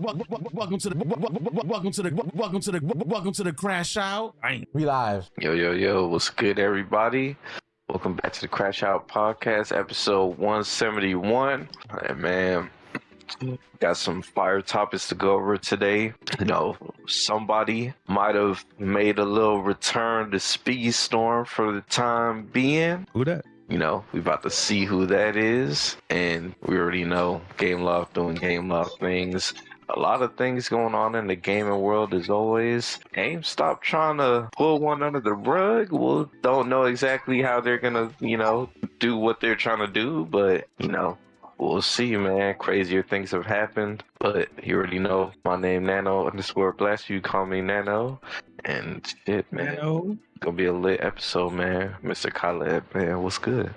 Welcome to the CrashOut. We live. Yo, what's good, everybody? Welcome back to the CrashOut podcast, episode 171. And man, got some fire topics to go over today. You know, somebody might have made a little return to Speedstorm for the time being. Who that? You know, we about to see who that is, and we already know GameStop doing GameStop things. A lot of things going on in the gaming world as always. GameStop trying to pull one under the rug. We don't know exactly how they're gonna, do what they're trying to do, but we'll see, man. Crazier things have happened, but you already know my name, Nano_Blast. You call me Nano, and shit, man. Nano. Gonna be a lit episode, man. Mr. Khaled, man, what's good?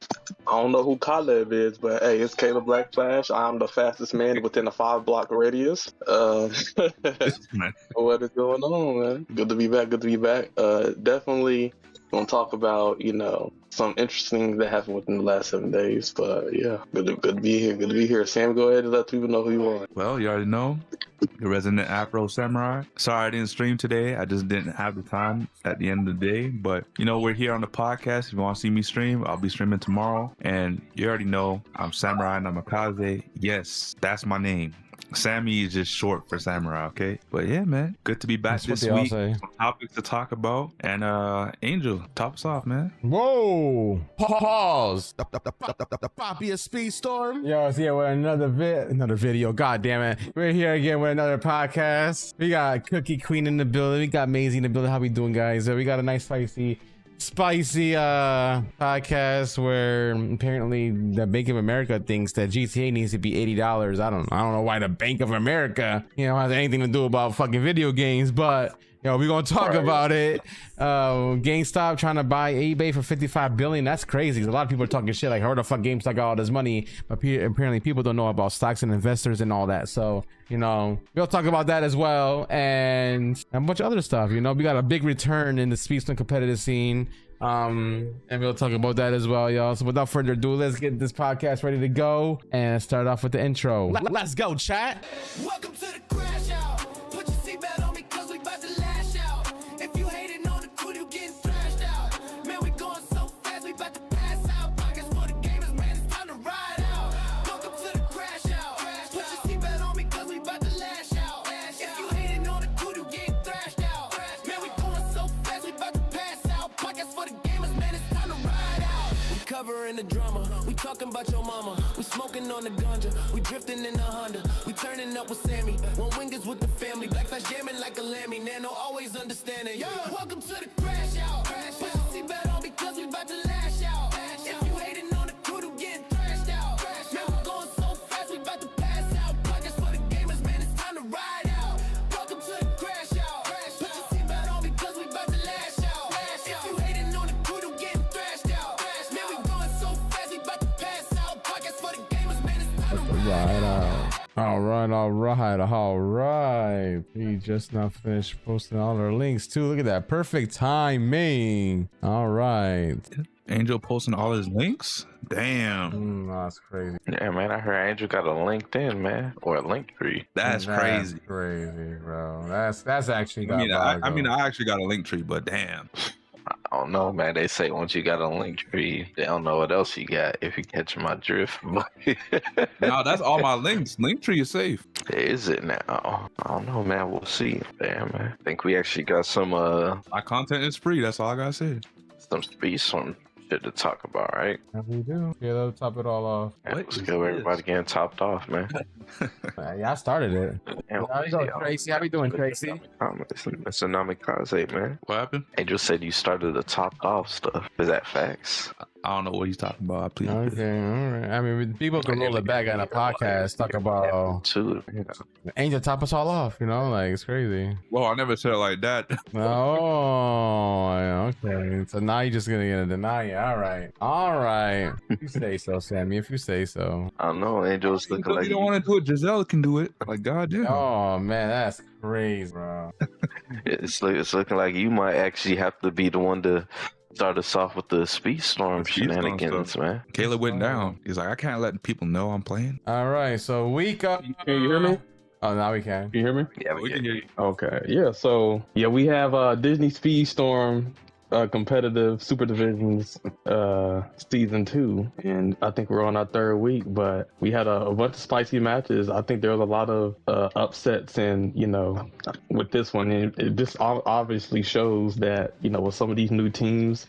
I don't know who Khaled is, but hey, it's Caleb Black Flash. I'm the fastest man within a 5-block radius. What is going on, man? Good to be back. Definitely gonna talk about, some interesting that happened within the last 7 days. But yeah, good to be here. Sam, go ahead and let people know who you are. Well, you already know. The resident Afro Samurai. Sorry I didn't stream today. I just didn't have the time at the end of the day. But, we're here on the podcast. If you want to see me stream, I'll be streaming tomorrow. And you already know I'm Samurai Namikaze. Yes, that's my name. Sammy is just short for Samurai, okay? But yeah, man, good to be back this week. Some topics to talk about. And Angel, top us off, man. Whoa! Pause. The Poppy of Speedstorm. Yo, it's here with another video. God damn it. We're here again with another podcast. We got Cookie Queen in the building. We got Maisie in the building. How we doing, guys? We got a nice spicy podcast where apparently the Bank of America thinks that GTA needs to be $80. I don't know why the Bank of America has anything to do about fucking video games, but we're gonna talk about it. GameStop trying to buy eBay for $55 billion. That's crazy. A lot of people are talking shit like, how the fuck GameStop got all this money? But apparently people don't know about stocks and investors and all that. So we'll talk about that as well, and a bunch of other stuff. We got a big return in the Speedstorm competitive scene, and we'll talk about that as well, y'all. So without further ado, let's get this podcast ready to go and start off with the intro. Let's go, chat. Welcome to the CrashOut. Put your seatbelt on me, cause we about to lash out. If you hating on the crew, you getting thrashed out. Man, we going so fast, we about to pass out. Pockets for the gamers, man, it's time to ride out. Welcome to the CrashOut. Put your seatbelt on me, cause we about to lash out. If you hating on the crew, you getting thrashed out. Man, we going so fast, we about to pass out. Pockets for the gamers, man, it's time to ride out. We covering the drama, we talking about your mama. We smoking on the ganja, we drifting in the Honda. We turning up with Sammy, one wingers with the family. Black flash jamming like a lammy, Nano always understanding. Yo, welcome to the CrashOut. Put your seatbelt on because we about to lash out. If you hating on the crew, you getting thrashed out. Man, we going so fast, we about to pass out. Pockets for the gamers, man, it's time to ride out. Welcome to the CrashOut. Put your seatbelt on because we about to lash out. If you hating on the crew, you getting thrashed out. Man, we going so fast, we about to pass out. Pockets for the gamers, man, it's time to ride out. All right. We just now finished posting all our links too. Look at that. Perfect timing. All right. Angel posting all his links? Damn. That's crazy. Yeah, man, I heard Andrew got a LinkedIn, man, or a Linktree. That's crazy. Crazy, bro. That's actually I actually got a link tree, but damn. I don't know, man. They say once you got a Linktree, they don't know what else you got, if you catch my drift. No, that's all my links. Linktree is safe. Is it now? I don't know, man. We'll see. Damn, man. I think we actually got some my content is free. That's all I gotta say. some Speedstorm shit to talk about, right? Yeah, we do. Yeah, that'll top it all off. Yeah, let's go. Everybody getting topped off, man. Yeah, I started it. How you doing, Tracy? How you doing, Tracy? It's a Namikaze, man. What happened? Angel said you started the topped off stuff. Is that facts? I don't know what he's talking about. I plead. Okay, all right. I mean, people can roll it back on a podcast, talk about Angel top us all off, like it's crazy. Well, I never said it like that. Oh, okay. So now you're just gonna deny it. All right. If you say so, Sammy. If you say so. I don't know. Angel's looking like you don't want to do it. Giselle can do it. Like, goddamn. Oh man, that's crazy, bro. It's looking like you might actually have to be the one to start us off with the Speedstorm shenanigans, man. Caleb went down. He's like, I can't let people know I'm playing. All right, so week up. Can you hear me? Oh, now we can. Can you hear me? Yeah, We can hear you. Okay. Yeah. So yeah, we have Disney Speedstorm competitive Super Divisions season 2, and I think we're on our 3rd week. But we had a bunch of spicy matches. I think there was a lot of upsets, and with this one, and it just obviously shows that with some of these new teams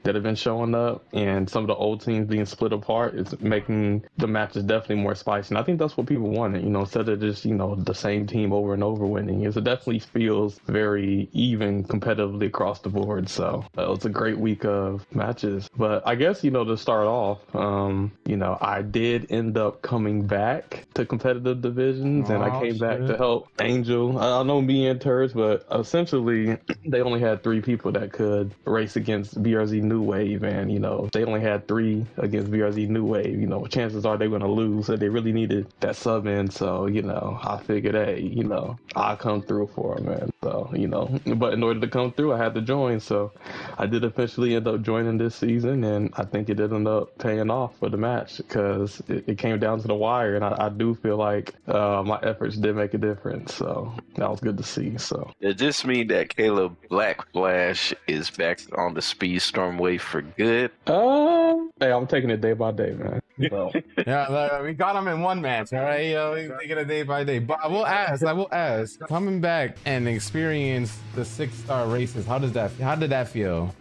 that have been showing up and some of the old teams being split apart, it's making the matches definitely more spicy. And I think that's what people wanted, instead of just, the same team over and over winning. It definitely feels very even competitively across the board. So it's a great week of matches. But I guess, to start off, I did end up coming back to competitive divisions, and I came back to help Angel. I know me and Turds, but essentially they only had 3 people that could race against BRZ New Wave, and they only had 3 against BRZ New Wave. Chances are they're going to lose, so they really needed that sub in. So I figured, hey, I'll come through for them, man. So but in order to come through, I had to join. So I did officially end up joining this season, and I think it did end up paying off for the match because it came down to the wire, and I do feel like my efforts did make a difference. So that was good to see. So Does this mean that Caleb Black Flash is back on the Speedstorm way for good? hey, I'm taking it day by day, man. So. Yeah, we got him in one match, all right? We take it day by day. But I will ask, coming back and experience the 6-star races, how did that feel?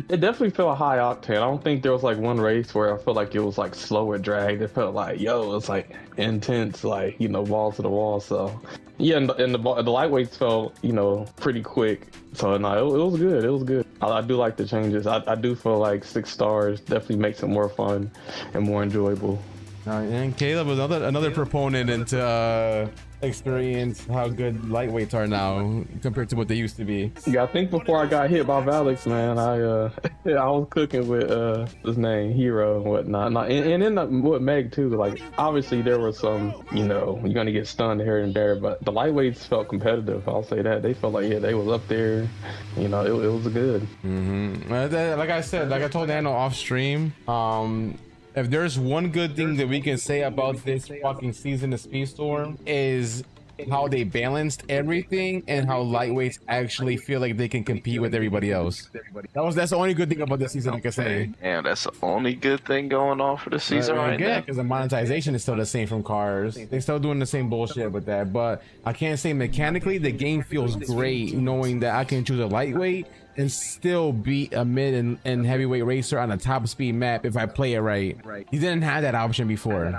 It definitely felt high octane. I don't think there was like one race where I felt like it was like slower drag. It felt like, it's like intense, like, balls to the wall. So yeah, and the lightweights felt, pretty quick. So no, it was good. It was good. I do like the changes. I do feel like 6 stars definitely makes it more fun and more enjoyable. And Caleb was another proponent into experience how good lightweights are now compared to what they used to be. Yeah, I think before I got hit by Valix, man, I was cooking with his name Hero and whatnot, and then with Meg too. Like obviously there were some, you're gonna get stunned here and there, but the lightweights felt competitive. I'll say that they felt like they was up there. It was good. Like I said, like I told Daniel off stream, if there's one good thing that we can say about this fucking season of Speedstorm is how they balanced everything and how lightweights actually feel like they can compete with everybody else. That's the only good thing about this season I can say. And that's the only good thing going on for the season right now. Because the monetization is still the same from cars. They're still doing the same bullshit with that. But I can't say mechanically the game feels great knowing that I can choose a lightweight and still beat a mid and heavyweight racer on a top speed map if I play it right. You didn't have that option before.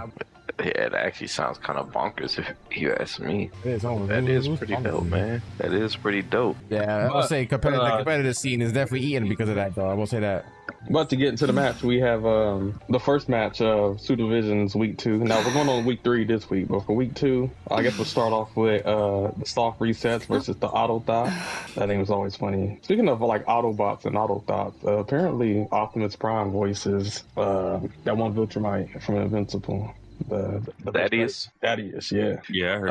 Yeah, it actually sounds kind of bonkers if you ask me. That is pretty dope, man. That is pretty dope. Yeah, I will say the competitive scene is definitely eating because of that, though. I will say that. But to get into the match, we have the first match of Super Divisions week 2. Now we're going on week 3 this week, but for week 2, I guess we'll start off with the soft resets versus the auto thought. That thing was always funny. Speaking of like Autobots and auto thoughts, apparently Optimus Prime voices that one Viltrumite from Invincible. Thaddeus, yeah. Yeah, I heard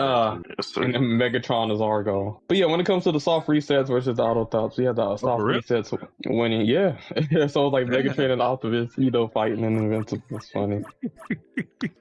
and then Megatron is Argo. But yeah, when it comes to the soft resets versus the auto thoughts, we had the soft resets winning. Yeah. So it's like Megatron and Optimus, fighting in Invincible. It's funny.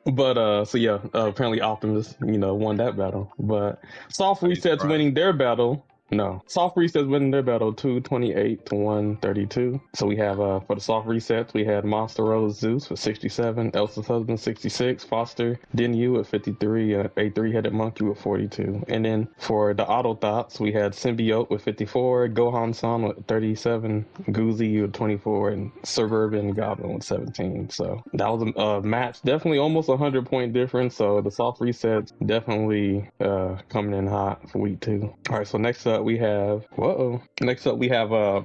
But apparently Optimus, won that battle. But soft resets winning their battle. No. Soft resets winning their battle 228 to 132. So we have for the soft resets, we had Monster Rose Zeus with 67, Elsa's husband 66, Foster Denyu with 53, a 3-headed monkey with 42. And then for the auto thoughts, we had Symbiote with 54, Gohan-san with 37, Goozy with 24, and Suburban Goblin with 17. So that was a match, definitely almost 100-point difference. So the soft resets definitely coming in hot for week 2. All right, so next up we have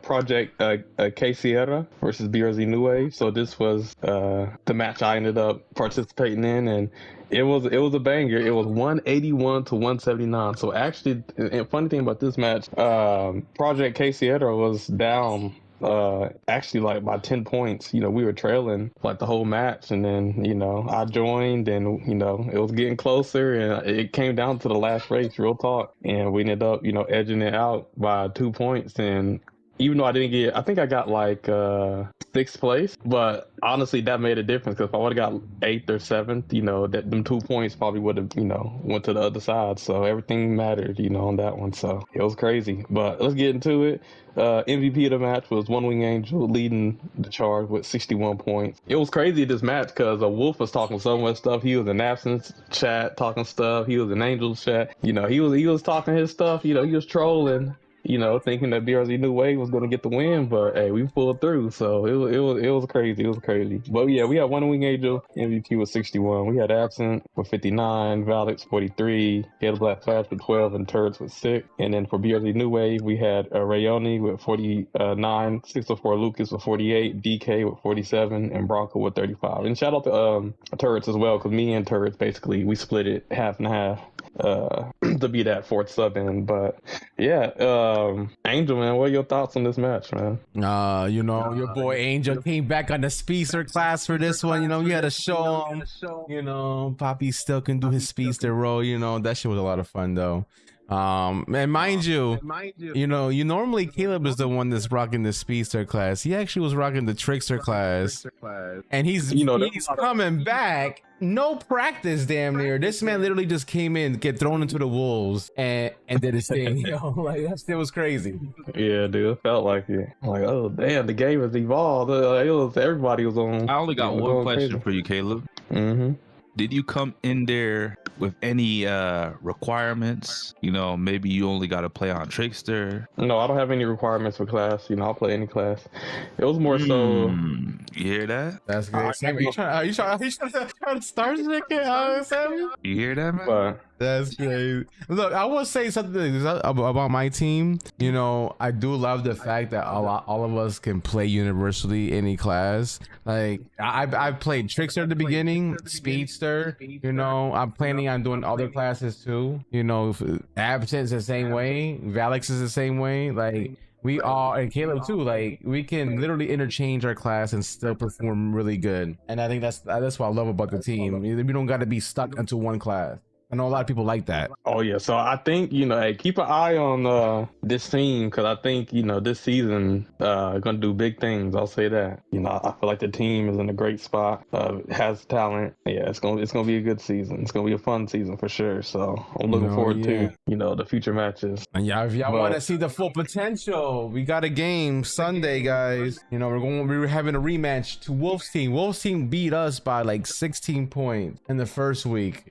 Project K Sierra versus BRZ New Wave. So this was the match I ended up participating in, and it was a banger. It was 181 to 179. So actually, and funny thing about this match, Project K Sierra was down actually like by 10 points. We were trailing like the whole match, and then I joined, and it was getting closer, and it came down to the last race, real talk, and we ended up edging it out by 2 points. And even though I didn't get, I think I got like sixth place, but honestly, that made a difference because if I would have got eighth or seventh, that them 2 points probably would have, went to the other side. So everything mattered, on that one. So it was crazy. But let's get into it. MVP of the match was One Wing Angel leading the charge with 61 points. It was crazy this match because Wolf was talking so much stuff. He was in Absence chat talking stuff. He was in Angel's chat. He was talking his stuff. He was trolling. Thinking that BRZ New Wave was going to get the win, but hey, we pulled through. So it was crazy. It was crazy. But yeah, we had One Wing Angel MVP with 61. We had Absent with 59, Valix 43, Hail Black Flash with 12, and Turrets with 6. And then for BRZ New Wave, we had Rayoni with 49, 604 Lucas with 48, DK with 47, and Bronco with 35. And shout out to Turrets as well, because me and Turrets basically we split it half and half to be that fourth sub in. But yeah, Angel, man, what are your thoughts on this match, man? Your boy Angel came back on the speedster class for this one. You had to show him. Poppy still can do his speedster role. That shit was a lot of fun though. And mind you, you normally Caleb is the one that's rocking the speedster class. He actually was rocking the trickster class, and he's coming back. No practice, damn near. This man literally just came in, get thrown into the wolves, and did his thing. Like that shit was crazy. Yeah, dude, it felt like it. Like, oh damn, the game has evolved. Everybody was on. I only got one question crazy for you, Caleb. Mm-hmm. Did you come in there with any requirements? Maybe you only got to play on Trickster. No, I don't have any requirements for class. I'll play any class. It was more so. You hear that? That's good. Are you trying to start it? You hear that, man? But that's great. Look, I will say something about my team. I do love the fact that all of us can play universally any class. Like I played Trickster at the beginning, Speedster. I'm planning on doing other classes too. Absence the same way, Valix is the same way. Like we all, and Caleb too. Like we can literally interchange our class and still perform really good. And I think that's what I love about the team. We don't got to be stuck into one class. I know a lot of people like that. Oh yeah, so I think hey, keep an eye on this team because I think this season gonna do big things. I'll say that. I feel like the team is in a great spot. Has talent. Yeah, it's gonna be a good season. It's gonna be a fun season for sure. So I'm looking forward to the future matches. And yeah, if y'all want to see the full potential, we got a game Sunday, guys. We're having a rematch to Wolf's team. Wolf's team beat us by like 16 points in the first week.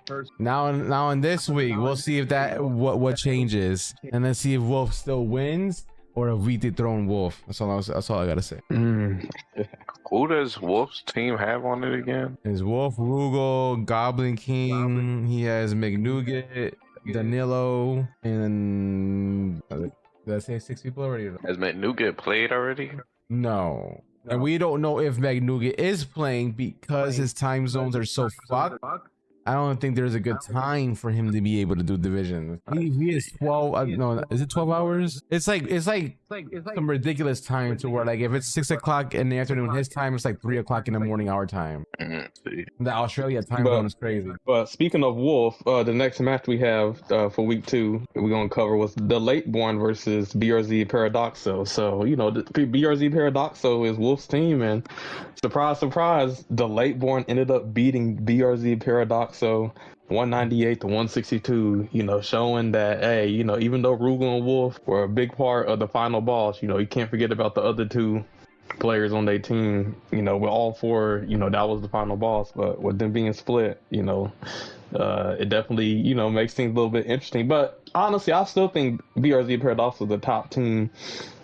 Now in this week, we'll see if what changes, and then see if Wolf still wins or if we dethrone Wolf. That's all I gotta say. Who does Wolf's team have on it again? Is Wolf, Rugal, Goblin King. He has McNugget, Danilo, and did I say 6 people already? Has McNugget played already? No. And we don't know if McNugget is playing because his time zones are so fucked. I don't think there's a good time for him to be able to do division. He is 12. No, is it 12 hours? It's like some ridiculous time to where like if it's 6 o'clock in the afternoon his time, it's like 3 o'clock in the morning our time. The Australia time zone is crazy. But speaking of Wolf, the next match we have for week 2 we're gonna cover was the Lateborn versus BRZ Paradoxo. So the BRZ Paradoxo is Wolf's team, and surprise, surprise, the Lateborn ended up beating BRZ Paradoxo 198 to 162, showing that, hey, even though Rugal and Wolf were a big part of the final boss, you can't forget about the other 2 players on their team, with all 4, that was the final boss. But with them being split, it definitely, makes things a little bit interesting. But honestly, I still think BRZ Paradox was the top team,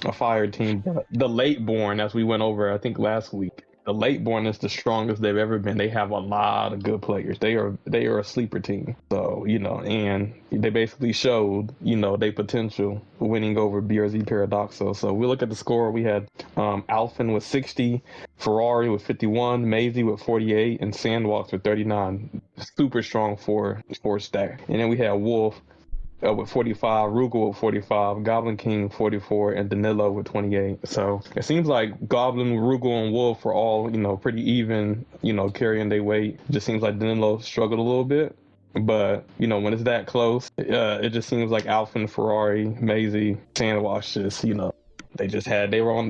a fire team. But the Lateborn, as we went over, I think last week, the Lateborn is the strongest they've ever been. They have a lot of good players. They are a sleeper team. So, and they basically showed, their potential winning over BRZ Paradoxo. So we look at the score. We had Alphen with 60, Ferrari with 51, Maisie with 48, and Sandwalks with 39. Super strong four stack. And then we had Wolf with 45, Rugal with 45, Goblin King 44, and Danilo with 28. So it seems like Goblin, Rugal, and Wolf were all, pretty even, carrying their weight. Just seems like Danilo struggled a little bit. But, when it's that close, it just seems like Alphen, Ferrari, Maisie, Sandwash just, They just had they were on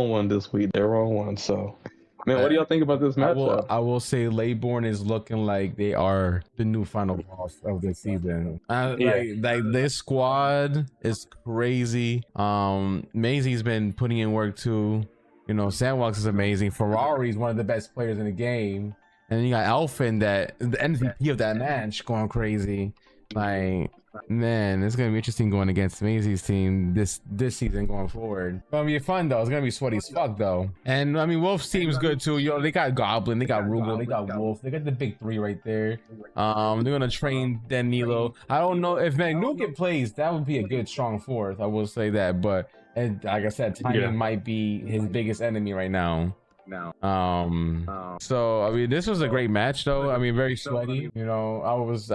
one this week. They were on one. So, man, what do y'all think about this match? I will say Laybourne is looking like they are the new final boss of the season. Like this squad is crazy. Maisie's been putting in work too. You know, Sandwalks is amazing. Ferrari's one of the best players in the game. And then you got Elfin, that the MVP of that match, going crazy. Like, man, it's gonna be interesting going against Maisie's team this season going forward. It's gonna be fun though. It's gonna be sweaty as fuck though. And I mean, Wolf's team's good too. You know, they got Goblin, they got Rugal, they got Wolf, they got the big three right there. They're gonna train Danilo. I don't know if Magnuket plays, that would be a good strong fourth. I will say that, but and like I said, timing might be his biggest enemy right now. So I mean, this was a great match though. I mean, very sweaty. You know, I was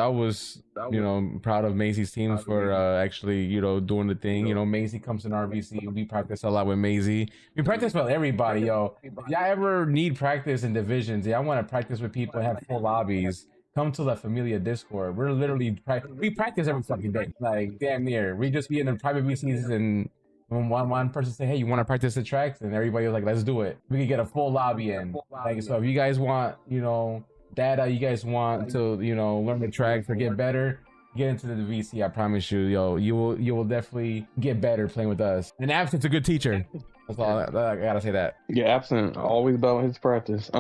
you know, proud of Maisie's team for actually, you know, doing the thing. You know, Maisie comes in RBC. We practice a lot with Maisie. We practice with everybody, yo. If y'all ever need practice in divisions, I want to practice with people and have full lobbies. Come to La Familia Discord. We're literally we practice every fucking day, like damn near. We just be in the private VCs and. When one person say, hey, you want to practice the tracks? And everybody was like, let's do it. We could get a full lobby in. Like, so if you guys want, you know, data, you guys want to, you know, learn the tracks or get better, get into the VC. I promise you, yo, you will definitely get better playing with us. And Absint's a good teacher. That's all I gotta say that. Yeah, Absent always about his practice.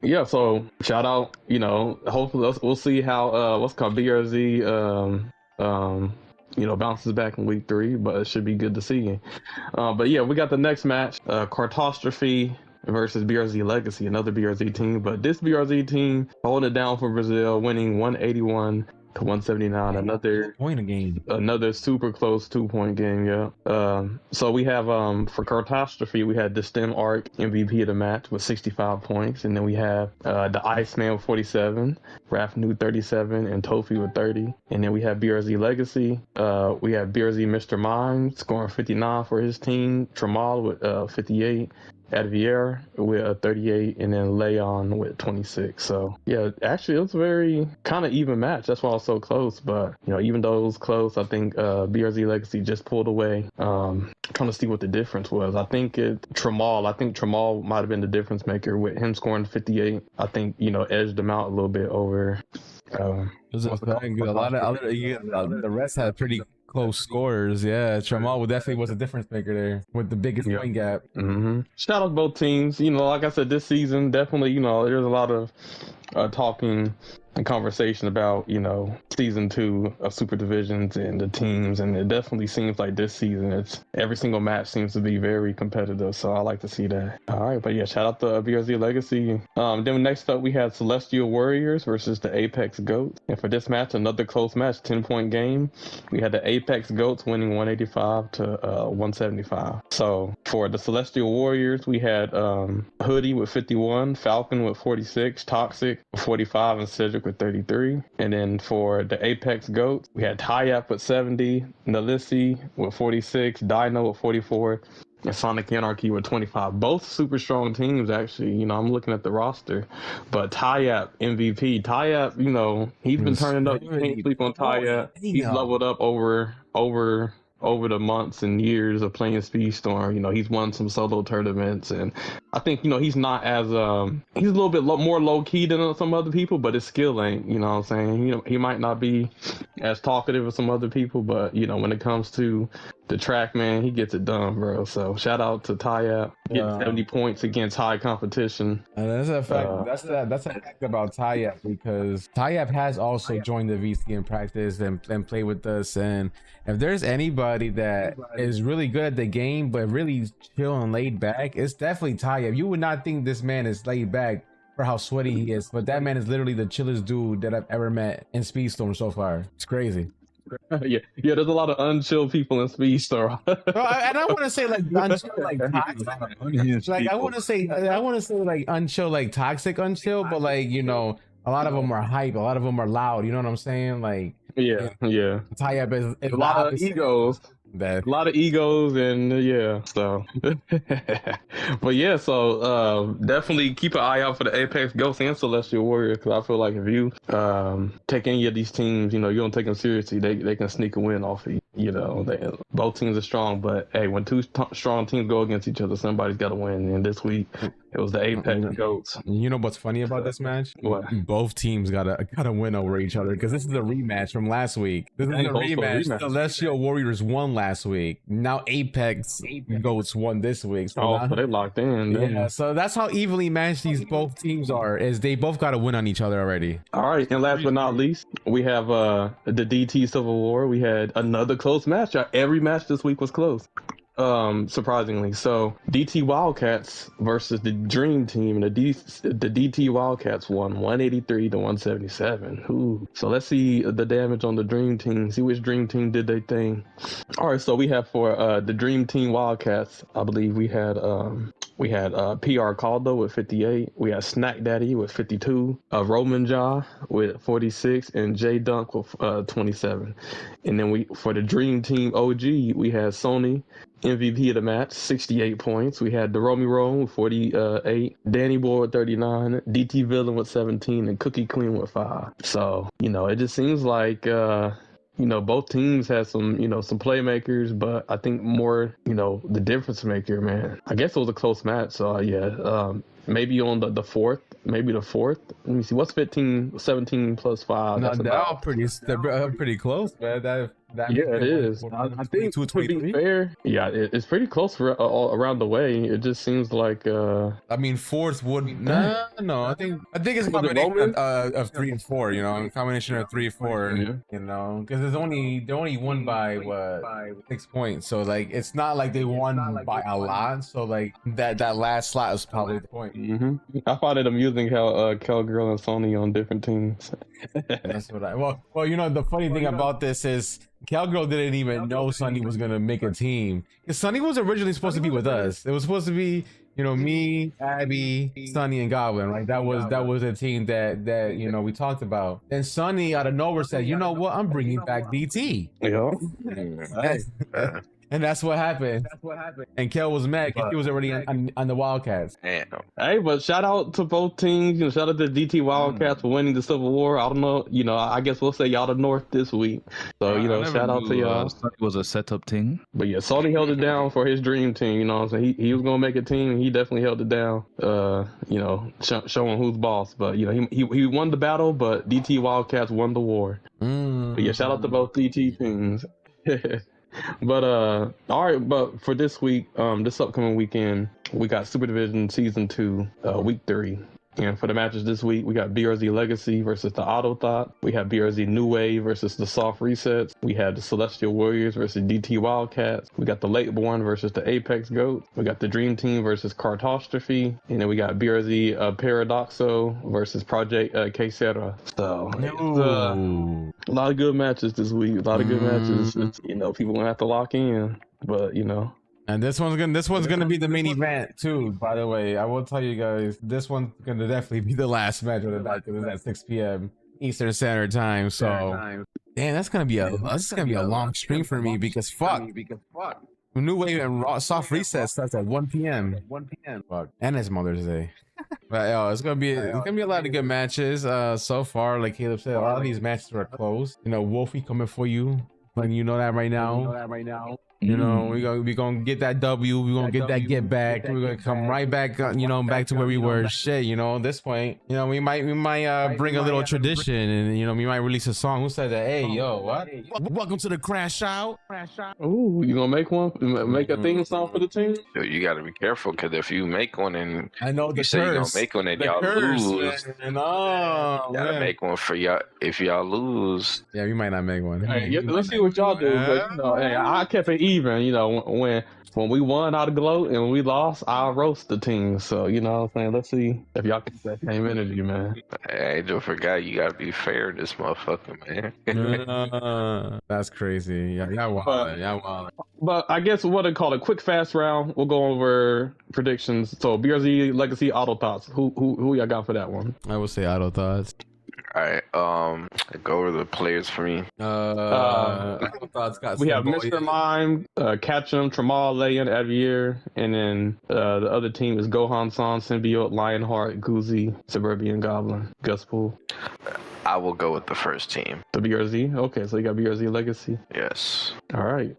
Yeah, so shout out, you know, hopefully we'll see how what's called BRZ you know, bounces back in week 3, but it should be good to see. But yeah, we got the next match, Cartostrophe versus BRZ Legacy, another BRZ team. But this BRZ team holding it down for Brazil, winning 181 to 179. Another point a game. Another super close 2-point game. Yeah. So we have for Cartostrophe, we had the Stem Arc MVP of the match with 65 points, and then we have the Iceman with 47, Rafnu 37, and Tofi with 30. And then we have BRZ Legacy. We have BRZ Mr. Mime scoring 59 for his team, Tramal with 58. Advier with 38, and then Leon with 26. So yeah, actually it was a very kind of even match. That's why it was so close. But you know, even though it was close, I think BRZ Legacy just pulled away. Trying to see what the difference was. I think Tramal might have been the difference maker with him scoring 58. I think, you know, edged him out a little bit over. A lot of other, the rest had pretty close scores. Yeah, Tramal definitely was a difference maker there with the biggest point gap. Shout out to both teams. You know, like I said, this season definitely, you know, there's a lot of talking and conversation about, you know, season 2 of Super Divisions and the teams, and it definitely seems like this season it's every single match seems to be very competitive, so I like to see that. All right, but yeah, shout out to BRZ Legacy. Then next up we had Celestial Warriors versus the Apex Goats, and for this match, another close match, 10-point game. We had the Apex Goats winning 185 to 175. So for the Celestial Warriors, we had Hoodie with 51, Falcon with 46, Toxic with 45, and Cedric with 33. And then for the Apex Goats, we had Tyap with 70, Nalissi with 46, Dino with 44, and Sonic Anarchy with 25. Both super strong teams, actually. You know, I'm looking at the roster. But Tyap, MVP. Tyap, you know, he's been turning up. You can't sleep on Tyap. He's leveled up over the months and years of playing Speedstorm. You know, he's won some solo tournaments, and I think, you know, he's not as he's a little bit more low-key than some other people, but his skill ain't, you know what I'm saying? You know, he might not be as talkative as some other people, but, you know, when it comes to the track, man, he gets it done, bro. So shout out to Tyap, getting 70 points against high competition. And that's a fact. That's a fact about Tyap, because Tyap has also joined the VC in practice and play with us. And if there's anybody that is really good at the game but really chill and laid back, it's definitely Tyap. You would not think this man is laid back for how sweaty he is, but that man is literally the chillest dude that I've ever met in Speedstorm so far. It's crazy. yeah, there's a lot of unchill people in Speedstorm. And I want to say like unchill, like toxic. Like I want to say like unchill, like toxic unchill, but like, you know, a lot of them are hype, a lot of them are loud. You know what I'm saying? Like Tyap is a lot of egos. A lot of egos, and so but yeah, so definitely keep an eye out for the Apex Ghosts and Celestial Warriors, because I feel like if you take any of these teams, you know, you don't take them seriously, they can sneak a win off of you. You know, both teams are strong, but hey, when two strong teams go against each other, somebody's got to win. And this week, it was the Apex Goats. You know what's funny about this match? What? Both teams gotta win over each other because this is a rematch from last week. This is a rematch. Celestial Warriors won last week. Now Apex Goats won this week. So so they locked in. Yeah, so that's how evenly matched these both teams are. Is they both got to win on each other already. All right, and last but not least, we have the DT Civil War. We had another close match. Every match this week was close. Surprisingly. So DT Wildcats versus the Dream Team, and the DT Wildcats won 183 to 177. Ooh. So let's see the damage on the Dream Team, see which Dream Team did their thing. All right, so we have for the Dream Team Wildcats, I believe we had PR Caldo with 58, we had Snack Daddy with 52, Roman Jaw with 46, and J Dunk with 27. And then for the Dream Team OG, we had Sony MVP of the match, 68 points. We had Deromi Rome with 48, Danny Boy with 39, DT Villain with 17, and Cookie Queen with 5. So, it just seems like, both teams had some, some playmakers, but I think more, the difference maker, man. I guess it was a close match. So, maybe on the fourth. Let me see. What's 17 plus 5? No, they're all pretty close, man. It is. I think to be fair, it's pretty close all around the way. It just seems like fourth would no. I think it's a combination of 3 and 4. A combination of 3 and 4. Because they only won by 6 points. So like it's not like they won by a lot. So like that last slot is probably the point. Mm-hmm. I find it amusing how Cowgirl and Sony on different teams. That's what well the funny thing about this is Cowgirl didn't even know Sonny was gonna make a team. Because Sonny was originally supposed to be with us. It was supposed to be, me, Abby, Sonny, and Goblin. Right? That was a team that we talked about. And Sonny out of nowhere said, "You know what? I'm bringing back DT." Yeah. And that's what happened. And Kel was mad because he was already on the Wildcats. Damn. Hey, but shout out to both teams. Shout out to DT Wildcats for winning the Civil War. I don't know, I guess we'll say y'all the North this week. So, shout out to y'all. It was a setup team. But yeah, Sony held it down for his dream team. You know what I'm saying? He was going to make a team, and he definitely held it down, showing who's boss. But, he won the battle, but DT Wildcats won the war. But yeah, shout out to both DT teams. But all right, but for this week, this upcoming weekend, we got Super Division Season 2, Week 3. And for the matches this week, we got BRZ Legacy versus the Auto Thought. We have BRZ New Wave versus the Soft Resets. We have the Celestial Warriors versus DT Wildcats. We got the Late Born versus the Apex Goat. We got the Dream Team versus Cartostrophe. And then we got BRZ Paradoxo versus Project Quesera. So, a lot of good matches this week. A lot of good matches. It's, people gonna have to lock in. But, And this one's gonna be the main event too. By the way, I will tell you guys, this one's gonna definitely be the last match of the night because it's at 6 p.m. Eastern Standard Time. So, damn, that's gonna be a long stream for me because fuck. New Wave and Soft Reset starts at 1 p.m. Fuck, and it's Mother's Day. But it's gonna be a lot of good matches. So far, like Caleb said, a lot of these matches are close. Wolfie coming for you. Like you know that right now. We gonna get that W. We gonna get that get back. We're gonna come right back. Back to where we were. Shit. At this point, we might bring a little tradition, and we might release a song. Who said that? Hey, yo, what? Welcome to the CrashOut. Ooh, you gonna make one? Make a theme song for the team? You got to be careful because if you make one and I know you say you're gonna make one and y'all lose, man. Oh, you gotta make one for y'all. If y'all lose, yeah, we might not make one. Hey, let's see what y'all do. But hey, I kept it even. When we won out of gloat and when we lost, I'll roast the team. So what I'm saying, let's see if y'all keep that same energy, man. hey, don't forget you gotta be fair to this motherfucker, man. That's crazy. Y'all wild. But I guess what they call a quick fast round. We'll go over predictions. So BRZ Legacy Auto Thoughts. Who y'all got for that one? I would say Auto Thoughts. All right, go over the players for me. We have Mr. Mime, Ketchum, Tramal, Leon, Avier, and then the other team is Gohan San, Symbiote, Lionheart, Guzi, Suburban Goblin, Guspool. I will go with the first team. The BRZ? Okay, so you got BRZ Legacy. Yes. All right.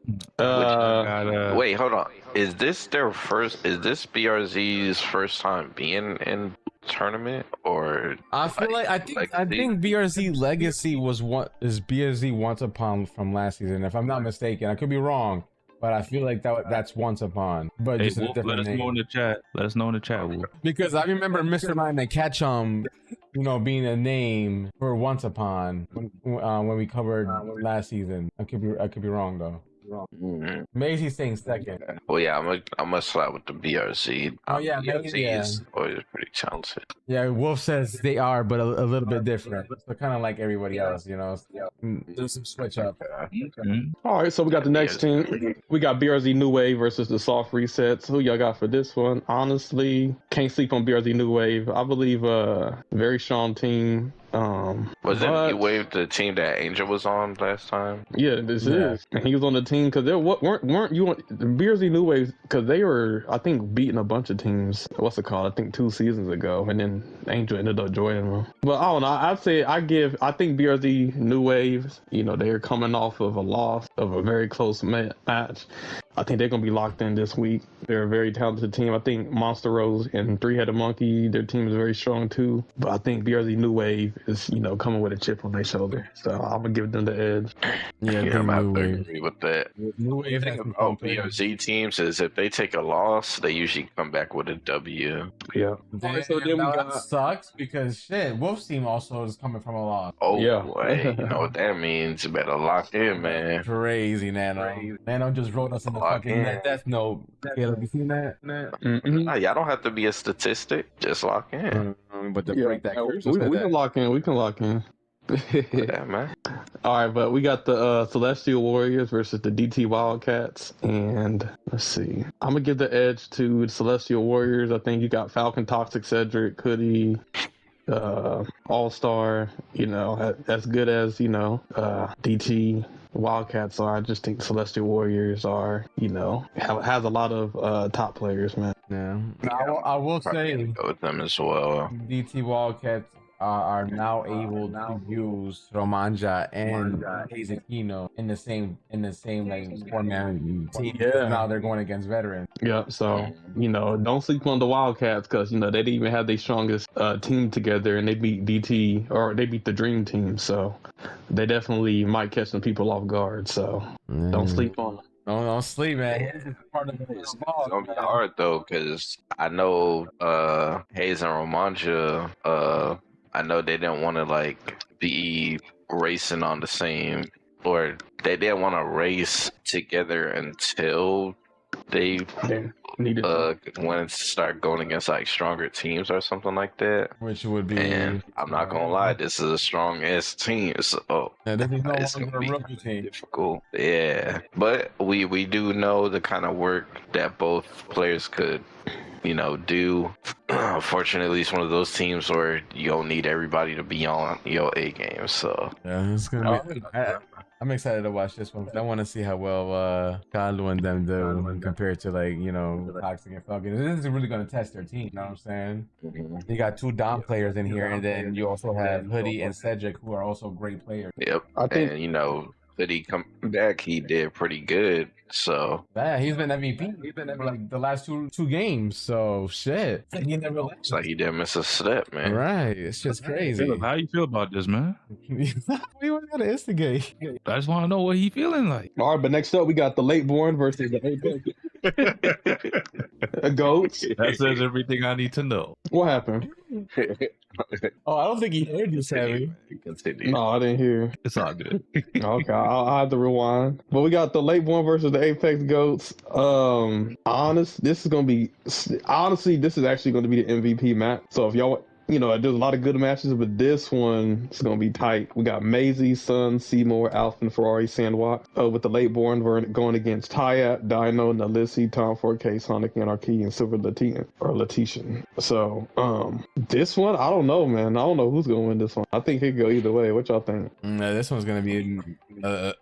Wait, hold on. Is this BRZ's first time being in tournament, or I feel like I think BRZ Legacy was BRZ Once Upon from last season. If I'm not mistaken, I could be wrong, but I feel like that's Once Upon. But Hey, just a Wolf, different let us name. know in the chat. Let us know in the chat, Wolf. Because I remember Mr. Mime and Ketchum, being a name for Once Upon when we covered last season. I could be wrong though. Maisie's staying second. Well, yeah, I'm gonna slap with the BRZ. Oh yeah, BRZ is always pretty talented. Yeah, Wolf says they are, but a little bit different. So kind of like everybody else, There's some switch up. All right, so we got the next team. We got BRZ New Wave versus the Soft Resets. Who y'all got for this one? Honestly, can't sleep on BRZ New Wave. I believe very strong team. Was it New Wave the team that Angel was on last time? Yeah, this is. And he was on the team because they weren't you on BRZ New Wave, because they were, I think, beating a bunch of teams. What's it called? I think 2 seasons ago, and then Angel ended up joining them. But I don't know. I think BRZ New Wave. They're coming off of a loss of a very close match. I think they're gonna be locked in this week. They're a very talented team. I think Monster Rose and Three-Headed Monkey, their team is very strong too. But I think BRZ New Wave is, coming with a chip on their shoulder. So I'm gonna give them the edge. Yeah, I'm about to agree with that. The thing about BRZ teams is if they take a loss, they usually come back with a W. Yeah. So then that sucks because shit, Wolf's team also is coming from a loss. Oh yeah. Boy, you know what that means? You better lock in, man. Crazy, Nano. Nano just wrote us in the fucking death note. Caleb, you seen that? Nah, y'all don't have to be a statistic. Just lock in. But to break that curse, we can lock in. We can lock in. Yeah, man. All right, but we got the Celestial Warriors versus the DT Wildcats, and let's see. I'm gonna give the edge to the Celestial Warriors. I think you got Falcon, Toxic, Cedric, Hoodie, All Star. As good as DT Wildcats are. I just think Celestial Warriors are, has a lot of top players, man. Yeah. I will say go with them as well. DT Wildcats are now able to use Romanja and Hazekino in the same like 4-man team. Yeah. Now they're going against veterans. Yeah, so don't sleep on the Wildcats because they didn't even have their strongest team together, and they beat DT, or they beat the Dream Team. So they definitely might catch some people off guard. So don't sleep on them. Don't sleep, man. It's gonna be hard though, because I know Hayes and Romanja, I know they didn't want to be racing on the same, or they didn't want to race together until they wanted to start going against stronger teams or something like that. Which would be, and I'm not gonna lie, this is a strong ass team, so this is it's gonna be difficult. Yeah, but we do know the kind of work that both players could do. Unfortunately, it's one of those teams where you don't need everybody to be on your A game. So yeah, it's gonna be. I'm excited to watch this one. I want to see how well Kalu and them do compared to Toxic and Falcon. This is really gonna test their team. You know what I'm saying? You got 2 Dom players in here, and then you also have Hoodie and Cedric, who are also great players. Yep. I think, and Hoodie come back, he did pretty good. So yeah, he's been MVP. He's been the last two games. So shit, he never left. It's like he didn't miss a step, man. Right? It's just crazy. How you feel about this, man? We want to instigate. I just want to know what he feeling like. All right, but next up we got the Late Born versus the Goats. That says everything I need to know. What happened? Oh, I don't think he heard you, Sammy. No, I didn't hear. It's all good. Okay, I'll have to rewind. But we got the Late Born versus the Apex Goats. This is actually going to be the MVP match. So if y'all, there's a lot of good matches, but this one is going to be tight. We got Maisie, Sun, Seymour, Alpha, Ferrari, Sandwalk. With the Late Born going against Tyat, Dino, Nalissi, Tom 4K, Sonic Anarchy, and Silver Letitian. So this one, I don't know, man. I don't know who's going to win this one. I think it could go either way. What y'all think? This one's going to be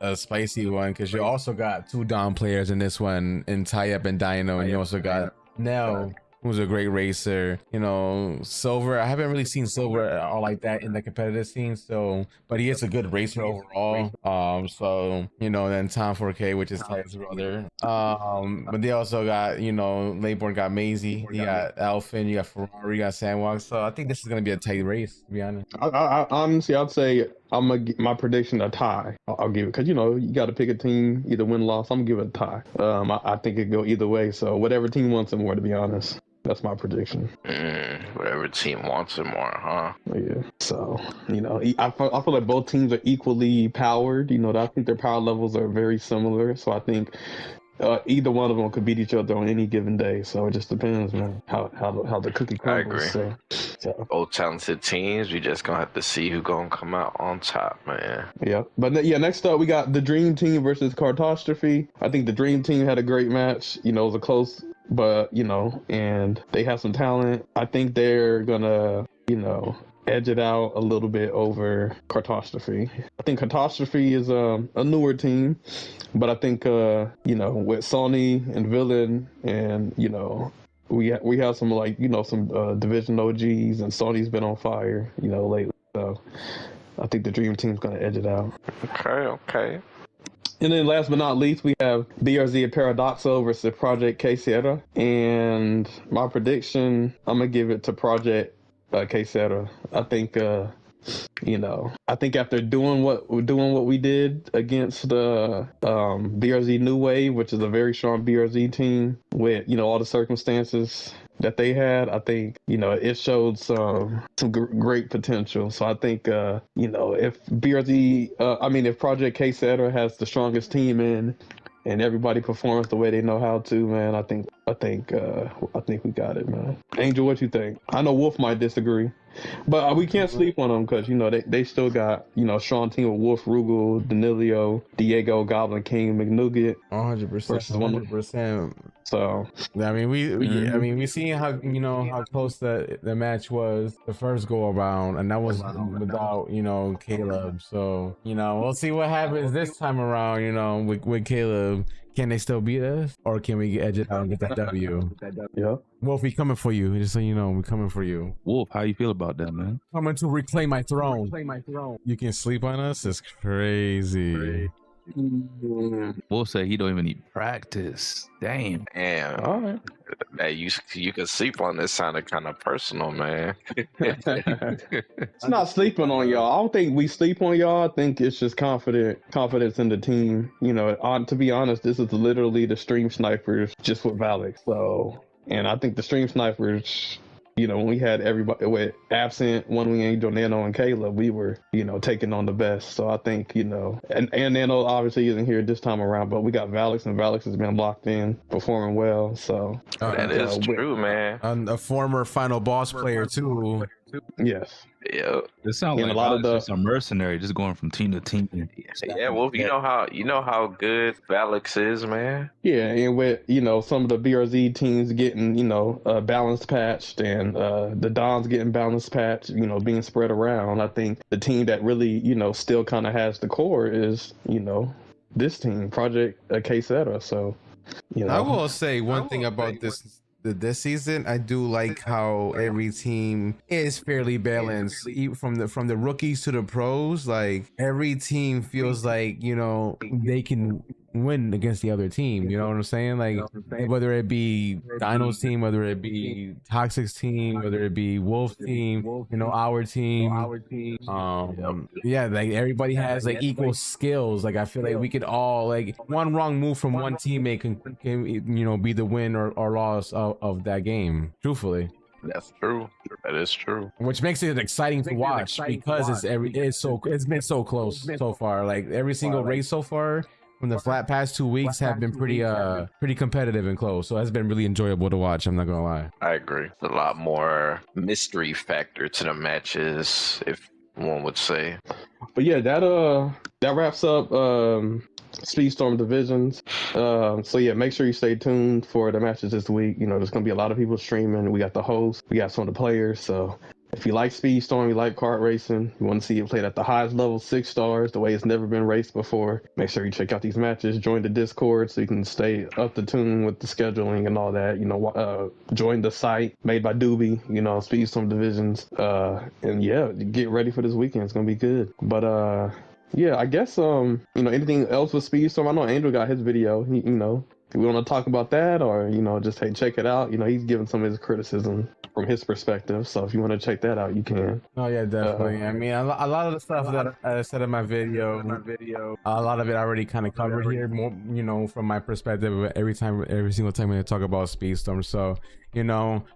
a spicy one because you also got 2 Dom players in this one, in Tyap and Dino, and you also got Nell who's a great racer. You know, Silver. I haven't really seen Silver all like that in the competitive scene. So, but he is a good racer overall. So you know, then Tom 4K, which is Ty's brother. But they also got, you know, Laybourne got Maisie. You got Alfin. You got Ferrari. You got Sandwalk. So I think this is gonna be a tight race. To be honest. I honestly, I'd say I'm gonna my prediction a tie. I'll give it because you know you got to pick a team, either win loss. I'm gonna give it a tie. I think it go either way. So whatever team wants it more, to be honest. That's my prediction. Whatever team wants it more, huh? Yeah. So, you know, I feel like both teams are equally powered. You know, I think their power levels are very similar. So I think either one of them could beat each other on any given day. So it just depends, man, how the cookie crumbles. I agree. So. Both talented teams. We just gonna have to see who gonna come out on top, man. Yeah. But yeah, next up we got the Dream Team versus Cartostrophe. I think the Dream Team had a great match. You know, it was a close, but you know, and they have some talent. I think they're gonna, you know, edge it out a little bit over Cartostrophe. I think Cartostrophe is a newer team, but I think you know, with Sony and Villain, and you know, we have some, like, you know, some division OGs, and Sony's been on fire, you know, lately. So I think the Dream Team's gonna edge it out. Okay. And then last but not least, we have BRZ Paradoxo versus Project K Sierra. And my prediction, I'm going to give it to Project K Sierra. I think, you know, I think after doing what we did against the BRZ New Wave, which is a very strong BRZ team, with, you know, all the circumstances that they had, I think, you know, it showed some great potential. So I think, you know, if if Project K Sierra has the strongest team in, and everybody performs the way they know how to, man, I think we got it, man. Angel, what you think? I know Wolf might disagree, but we can't sleep on them because, you know, they still got, you know, a strong team with Wolf, Rugal, Danilio, Diego, Goblin King, McNugget. 100%. 100%. So I mean, we seen how, you know, how close the match was the first go around, and that was without, you know, Caleb. So, you know, we'll see what happens this time around. You know, with Caleb, can they still beat us, or can we edge it out and get that W? Yeah. Wolf, we coming for you. Just so you know, we coming for you. Wolf, how you feel about that, man? Coming to reclaim my throne. You can sleep on us? It's crazy. Wolf said he don't even need practice. Damn. All right. Hey, you can sleep on this. Sounded kind of personal, man. It's not sleeping on y'all. I don't think we sleep on y'all. I think it's just confidence in the team. You know, to be honest, this is literally the Stream Snipers just with Valix. So, and I think the Stream Snipers, you know, when we had everybody with absent, One Wing Angel, Nano, and Caleb, we were, you know, taking on the best. So I think, you know, and Nano obviously isn't here this time around, but we got Valix, and Valix has been locked in, performing well. So that is true, man. And a former final boss player too. Yes. Yeah. It sounds like a lot of just a mercenary, just going from team to team. Yeah, well, you know how good Valix is, man. Yeah, and with, you know, some of the BRZ teams getting, you know, balance patched, and the Dons getting balance patched, you know, being spread around, I think the team that really, you know, still kind of has the core is, you know, this team, Project K Sierra. So, you know, I will say one thing about this season. I do like how every team is fairly balanced, from the rookies to the pros. Like, every team feels like, you know, they can win against the other team. You know what I'm saying? Like, whether it be Dino's team, whether it be Toxic's team, whether it be Wolf's team, you know, our team. Yeah, like, everybody has like equal skills. Like, I feel like we could all, like, one wrong move from one teammate can you know, be the win or loss of that game. Truthfully. That's true. That is true. Which makes it exciting to watch, because it's been so close so far. Like, every single race so far from the past 2 weeks have been pretty competitive and close. So it's been really enjoyable to watch. I'm not gonna lie. I agree. A lot more mystery factor to the matches, if one would say. But yeah, that wraps up Speedstorm divisions. So yeah, make sure you stay tuned for the matches this week. You know, there's gonna be a lot of people streaming. We got the host, we got some of the players. So If you like Speedstorm, you like kart racing, you want to see it played at the highest level, 6 stars, the way it's never been raced before, make sure you check out these matches, join the Discord so you can stay up to tune with the scheduling and all that. Join the site made by Doobie, Speedstorm Divisions. And yeah, get ready for this weekend. It's going to be good. But yeah, I guess, anything else with Speedstorm? I know Angel got his video, do we want to talk about that, or just hey, check it out? He's giving some of his criticism from his perspective. So if you want to check that out, you can. Oh yeah, definitely. I mean, a lot of the stuff that I said in my video, a lot of it I already kind of covered here. More, from my perspective, every single time we talk about Speedstorm. So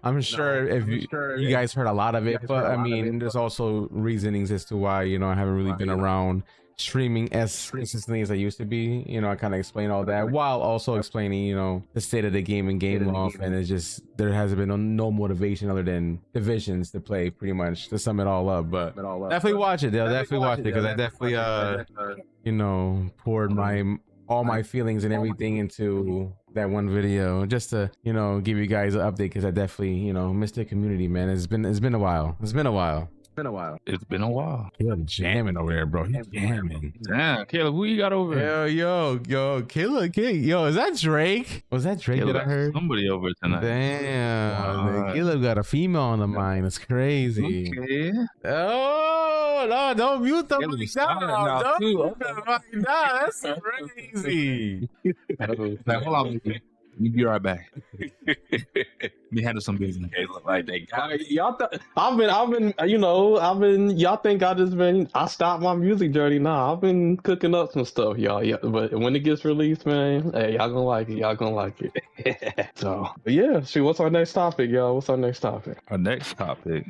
I'm sure if you guys heard a lot of it, but I mean, there's also reasonings as to why I haven't really been around streaming as consistently as I used to be. I kind of explain all that while also explaining the state of the game and game off, and it's just there hasn't been no motivation other than divisions to play, pretty much, to sum it all up. But definitely watch it. Definitely watch it, because I definitely poured all my feelings and everything into that one video, just to give you guys an update, because I definitely missed the community, man. It's been a while. It's been a while. Caleb jamming over there, bro. He's jamming. Damn, Caleb, who you got over there? Yo, Caleb, is that Drake? Was that Drake Caleb, that I heard? somebody over tonight. Damn, Caleb got a female on the mind. It's crazy. Okay. Oh no, don't mute them Caleb like is starting now, that. too. Don't mute them like that. That's crazy. Like, hold on, we'll be right back. We handle some business. They look like they got Y'all think I stopped my music journey. Nah, I've been cooking up some stuff, y'all. Yeah, but when it gets released, man, hey, y'all gonna like it. So, but yeah, what's our next topic, y'all? What's our next topic? Our next topic,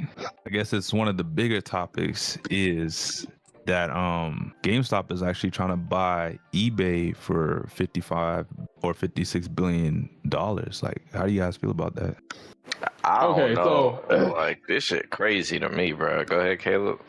I guess it's one of the bigger topics, is that GameStop is actually trying to buy eBay for $55 or $56 billion. Like, how do you guys feel about that? I don't know. Like, this shit crazy to me, bro. Go ahead, Caleb.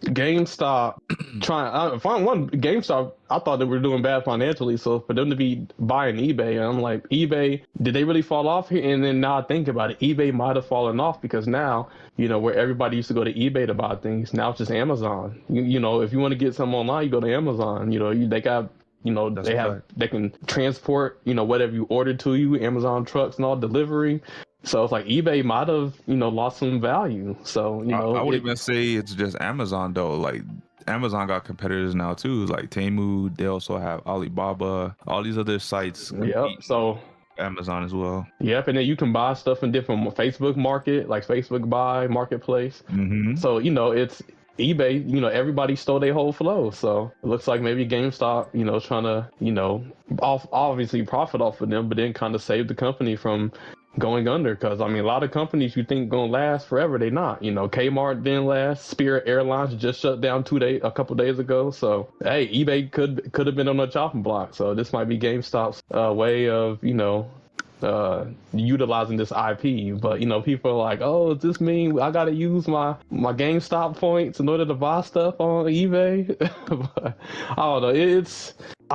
GameStop GameStop, I thought they were doing bad financially, so for them to be buying eBay, I'm like, eBay, did they really fall off here? And then now I think about it, eBay might have fallen off, because now, where everybody used to go to eBay to buy things, now it's just Amazon. If you want to get something online, you go to Amazon. They got they can transport whatever you ordered to you, Amazon trucks and all, delivery. So it's like eBay might have, lost some value. So, I would even say it's just Amazon, though. Like, Amazon got competitors now, too. Like Temu, they also have Alibaba, all these other sites. Yep. So Amazon as well. Yep. And then you can buy stuff in different Facebook market, like Facebook Buy, Marketplace. Mm-hmm. So, it's eBay, everybody stole their whole flow. So it looks like maybe GameStop, trying to, obviously profit off of them, but then kind of save the company from going under. Because a lot of companies you think gonna last forever, they not. Kmart didn't last. Spirit Airlines just shut down a couple days ago. So hey, eBay could have been on a chopping block. So this might be GameStop's way of utilizing this IP. But people are like, oh, does this mean I gotta use my GameStop points in order to buy stuff on eBay? But I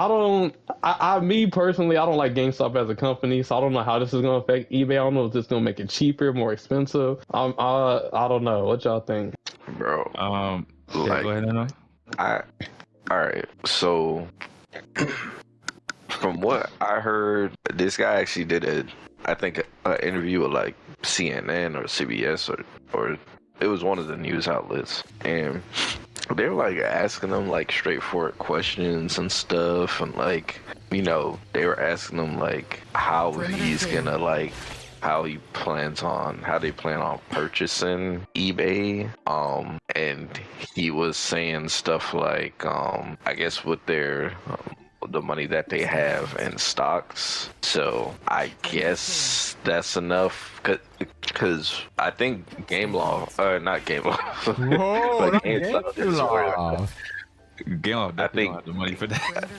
don't know. Me personally, I don't like GameStop as a company, so I don't know how this is gonna affect eBay. I don't know if this is gonna make it cheaper, more expensive. I don't know. What y'all think, bro? Go ahead, Anna. All right. So, from what I heard, this guy actually did an interview with like CNN or CBS or it was one of the news outlets, and they were like asking them like straightforward questions and stuff, and like they were asking them like how he's gonna like how they plan on purchasing eBay, and he was saying stuff like I guess with their the money that they have in stocks. So I guess that's enough, because I think not Game Law. Whoa, but GameStop. GameStop definitely don't have the money for that.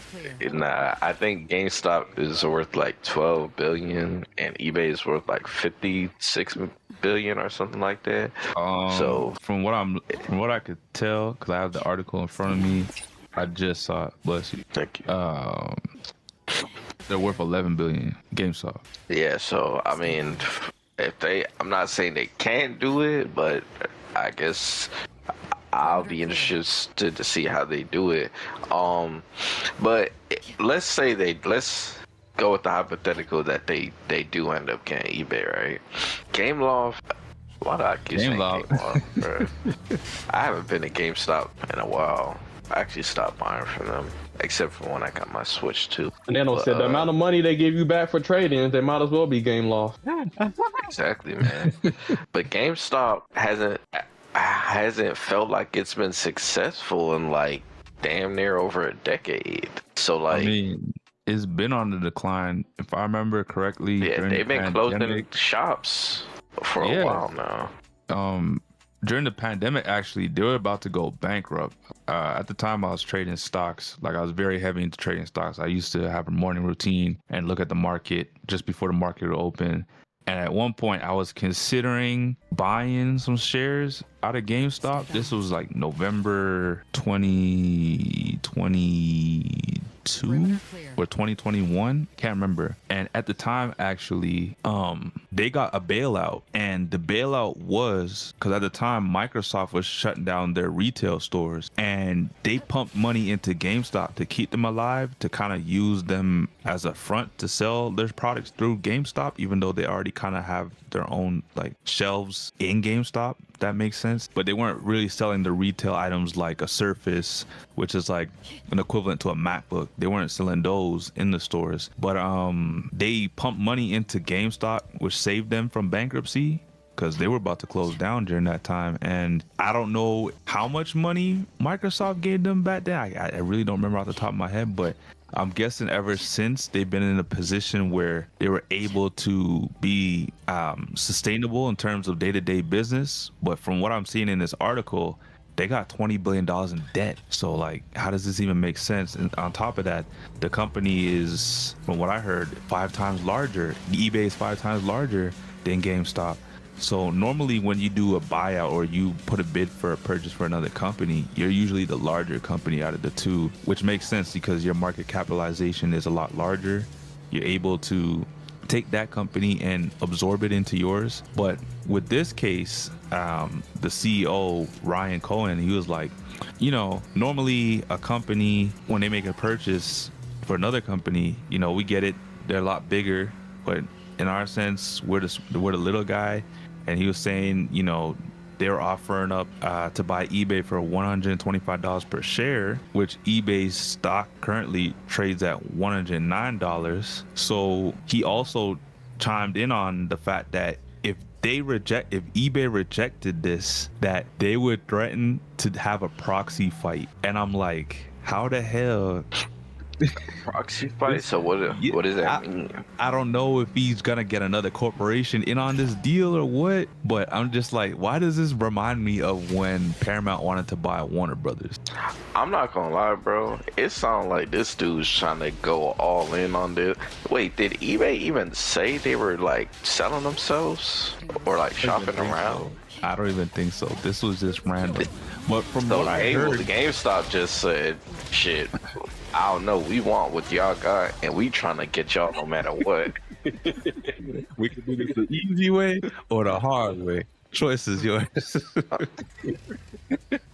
Nah, I think GameStop is worth like 12 billion and eBay is worth like 56 billion or something like that. So from what I could tell, because I have the article in front of me, I just saw it. Bless you. Thank you. They're worth 11 billion. GameStop. Yeah. So I'm not saying they can't do it, but I guess I'll be interested to see how they do it. But let's go with the hypothetical that they do end up getting eBay, right? GameLoft. Why do I keep saying GameLoft, bro? I haven't been to GameStop in a while. I actually stopped buying from them, except for when I got my Switch too. And they don't say the amount of money they give you back for trading, they might as well be GameLoft. Exactly, man. But GameStop hasn't felt like it's been successful in like damn near over a decade. So like, I mean, it's been on the decline. If I remember correctly, yeah, they've been closing shops for a while now. During the pandemic, actually, they were about to go bankrupt. At the time, I was trading stocks. Like, I was very heavy into trading stocks. I used to have a morning routine and look at the market just before the market would open. And at one point, I was considering buying some shares out of GameStop. This was like November 2022 or 2021. Can't remember. And at the time, actually, they got a bailout. And the bailout was because at the time, Microsoft was shutting down their retail stores. And they pumped money into GameStop to keep them alive, to kind of use them as a front to sell their products through GameStop, even though they already kind of have their own like shelves in GameStop. That makes sense. But they weren't really selling the retail items like a Surface, which is like an equivalent to a MacBook. They weren't selling those in the stores. But they pumped money into GameStop, which saved them from bankruptcy, because they were about to close down during that time. And I don't know how much money Microsoft gave them back then. I really don't remember off the top of my head, but I'm guessing ever since they've been in a position where they were able to be sustainable in terms of day-to-day business. But from what I'm seeing in this article, they got $20 billion in debt. So like, how does this even make sense? And on top of that, the company is, from what I heard, 5 times larger. eBay is 5 times larger than GameStop. So normally when you do a buyout or you put a bid for a purchase for another company, you're usually the larger company out of the two, which makes sense because your market capitalization is a lot larger. You're able to take that company and absorb it into yours. But with this case, the CEO, Ryan Cohen, he was like, you know, normally a company, when they make a purchase for another company, you know, we get it, they're a lot bigger, but in our sense, we're the little guy. And he was saying, you know, they're offering up to buy eBay for $125 per share, which eBay's stock currently trades at $109. So he also chimed in on the fact that if eBay rejected this, that they would threaten to have a proxy fight. And I'm like, how the hell? Proxy fight? So what does that mean? I don't know if he's gonna get another corporation in on this deal or what, but I'm just like, why does this remind me of when Paramount wanted to buy Warner Brothers? I'm not gonna lie, bro. It sounds like this dude's trying to go all in on this. Wait, did eBay even say they were like selling themselves or like shopping around? I don't even think so. This was just random. But from what I heard, GameStop just said, shit, I don't know, we want what y'all got and we trying to get y'all no matter what. We can do this the easy way or the hard way. Choice is yours.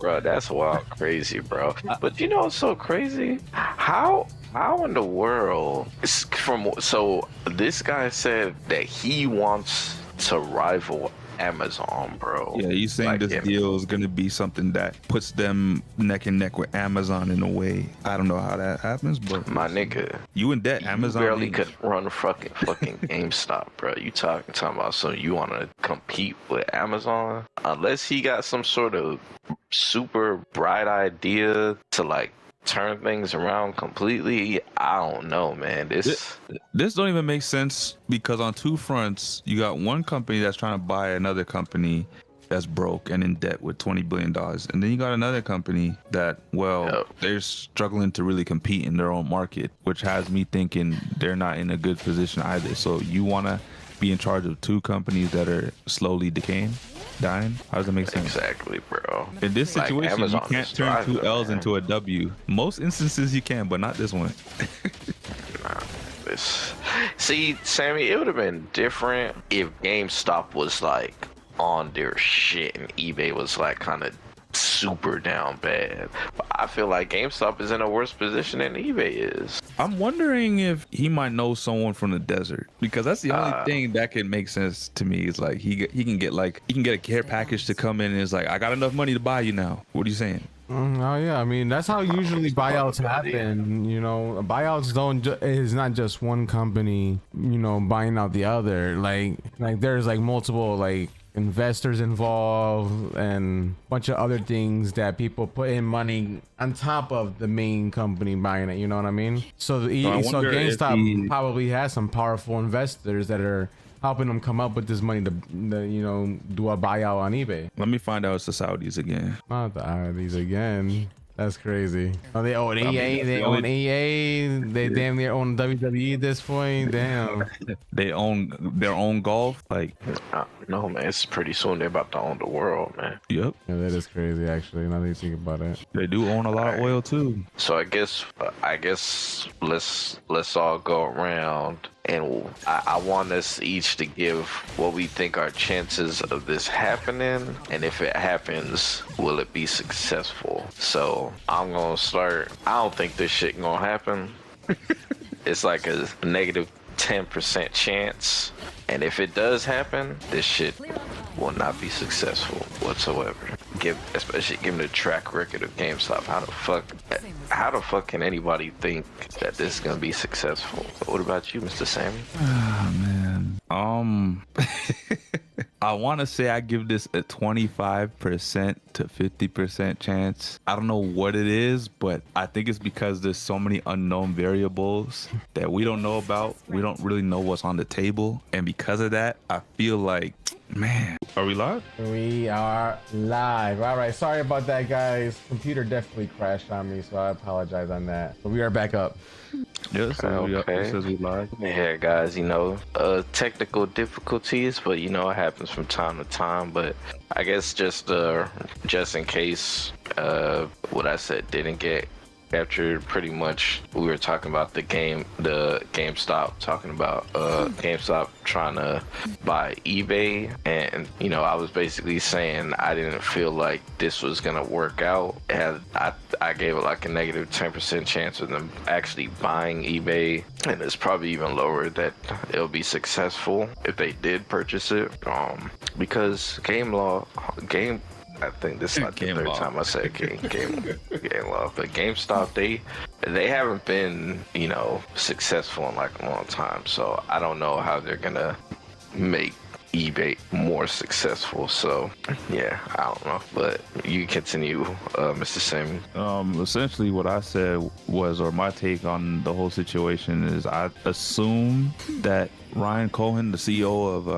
Bro, that's wild crazy, bro. But you know what's so crazy? How in the world so this guy said that he wants to rival Amazon, bro. Yeah, he's saying like this deal is going to be something that puts them neck and neck with Amazon in a way. I don't know how that happens, but my nigga, you in debt. Amazon barely could run fucking GameStop, bro. You talking about so you want to compete with Amazon? Unless he got some sort of super bright idea to like turn things around completely. I don't know, man. This don't even make sense because on two fronts, you got one company that's trying to buy another company that's broke and in debt with $20 billion. And then you got another company that, they're struggling to really compete in their own market, which has me thinking they're not in a good position either. So you want to be in charge of two companies that are slowly dying? How does that make sense? Exactly, bro. In this situation, like, you can't turn two L's into a W. Most instances you can, but not this one. See, Sammy, it would have been different if GameStop was like on their shit, and eBay was like kind of super down bad. But I feel like GameStop is in a worse position than eBay is. I'm wondering if he might know someone from the desert, because that's the only thing that can make sense to me. Is like he can get a care package to come in and it's like, I got enough money to buy you now. What are you saying? Oh yeah, I mean that's how usually buyouts happen. You know, buyouts is not just one company, you know, buying out the other. Like there's like multiple like investors involved and a bunch of other things that people put in money on top of the main company buying it. You know what I mean? So GameStop probably has some powerful investors that are helping them come up with this money to you know, do a buyout on eBay. Let me find out it's the Saudis again. Not the Saudis again. That's crazy. Oh, they own EA. They own EA. They damn near own WWE at this point. Damn. They own their own golf. Like, no, man. It's pretty soon they're about to own the world, man. Yep. Yeah, that is crazy. Actually, now that you think about it, they do own a lot of oil too. So I guess let's all go around. And I want us each to give what we think our chances of this happening. And if it happens, will it be successful? So I'm going to start. I don't think this shit going to happen. It's like a negative 10% chance. And if it does happen, this shit will not be successful whatsoever. Especially given the track record of GameStop. How the fuck can anybody think that this is gonna be successful? What about you, Mr. Sammy? Oh man. I want to say I give this a 25% to 50% chance. I don't know what it is, but I think it's because there's so many unknown variables that we don't know about. We don't really know what's on the table. And because of that, I feel like, man, are we live? We are live. All right. Sorry about that, guys. Computer definitely crashed on me, so I apologize on that. But we are back up. Yeah, so okay. It says we live. Yeah, guys, you know, technical difficulties, but you know, it happens from time to time. But I guess just in case what I said didn't get captured, pretty much we were talking about the GameStop, talking about GameStop trying to buy eBay, and you know, I was basically saying I didn't feel like this was gonna work out, and I gave it like a negative 10% chance of them actually buying eBay, and it's probably even lower that it'll be successful if they did purchase it, because I think this is like the third time I said game law, but GameStop, they haven't been, you know, successful in like a long time. So I don't know how they're gonna make eBay more successful. So yeah, I don't know. But you continue, Mr. Sammy. Essentially what I said was, or my take on the whole situation is, I assume that Ryan Cohen, the CEO of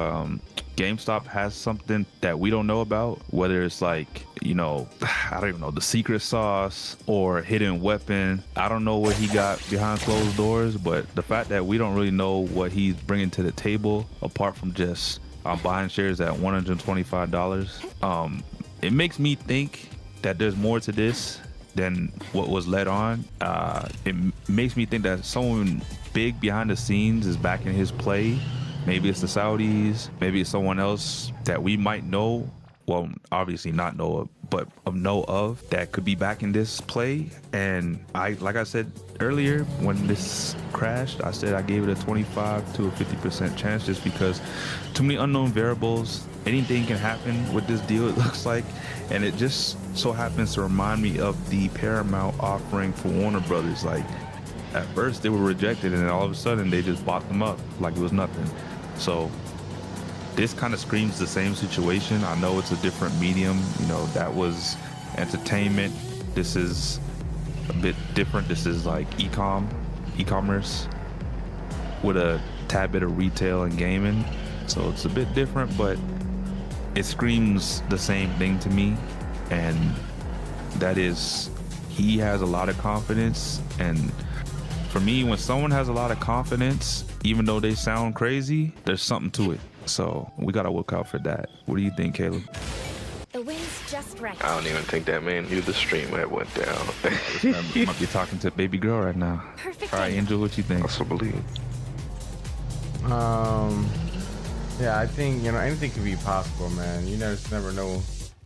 GameStop, has something that we don't know about, whether it's like, you know, I don't even know, the secret sauce or hidden weapon. I don't know what he got behind closed doors, but the fact that we don't really know what he's bringing to the table, apart from just buying shares at $125, it makes me think that there's more to this than what was led on. It makes me think that someone big behind the scenes is backing his play. Maybe it's the Saudis, maybe it's someone else that we might know, well, obviously not know of, but know of, that could be backing this play. And like I said earlier, when this crashed, I said I gave it a 25 to a 50% chance, just because too many unknown variables. Anything can happen with this deal, it looks like. And it just so happens to remind me of the Paramount offering for Warner Brothers. Like, at first they were rejected, and then all of a sudden they just bought them up like it was nothing. So this kind of screams the same situation. I know it's a different medium, you know, that was entertainment. This is a bit different. This is like e-commerce with a tad bit of retail and gaming. So it's a bit different, but it screams the same thing to me. And that is, he has a lot of confidence. And for me, when someone has a lot of confidence, even though they sound crazy, there's something to it. So we gotta look out for that. What do you think, Caleb? The wind's just right. I don't even think that man knew the stream that went down. Might be talking to baby girl right now. Perfect. All right, Angel, what you think? Also believe. Yeah, I think, you know, anything could be possible, man. You never know.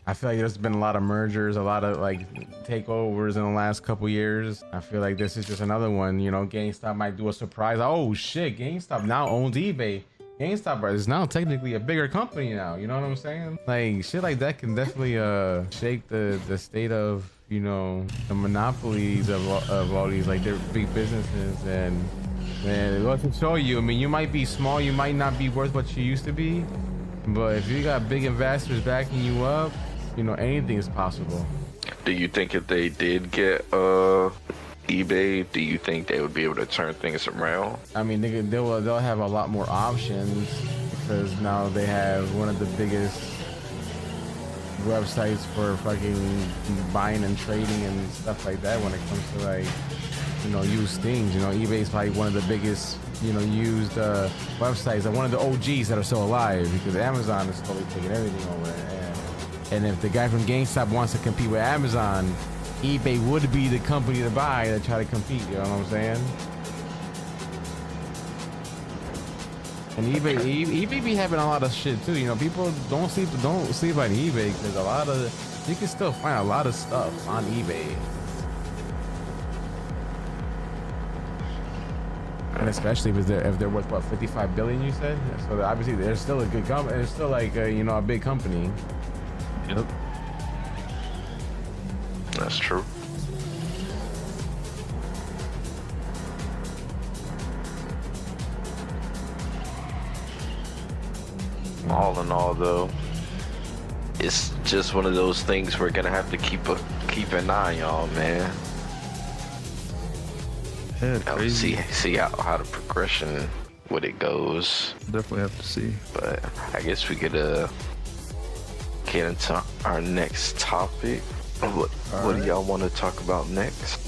I feel like there's been a lot of mergers, a lot of like takeovers in the last couple years. I feel like this is just another one. You know, GameStop might do a surprise. Oh shit, GameStop now owns eBay. GameStop is now technically a bigger company now. You know what I'm saying? Like shit like that can definitely shake the state of, you know, the monopolies of all these like their big businesses. And man, it goes to show you. I mean, you might be small, you might not be worth what you used to be, but if you got big investors backing you up, you know, anything is possible. Do you think if they did get eBay, do you think they would be able to turn things around? I mean, they'll have a lot more options because now they have one of the biggest websites for fucking buying and trading and stuff like that when it comes to like, you know, used things. You know, eBay is probably one of the biggest, you know, used websites, and one of the OGs that are still alive because Amazon is slowly taking everything over. And if the guy from GameStop wants to compete with Amazon, eBay would be the company to buy to try to compete. You know what I'm saying? And eBay be having a lot of shit too. You know, people don't sleep on eBay because a lot of, you can still find a lot of stuff on eBay. And especially if they're worth what, 55 billion, you said? So obviously they're still a good company. They're still like you know, a big company. Yep. That's true. All in all, though, it's just one of those things we're gonna have to keep an eye on, man. Yeah, crazy. See how the progression, what it goes. Definitely have to see. But I guess we could get into our next topic. What do y'all want to talk about next?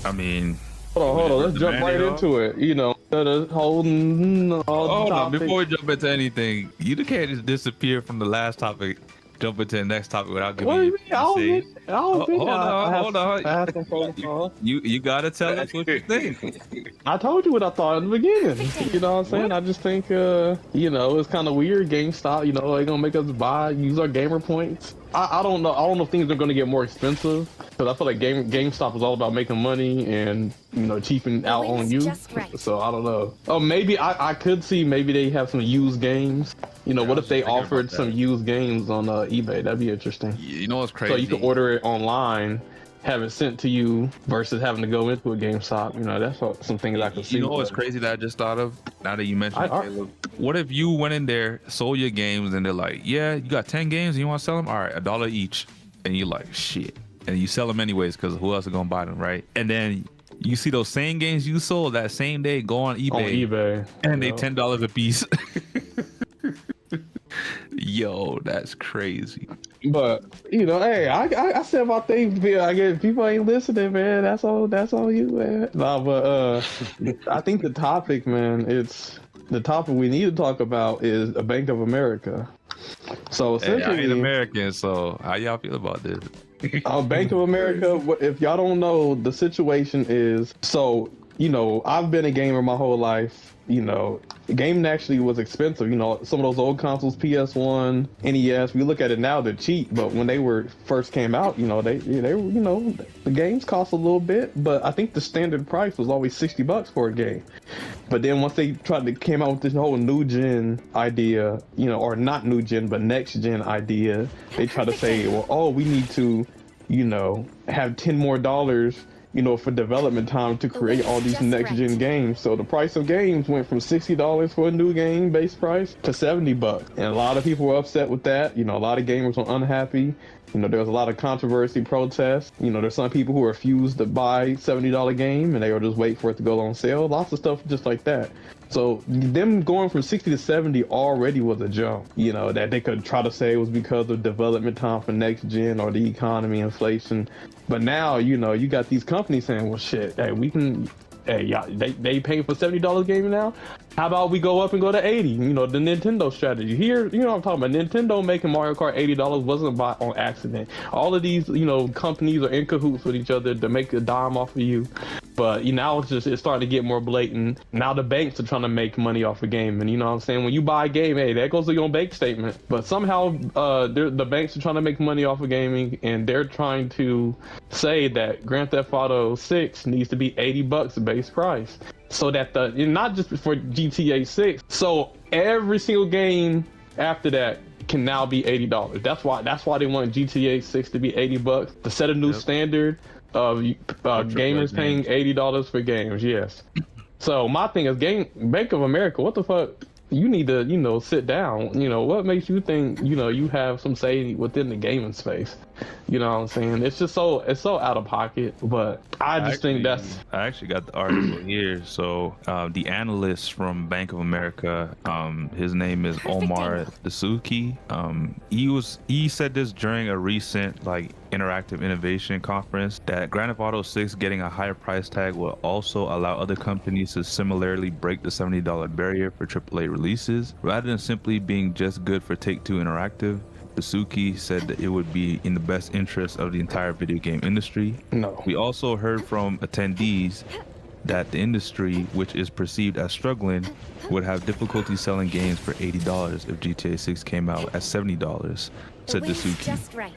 I mean, hold on. Let's jump right into it. You know, holding all the topics. Before we jump into anything, you can't just disappear from the last topic, jump into the next topic without giving me. Hold on. You gotta tell us what you think. I told you what I thought in the beginning. You know what I'm saying? I just think, you know, it's kind of weird. GameStop, you know, they're gonna make us use our gamer points. I don't know. I don't know if things are gonna get more expensive because I feel like GameStop is all about making money and, you know, cheaping out on you. Right. So I don't know. Oh, maybe I could see maybe they have some used games. You know, what if they offered some used games on eBay? That'd be interesting. You know what's crazy? So you can order it online, have it sent to you versus having to go into a GameStop. You know, that's some things I could see. You know what's crazy that I just thought of now that you mentioned it, Caleb? What if you went in there, sold your games, and they're like, yeah, you got 10 games and you want to sell them? All right, $1 each. And you're like, shit. And you sell them anyways because who else is going to buy them, right? And then you see those same games you sold that same day go on eBay. And they $10 a piece. Yo, that's crazy. But you know, hey, I said my thing. I guess people ain't listening, man. That's all you, man. Nah, but I think the topic, man, the topic we need to talk about is a Bank of America. So essentially, I ain't American, so how y'all feel about this? Bank of America. If y'all don't know, the situation is so. You know, I've been a gamer my whole life. You know, gaming actually was expensive. You know, some of those old consoles, PS1, NES, we look at it now, they're cheap. But when they first came out, you know, they were, you know, the games cost a little bit. But I think the standard price was always $60 for a game. But then once they came out with this whole new gen idea, you know, or not new gen, but next gen idea, they try to say, well, oh, we need to, you know, have $10 more, you know, for development time to create all these next gen games. So the price of games went from $60 for a new game base price to $70. And a lot of people were upset with that. You know, a lot of gamers were unhappy. You know, there was a lot of controversy, protests. You know, there's some people who refused to buy $70 game and they would just wait for it to go on sale. Lots of stuff just like that. So them going from 60 to 70 already was a jump, you know, that they could try to say it was because of development time for next gen or the economy, inflation. But now, you know, you got these companies saying, well, shit, hey, we can, hey, y'all, they pay for $70 gaming now. How about we go up and go to 80? You know, the Nintendo strategy here, you know what I'm talking about. Nintendo making Mario Kart $80 wasn't on accident. All of these, you know, companies are in cahoots with each other to make a dime off of you. But now it's starting to get more blatant. Now the banks are trying to make money off of gaming. You know what I'm saying? When you buy a game, hey, that goes to your bank statement. But somehow the banks are trying to make money off of gaming, and they're trying to say that Grand Theft Auto 6 needs to be $80 base price, so that not just for GTA 6. So every single game after that can now be $80. That's why they want GTA 6 to be $80 to set a new standard of gamers paying $80 for games. Yes. So my thing is, Bank of America, what the fuck? You need to, sit down. What makes you think, you have some say within the gaming space? You know what I'm saying? It's just so out of pocket. But I actually got the article here. So the analyst from Bank of America, his name is Omar Dasuki. He said this during a recent interactive innovation conference, that Grand Theft Auto 6 getting a higher price tag will also allow other companies to similarly break the $70 barrier for AAA releases, rather than simply being just good for Take-Two Interactive. Dasuki said that it would be in the best interest of the entire video game industry. No. We also heard from attendees that the industry, which is perceived as struggling, would have difficulty selling games for $80 if GTA 6 came out at $70, said Dasuki. Right.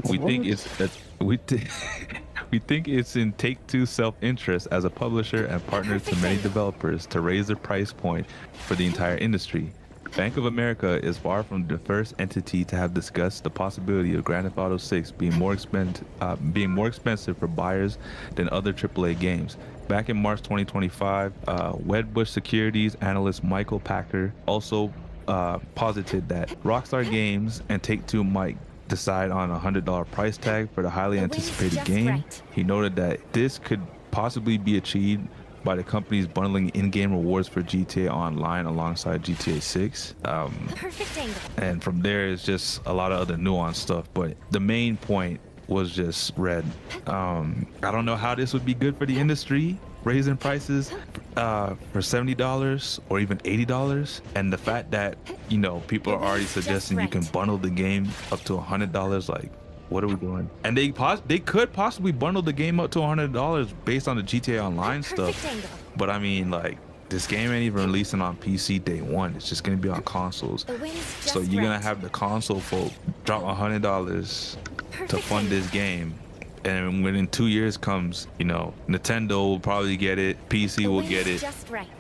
We think it's in Take-Two's self-interest as a publisher and partner to many developers to raise the price point for the entire industry. Bank of America is far from the first entity to have discussed the possibility of Grand Theft Auto 6 being more expensive for buyers than other AAA games. Back in March 2025, Wedbush Securities analyst Michael Packer also posited that Rockstar Games and Take-Two might decide on a $100 price tag for the highly anticipated game. Right. He noted that this could possibly be achieved by the companies bundling in-game rewards for GTA Online alongside GTA 6. Perfect angle. And from there, it's just a lot of other nuanced stuff. But the main point was just red. I don't know how this would be good for the industry, raising prices for $70 or even $80. And the fact that, people are already suggesting you can bundle the game up to $100, what are we doing? And they could possibly bundle the game up to $100 based on the GTA Online stuff. But I mean, this game ain't even releasing on PC day one. It's just gonna be on consoles. So you're gonna have the console folk drop $100 to fund this game. And when in 2 years comes, Nintendo will probably get it, PC will get it,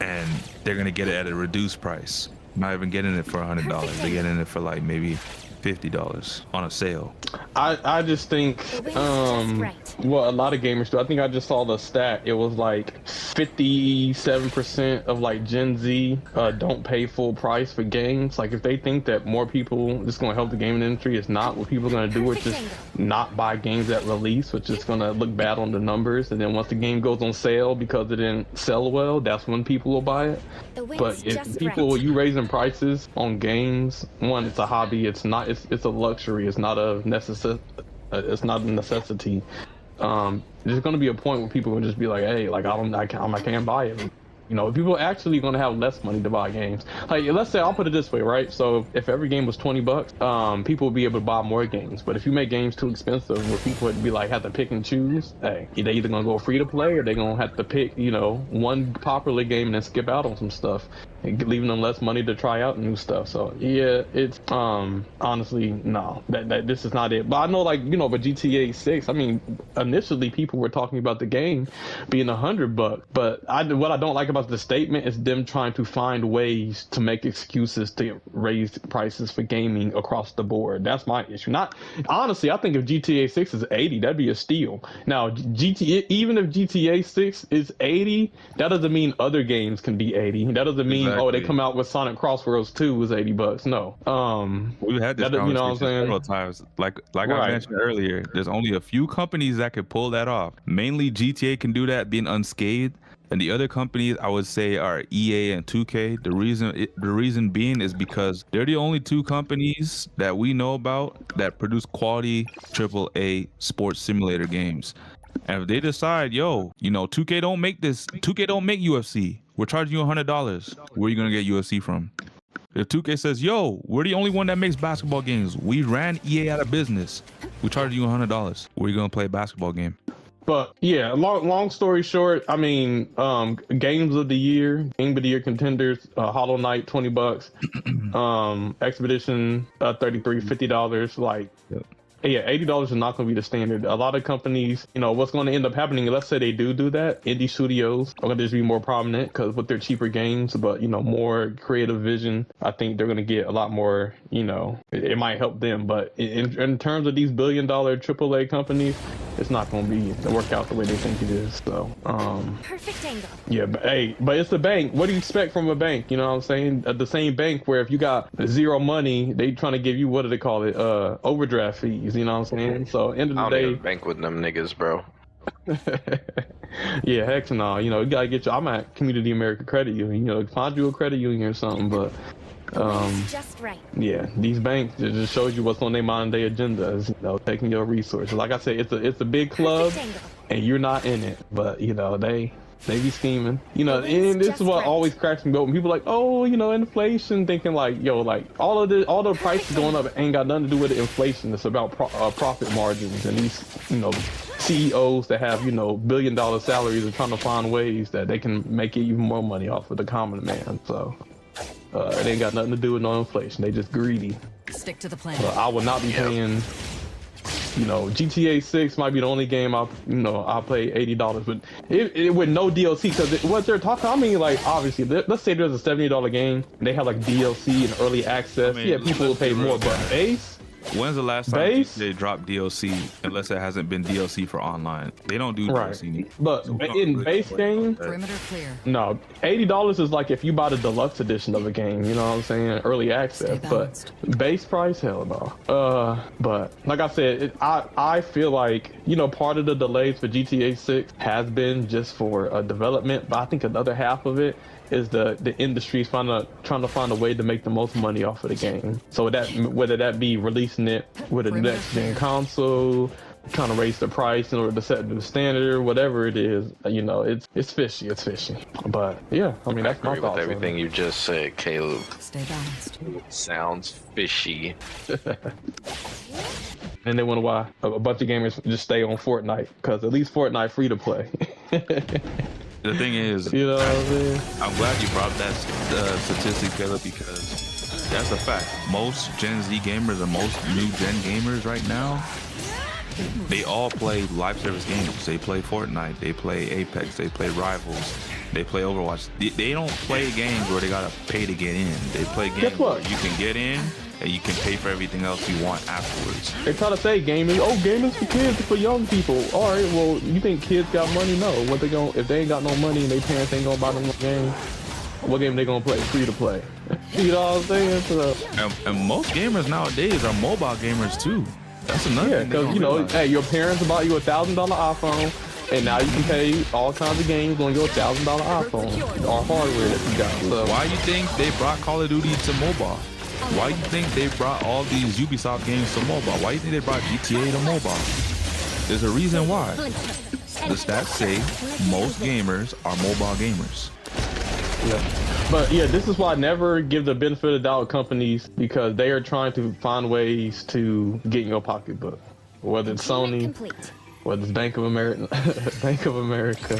and they're gonna get it at a reduced price. Not even getting it for $100. They're getting it for maybe $50 on a sale. I just think what a lot of gamers do. I think I just saw the stat. It was 57% of Gen Z don't pay full price for games. If they think that more people, this is going to help the gaming industry, it's not. What people are going to do is just not buy games at release, which is going to look bad on the numbers. And then once the game goes on sale because it didn't sell well, that's when people will buy it. But if you raising prices on games, one, it's a hobby. It's not. It's a luxury. It's not a it's not a necessity. There's going to be a point where people will just be like, hey, I can't buy it. People actually going to have less money to buy games. Let's say, I'll put it this way, right? So if every game was $20, people would be able to buy more games. But if you make games too expensive, where people would be have to pick and choose, hey, they either going to go free to play or they're going to have to pick, one popular game and then skip out on some stuff, leaving them less money to try out new stuff. So yeah, it's honestly, no, that this is not it. But I know, but GTA 6, I mean, initially people were talking about the game being $100, but what I don't like about the statement is them trying to find ways to make excuses to raise prices for gaming across the board. That's my issue. Honestly, I think if GTA 6 is 80, that'd be a steal. Now, even if GTA 6 is 80, that doesn't mean other games can be 80. That doesn't mean they come out with Sonic Crossworlds 2 is $80. No. We've had this conversation several times. Like I mentioned earlier, there's only a few companies that could pull that off. Mainly GTA can do that, being unscathed. And the other companies I would say are EA and 2K. The reason being is because they're the only two companies that we know about that produce quality AAA sports simulator games. And if they decide, 2K don't make this, 2K don't make UFC, we're charging you $100. Where are you gonna get UFC from? If 2K says, we're the only one that makes basketball games, we ran EA out of business, we charge you $100. Where are you gonna play a basketball game? But yeah, long story short, I mean, games of the year, game of the year contenders, Hollow Knight, $20, Expedition, 33, $50. Like, yeah, $80 is not going to be the standard. A lot of companies, you know, what's going to end up happening, let's say they do that, indie studios are going to just be more prominent because with their cheaper games, but, you know, more creative vision, I think they're going to get a lot more, you know, it might help them. But in terms of these billion-dollar AAA companies, it's not going to work out the way they think it is. So, Perfect angle. yeah, but it's a bank. What do you expect from a bank? You know what I'm saying? At the same bank where if you got zero money, they trying to give you, what do they call it? Overdraft fees. You know what I'm saying? So end of the I don't day, even bank with them niggas, bro. yeah, heck no. You know, you gotta get I'm at Community America Credit Union. You know, find you a credit union or something. But Just right. yeah, these banks, it just shows you what's on their modern day agenda. Is, you know, taking your resources. Like I said, it's a big club, Perfect angle. and you're not in it. But you know, they be scheming. You know, and this is what always cracks me up when people are like, oh, you know, inflation, thinking like, yo, like all the prices going up ain't got nothing to do with the inflation. It's about profit margins, and these, you know, CEOs that have, you know, billion-dollar salaries are trying to find ways that they can make even more money off of the common man. So it ain't got nothing to do with no inflation. They just greedy. Stick to the plan. I would not be paying. You know, GTA 6 might be the only game I'll pay $80, but it with no DLC, because what they're talking, I mean, like, obviously, let's say there's a $70 game, and they have like DLC and early access. I mean, yeah, people will pay more, but base. When's the last time they dropped DLC? Unless it hasn't been DLC for online, they don't do DLC. But in base game, Perimeter clear. no, $80 is like if you buy the deluxe edition of a game. You know what I'm saying? Early access, but base price, hell no. But like I said, I feel like, you know, part of the delays for GTA 6 has been just for development, but I think another half of it is the industry's trying to find a way to make the most money off of the game. So that whether that be releasing it with a next gen console, trying to raise the price in order to set the standard, whatever it is, you know, it's fishy. It's fishy. But yeah, I mean, that's my thoughts with everything you just said, Caleb. Stay balanced. Sounds fishy. And they wonder why a bunch of gamers just stay on Fortnite, because at least Fortnite free to play. The thing is, you know what I'm saying? I'm glad you brought that statistic, Caleb, because that's a fact. Most Gen Z gamers and most new Gen gamers right now, they all play live service games. They play Fortnite, they play Apex, they play Rivals, they play Overwatch. They don't play games where they gotta pay to get in. They play games where you can get in and you can pay for everything else you want afterwards. They try to say gaming, gaming's for kids, for young people. All right, well, you think kids got money? No. What they gonna, if they ain't got no money and their parents ain't gonna buy them a game, what game they gonna play? Free to play. You know what I'm saying? So, and most gamers nowadays are mobile gamers too. That's another thing. Yeah, because, you know, hey, your parents bought you $1,000 iPhone, and now you can pay all kinds of games on your $1,000 iPhone or hardware that you got. So why you think they brought Call of Duty to mobile? Why do you think they brought all these Ubisoft games to mobile? Why do you think they brought GTA to mobile? There's a reason why. The stats say most gamers are mobile gamers. Yeah. But yeah, this is why I never give the benefit of the doubt companies, because they are trying to find ways to get in your pocketbook. Whether it's Sony, whether it's Bank of America,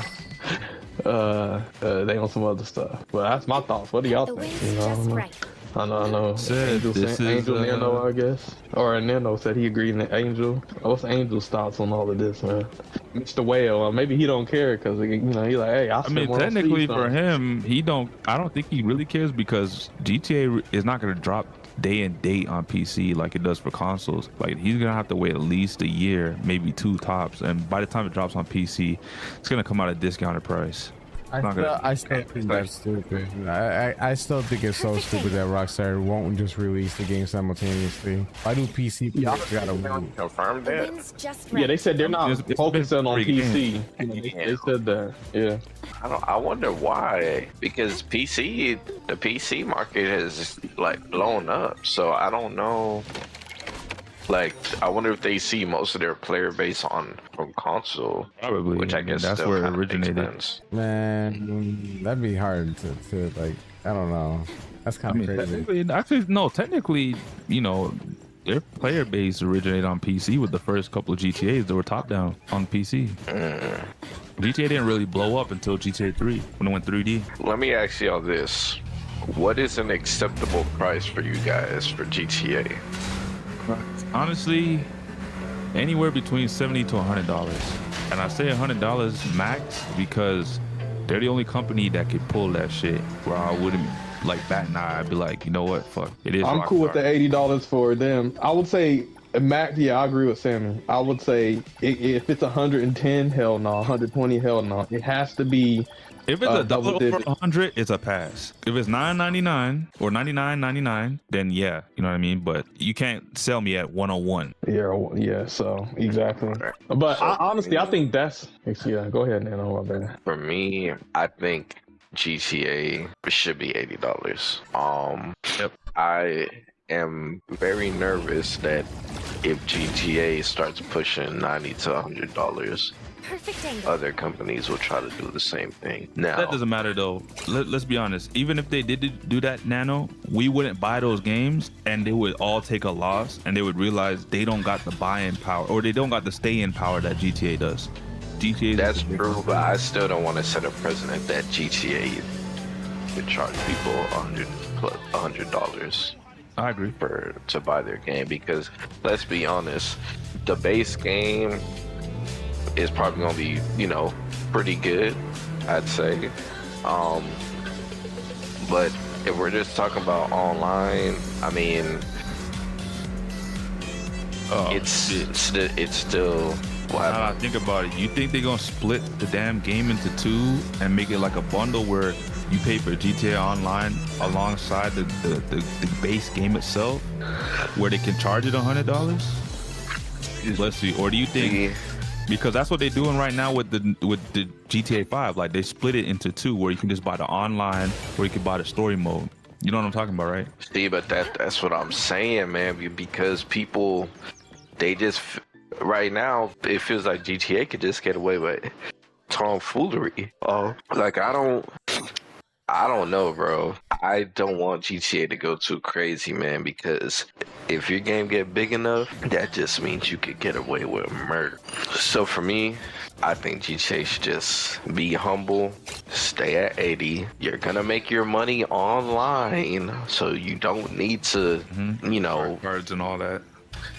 they on some other stuff. But that's my thoughts. What do y'all think? You know, I know. Angel Nano, I guess. Or Nano said he agreed in Angel. What's Angel's thoughts on all of this, man? Mr. Whale, maybe he don't care because, you know, he's like, hey, I mean, technically for him, I don't think he really cares, because GTA is not going to drop day and date on PC like it does for consoles. Like, he's gonna have to wait at least a year, maybe 2 tops, and by the time it drops on PC, it's gonna come out at a discounted price. I still think that's stupid. I still think it's so stupid that Rockstar won't just release the game simultaneously. I do PC. You gotta win. Confirmed that. Yeah, they said they're not focusing on PC. They said that. Yeah. I wonder why. Because the PC market has like blown up. So I don't know. Like, I wonder if they see most of their player base from console. Probably, which I guess that's where it originated. Man, that'd be hard to like. I don't know. That's kind of crazy. Technically, you know, their player base originated on PC with the first couple of GTAs that were top down on PC. GTA didn't really blow up until GTA 3 when it went 3D. Let me ask y'all this. What is an acceptable price for you guys for GTA? Honestly, anywhere between $70 to $100. And I say $100 max because they're the only company that could pull that shit where I wouldn't like bat an eye. I'd be like, you know what, fuck, it is. I'm cool with the $80 for them. I would say max. Yeah, I agree with Sammy. I would say if it's 110, hell no. 120, hell no. It has to be. If it's a double over 100, it's a pass. If it's $9.99 or $99.99, then yeah, you know what I mean. But you can't sell me at 101. Yeah. So exactly. But honestly, I think that's. Yeah, go ahead, Nano. For me, I think GTA should be $80. Yep. I am very nervous that if GTA starts pushing $90 to $100, Perfect angle. other companies will try to do the same thing. Now That doesn't matter though. Let's be honest. Even if they did do that, Nano, we wouldn't buy those games, and they would all take a loss, and they would realize they don't got the buy-in power, or they don't got the stay-in power that GTA does. GTA. that's true, but I still don't want to set a precedent that GTA could charge people $100 I agree. to buy their game, because let's be honest, the base game is probably gonna be, pretty good, I'd say. But if we're just talking about online, I mean, it's still. Now I think about it. You think they're gonna split the damn game into two and make it like a bundle where you pay for GTA Online alongside the base game itself, where they can charge it $100? Let's see. Or do you think? Because that's what they're doing right now with the GTA 5. Like they split it into two, where you can just buy the online, or you can buy the story mode. You know what I'm talking about, right? See, but that's what I'm saying, man. Because people, they just right now it feels like GTA could just get away with tomfoolery. Like I don't know, bro. I don't want GTA to go too crazy, man, because if your game get big enough, that just means you could get away with murder. So for me, I think GTA should just be humble, stay at 80. You're gonna make your money online, so you don't need to, Cards and all that.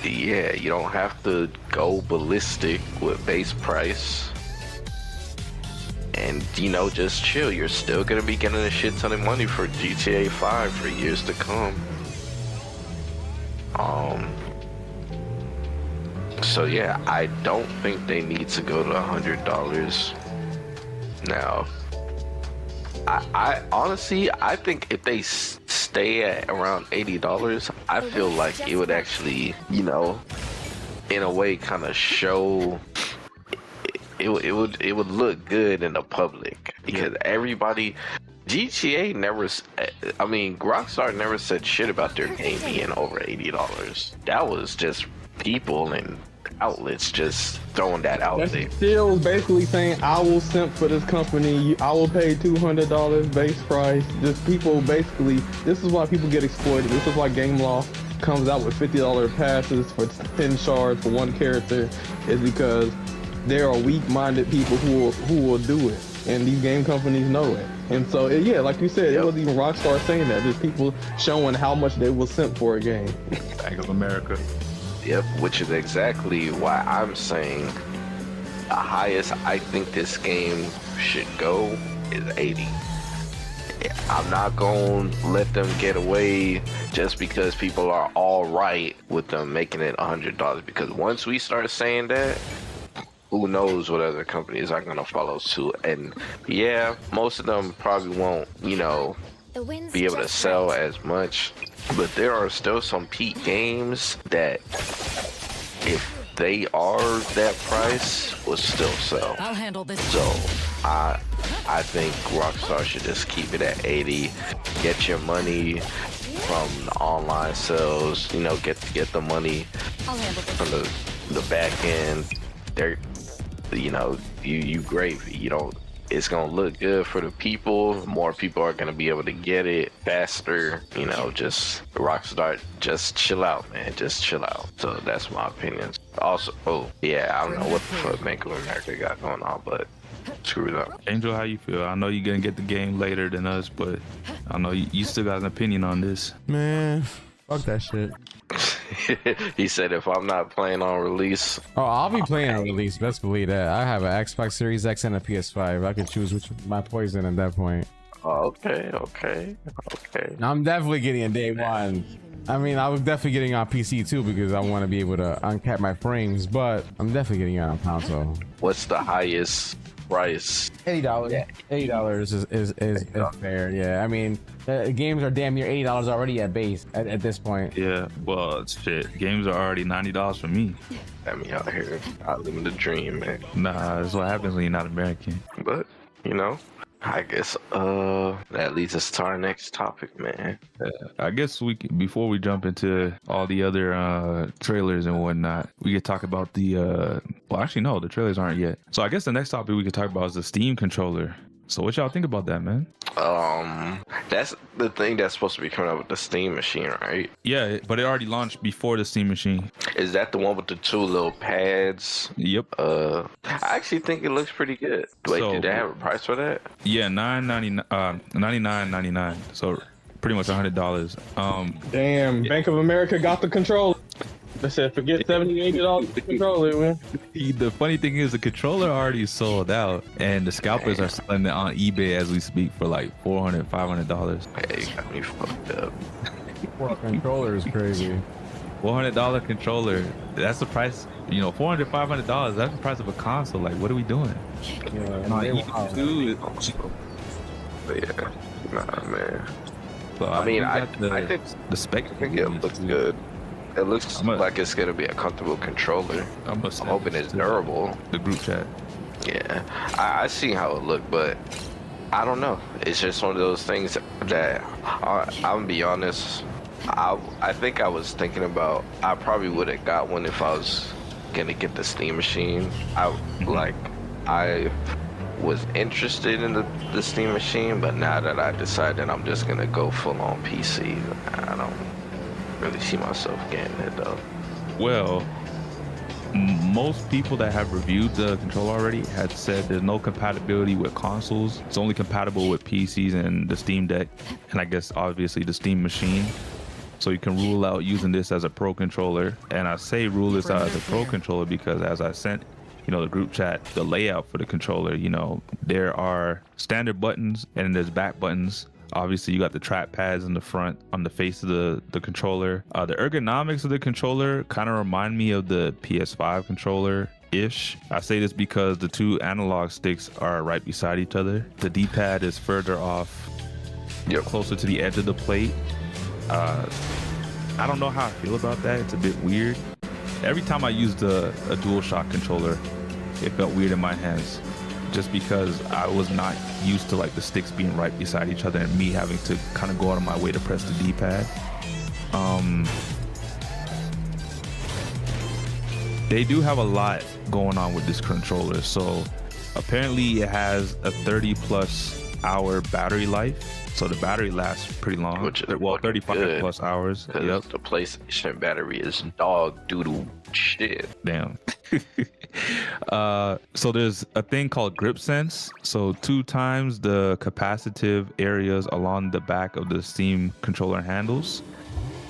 Yeah, you don't have to go ballistic with base price. And, just chill. You're still gonna be getting a shit ton of money for GTA 5 for years to come. So yeah, I don't think they need to go to $100. Now, I honestly, I think if they stay at around $80, I feel like it would actually, in a way kind of show... It would look good in the public, because everybody, GTA never, Rockstar never said shit about their game being over $80. That was just people and outlets just throwing that out there. Still basically saying, I will simp for this company, I will pay $200 base price. Just people basically, this is why people get exploited. This is why GameLoft comes out with $50 passes for 10 shards for one character, is because there are weak-minded people who will do it, and these game companies know it. And so, yeah, like you said, it wasn't even Rockstar saying that. There's people showing how much they will simp for a game. Bank of America. Yep, which is exactly why I'm saying the highest I think this game should go is 80. I'm not going to let them get away just because people are all right with them making it $100, because once we start saying that, who knows what other companies are going to follow suit. And yeah, most of them probably won't, be able to sell as much. But there are still some peak games that, if they are that price, will still sell. I'll handle this. So I think Rockstar should just keep it at 80. Get your money from the online sales. Get the money from the back end. They're, you gravy. You don't it's gonna look good for the people. More people are gonna be able to get it faster. You know, just Rockstar, just chill out, man. Just chill out. So that's my opinion. Also, yeah, I don't know what the fuck Bank of America got going on, but screw it up. Angel, how you feel? I know you're gonna get the game later than us, but I know you still got an opinion on this. Man, fuck that shit. He said if I'm not playing on release. Oh, I'll be playing on release. Best believe that. I have an Xbox Series X and a PS5. I can choose which my poison at that point. Okay. Now, I'm definitely getting a day one. I mean, I was definitely getting on PC too because I want to be able to uncap my frames, but I'm definitely getting it on console. What's the highest price? $80. Yeah. $80 is fair. Yeah, I mean, games are damn near $80 already at base at this point. Yeah, well, shit. Games are already $90 for me. I mean, out here, I live the dream, man. Nah, that's what happens when you're not American. But you know, I guess that leads us to our next topic, man. I guess before we jump into all the other trailers and whatnot, we could talk about the well, actually no, the trailers aren't yet. So I guess the next topic we could talk about is the Steam controller. So what y'all think about that, man? That's the thing that's supposed to be coming out with the Steam machine, right? Yeah, but it already launched before the Steam machine. Is that the one with the two little pads? Yep. I actually think it looks pretty good. Wait, did they have a price for that? Yeah, $99.99. So pretty much $100. Damn, Bank of America got the controller. They said forget $70, $80 for the controller, man. The funny thing is the controller already sold out, and the scalpers are selling it on eBay as we speak for like $400, $500. Hey, you got me fucked up. Controller is crazy. $400 controller. That's the price. You know, $400, $500. That's the price of a console. Like, what are we doing? Yeah, Yeah, nah, man. So I mean, I think the spec. I think it looks good. It looks like it's gonna be a comfortable controller. I'm hoping it's durable. The group chat. Yeah, I see how it looked, but I don't know. It's just one of those things that I'm gonna be honest. I think I was thinking about. I probably would have got one if I was gonna get the Steam machine. I was interested in the Steam machine, but now that I decided I'm just gonna go full on PC, I don't really see myself getting it though. Well, most people that have reviewed the controller already had said there's no compatibility with consoles. It's only compatible with PCs and the Steam Deck, and I guess obviously the Steam machine. So you can rule out using this as a pro controller. And I say rule this out as a pro controller because as I sent, you know, the group chat, the layout for the controller, you know, there are standard buttons and there's back buttons. Obviously, you got the track pads in the front on the face of the controller. The ergonomics of the controller kind of remind me of the PS5 controller-ish. I say this because the two analog sticks are right beside each other. The D-pad is further off, closer to the edge of the plate. I don't know how I feel about that. It's a bit weird. Every time I used a DualShock controller, it felt weird in my hands. Just because I was not used to like the sticks being right beside each other and me having to kind of go out of my way to press the D-pad. They do have a lot going on with this controller. So apparently it has a 30+ hour battery life. So the battery lasts pretty long. Which is 35+ hours. Yep. The PlayStation battery is dog doodle shit. Damn. So there's a thing called grip sense. So 2 times the capacitive areas along the back of the Steam controller handles.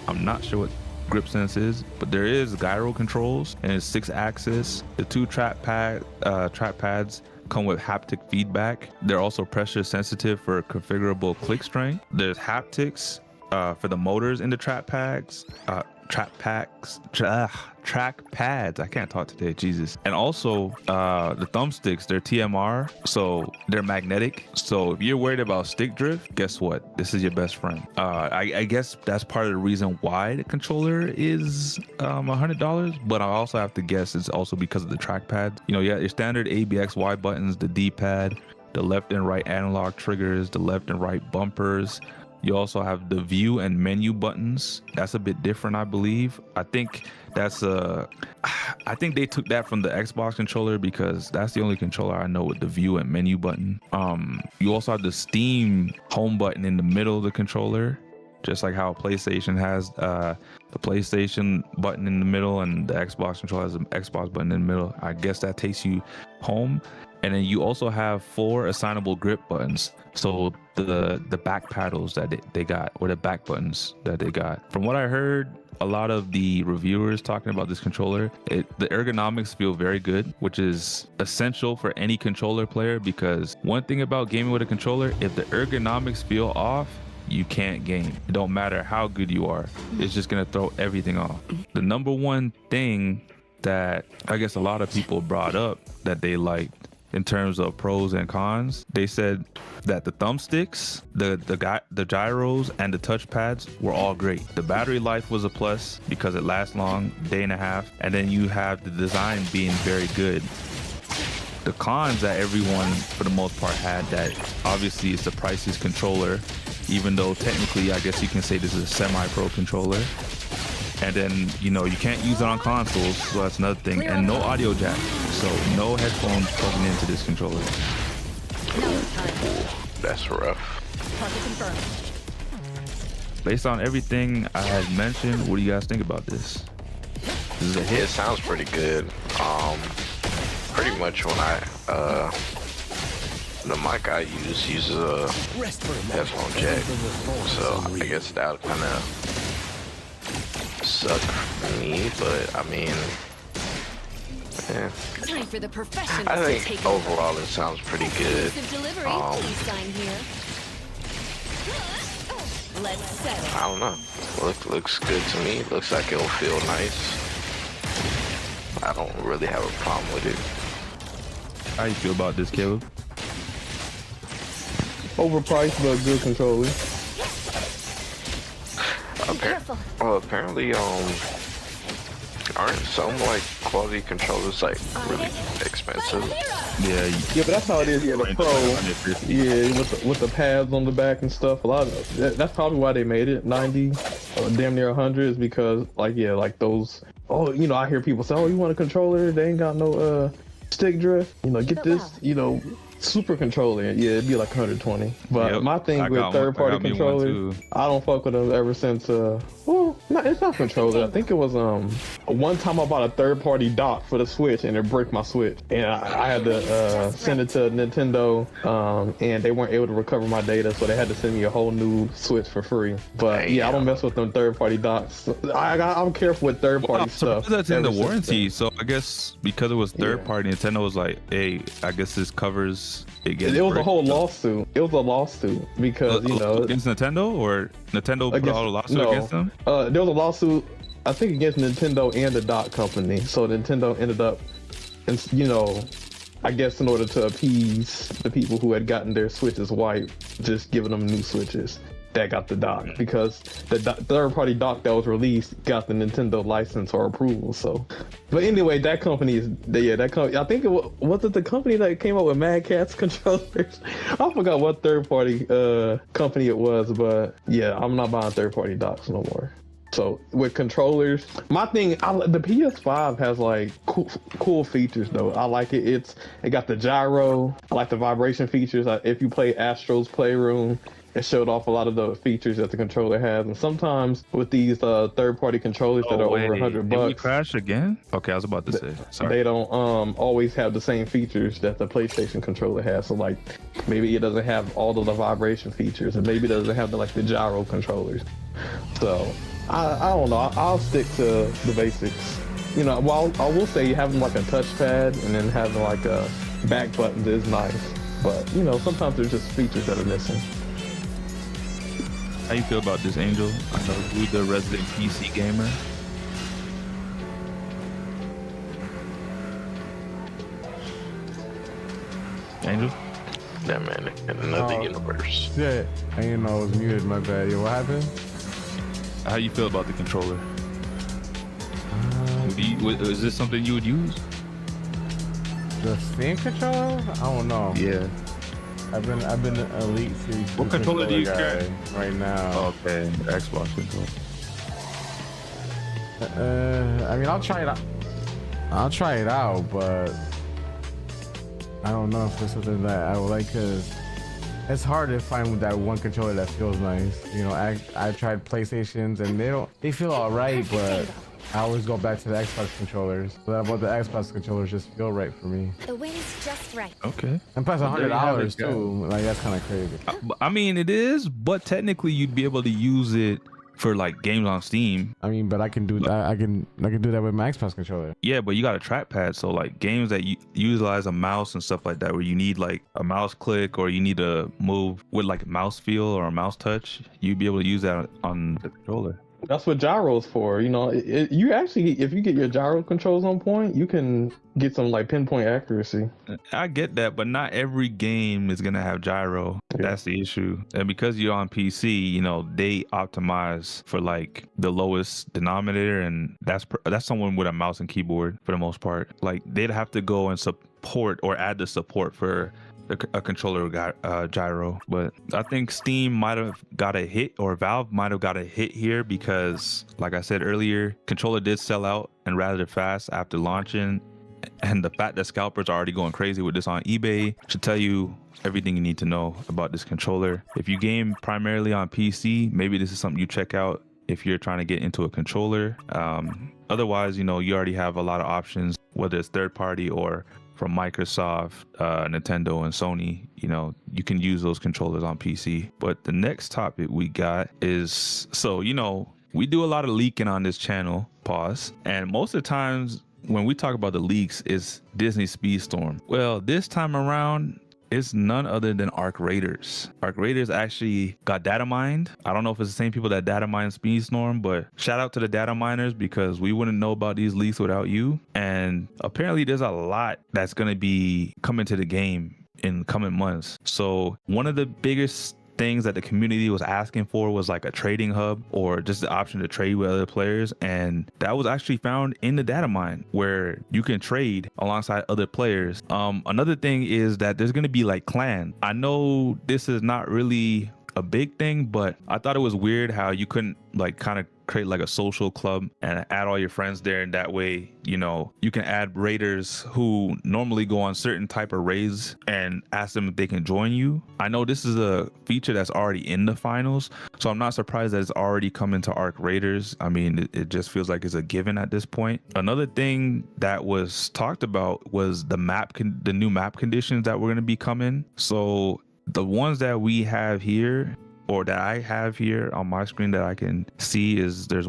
I'm not sure what grip sense is, but there is gyro controls and it's 6-axis. The 2 track pads come with haptic feedback. They're also pressure sensitive for configurable click strength. There's haptics for the motors in the track pads. I can't talk today, Jesus. And also the thumbsticks, they're TMR, so they're magnetic. So if you're worried about stick drift, guess what? This is your best friend. I guess that's part of the reason why the controller is $100, but I also have to guess it's also because of the trackpad. You know, you got your standard A, B, X, Y buttons, the D-pad, the left and right analog triggers, the left and right bumpers, You also have the view and menu buttons. That's a bit different, I believe. I think they took that from the Xbox controller because that's the only controller I know with the view and menu button. You also have the Steam home button in the middle of the controller, just like how PlayStation has the PlayStation button in the middle and the Xbox controller has an Xbox button in the middle. I guess that takes you home. And then you also have 4 assignable grip buttons. So the back paddles that they got, or the back buttons that they got. From what I heard, a lot of the reviewers talking about this controller, the ergonomics feel very good, which is essential for any controller player, because one thing about gaming with a controller, if the ergonomics feel off, you can't game. It don't matter how good you are. It's just gonna throw everything off. The number one thing that I guess a lot of people brought up that they liked in terms of pros and cons, they said that the thumbsticks, the gyros, and the touchpads were all great. The battery life was a plus because it lasts long, day and a half, and then you have the design being very good. The cons that everyone, for the most part, had, that obviously is the priciest controller, even though technically I guess you can say this is a semi-pro controller. And then, you know, you can't use it on consoles, so that's another thing. And no audio jack, so no headphones plugging into this controller. That's rough. Based on everything I had mentioned, what do you guys think about this? This is a hit? It sounds pretty good. Pretty much when the mic I use uses a headphone jack, so I guess that would kind of suck for me, but I mean, yeah. Time for the professionals. I think overall it sounds pretty good. I don't know. Looks good to me. Looks like it'll feel nice. I don't really have a problem with it. How you feel about this, Caleb? Overpriced but good controller. Apparently, aren't some like quality controllers like really expensive? Yeah, but that's how it is. Yeah, the Pro. Yeah, with the pads on the back and stuff. A lot of that's probably why they made it 90, damn near 100, is because like those. Oh, you know, I hear people say, "Oh, you want a controller? They ain't got no stick drift. You know, get this. You know." Super controller, yeah, it'd be like 120. But my thing with third-party controllers, I don't fuck with them ever since. Well, no, it's not controller. I think it was one time I bought a third-party dock for the Switch and it broke my Switch, and I had to send it to Nintendo, and they weren't able to recover my data, so they had to send me a whole new Switch for free. But yeah, I don't mess with them third-party docks. I'm careful with third-party stuff. That's in the warranty, so I guess because it was third-party, Nintendo was like, "Hey, I guess this covers." It was a whole lawsuit. It was a lawsuit because against Nintendo, or Nintendo put out a lawsuit against them. There was a lawsuit, I think, against Nintendo and the dock company. So Nintendo ended up, I guess in order to appease the people who had gotten their Switches wiped, just giving them new Switches that got the dock, because the third-party dock that was released got the Nintendo license or approval. So, but anyway, that company is that company. I think was it the company that came up with Mad Catz controllers? I forgot what third-party company it was, but yeah, I'm not buying third-party docks no more. So with controllers, my thing, the PS5 has like cool features though. I like it. It got the gyro. I like the vibration features. If you play Astro's Playroom, it showed off a lot of the features that the controller has. And sometimes with these third-party controllers that are over $100, did we crash again? Okay, I was about to say. Sorry. They don't always have the same features that the PlayStation controller has. So like maybe it doesn't have all of the vibration features, and maybe it doesn't have the gyro controllers. So I don't know. I'll stick to the basics. You know, while I will say having like a touchpad and then having like a back buttons is nice, but you know, sometimes there's just features that are missing. How you feel about this, Angel? I know you're the resident PC gamer. Angel? That man in another universe. Shit, I didn't know I was muted. My bad. Yo, what happened? How you feel about the controller? Is this something you would use? The Steam controller? I don't know. Yeah. I've been an Elite Series. What controller do you guy carry? right now? Okay, the Xbox controller. I mean, I'll try it out. I'll try it out, but I don't know if it's something that I would like, because it's hard to find that one controller that feels nice. You know, I tried PlayStations and they feel all right, but I always go back to the Xbox controllers. But the Xbox controllers just feel right for me. The wind's just right. Okay. And plus $100 There you too. Like, that's kind of crazy. I mean, it is, but technically you'd be able to use it for like games on Steam. I mean, but I can do that. I can do that with my Xbox controller. Yeah, but you got a trackpad, so like games that utilize a mouse and stuff like that, where you need like a mouse click or you need to move with like a mouse feel or a mouse touch, you'd be able to use that on the controller. That's what gyro's for. You know, you actually, if you get your gyro controls on point, you can get some like pinpoint accuracy. I get that, but not every game is gonna have gyro. Yeah. That's the issue. And because you're on PC, you know, they optimize for like the lowest denominator, and that's someone with a mouse and keyboard for the most part. Like they'd have to go and support or add the support for a controller gyro. But I think Steam might have got a hit, or Valve might have got a hit here, because like I said earlier, controller did sell out and rather fast after launching, and the fact that scalpers are already going crazy with this on eBay should tell you everything you need to know about this controller. If you game primarily on PC, maybe this is something you check out if you're trying to get into a controller. Otherwise, you know, you already have a lot of options, whether it's third party or from Microsoft, Nintendo, and Sony. You know, you can use those controllers on PC. But the next topic we got is, so, you know, we do a lot of leaking on this channel, pause. And most of the times when we talk about the leaks, is Disney Speedstorm. Well, this time around, it's none other than Arc Raiders. Arc Raiders actually got data mined. I don't know if it's the same people that data mine Speedstorm, but shout out to the data miners, because we wouldn't know about these leaks without you. And apparently there's a lot that's gonna be coming to the game in coming months. So one of the biggest things that the community was asking for was like a trading hub, or just the option to trade with other players, and that was actually found in the data mine, where you can trade alongside other players. Another thing is that there's going to be like clan. I know this is not really a big thing, but I thought it was weird how you couldn't like kind of create like a social club and add all your friends there, and that way, you know, you can add raiders who normally go on certain type of raids and ask them if they can join you. I know this is a feature that's already in the finals, so I'm not surprised that it's already coming to Arc Raiders. I mean, it just feels like it's a given at this point. Another thing that was talked about was the new map conditions that were going to be coming. So the ones that we have here, or that I have here on my screen that I can see, is there's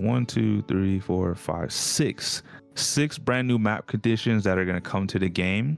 6 brand new map conditions that are going to come to the game.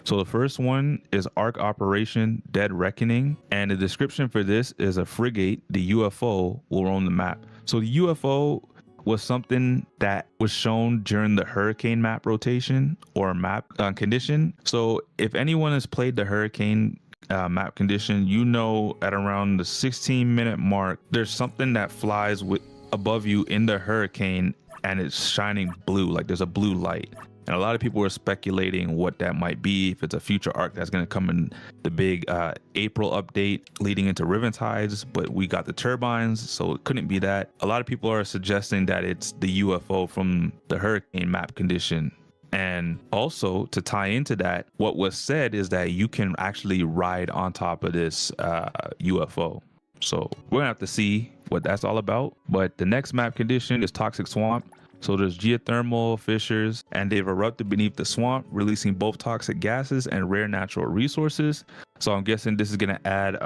So the first one is Arc Operation Dead Reckoning, and the description for this is a frigate, the UFO, will roam the map. So the UFO was something that was shown during the Hurricane map rotation or map condition. So if anyone has played the Hurricane map condition, you know, at around the 16-minute mark, there's something that flies above you in the Hurricane, and it's shining blue, like there's a blue light. And a lot of people were speculating what that might be, if it's a future arc that's going to come in the big April update leading into Riventides, but we got the turbines, so it couldn't be that. A lot of people are suggesting that it's the UFO from the Hurricane map condition. And also, to tie into that, what was said is that you can actually ride on top of this UFO. So we're gonna have to see what that's all about. But the next map condition is Toxic Swamp. So there's geothermal fissures, and they've erupted beneath the swamp, releasing both toxic gases and rare natural resources. So I'm guessing this is gonna add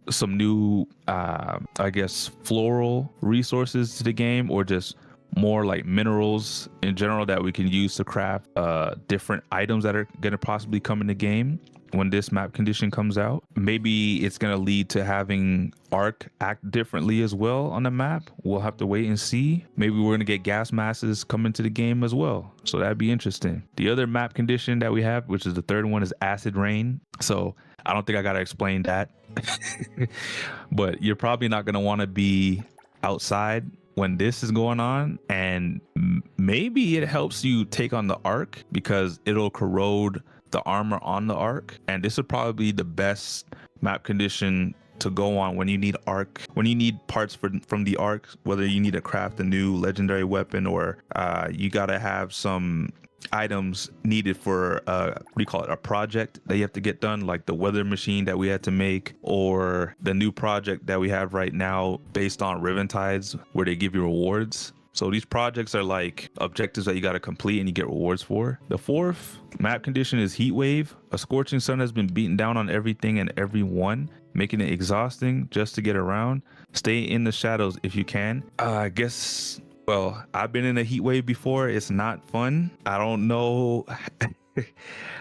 some new, I guess, floral resources to the game, or just more like minerals in general that we can use to craft different items that are going to possibly come in the game when this map condition comes out. Maybe it's going to lead to having Arc act differently as well on the map. We'll have to wait and see. Maybe we're going to get gas masses coming to the game as well, so that'd be interesting. The other map condition that we have, which is the third one, is Acid Rain. So I don't think I got to explain that. But you're probably not going to want to be outside when this is going on, and maybe it helps you take on the Arc because it'll corrode the armor on the Arc, and this would probably be the best map condition to go on when you need parts from the arc, whether you need to craft a new legendary weapon or you gotta have some items needed for a project that you have to get done, like the weather machine that we had to make, or the new project that we have right now based on Riven Tides, where they give you rewards. So these projects are like objectives that you got to complete and you get rewards for. The fourth map condition is heat wave. A scorching sun has been beaten down on everything and everyone, making it exhausting just to get around. Stay in the shadows if you can. I guess, well, I've been in a heat wave before. It's not fun. I don't know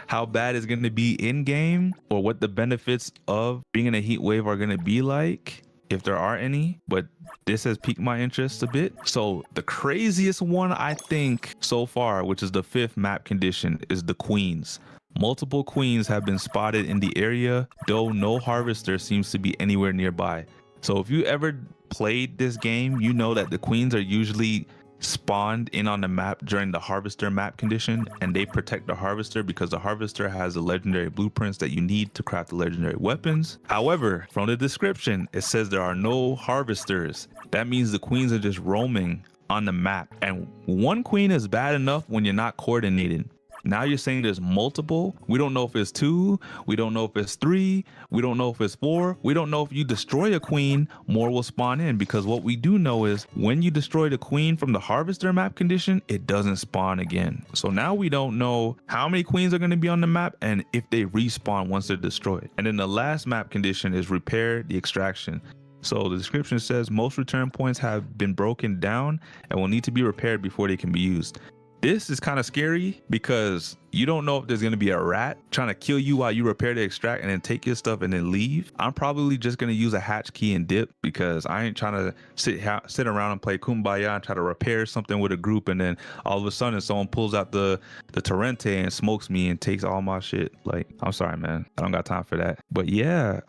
how bad it's going to be in game or what the benefits of being in a heat wave are going to be like, if there are any, but this has piqued my interest a bit. So the craziest one I think so far, which is the fifth map condition, is the queens. Multiple queens have been spotted in the area, though no harvester seems to be anywhere nearby. So if you ever played this game, you know that the queens are usually spawned in on the map during the harvester map condition, and they protect the harvester because the harvester has the legendary blueprints that you need to craft the legendary weapons. However, from the description, it says there are no harvesters. That means the queens are just roaming on the map, and one queen is bad enough when you're not coordinated. Now you're saying there's multiple. We don't know if it's 2. We don't know if it's 3. We don't know if it's 4. We don't know if you destroy a queen, more will spawn in, because what we do know is when you destroy the queen from the harvester map condition, it doesn't spawn again. So now we don't know how many queens are going to be on the map and if they respawn once they're destroyed. And then the last map condition is repair the extraction. So the description says most return points have been broken down and will need to be repaired before they can be used. This is kind of scary because you don't know if there's going to be a rat trying to kill you while you repair the extract and then take your stuff and then leave. I'm probably just going to use a hatch key and dip because I ain't trying to sit around and play Kumbaya and try to repair something with a group and then all of a sudden someone pulls out the Torrente and smokes me and takes all my shit. Like, I'm sorry, man. I don't got time for that. But yeah,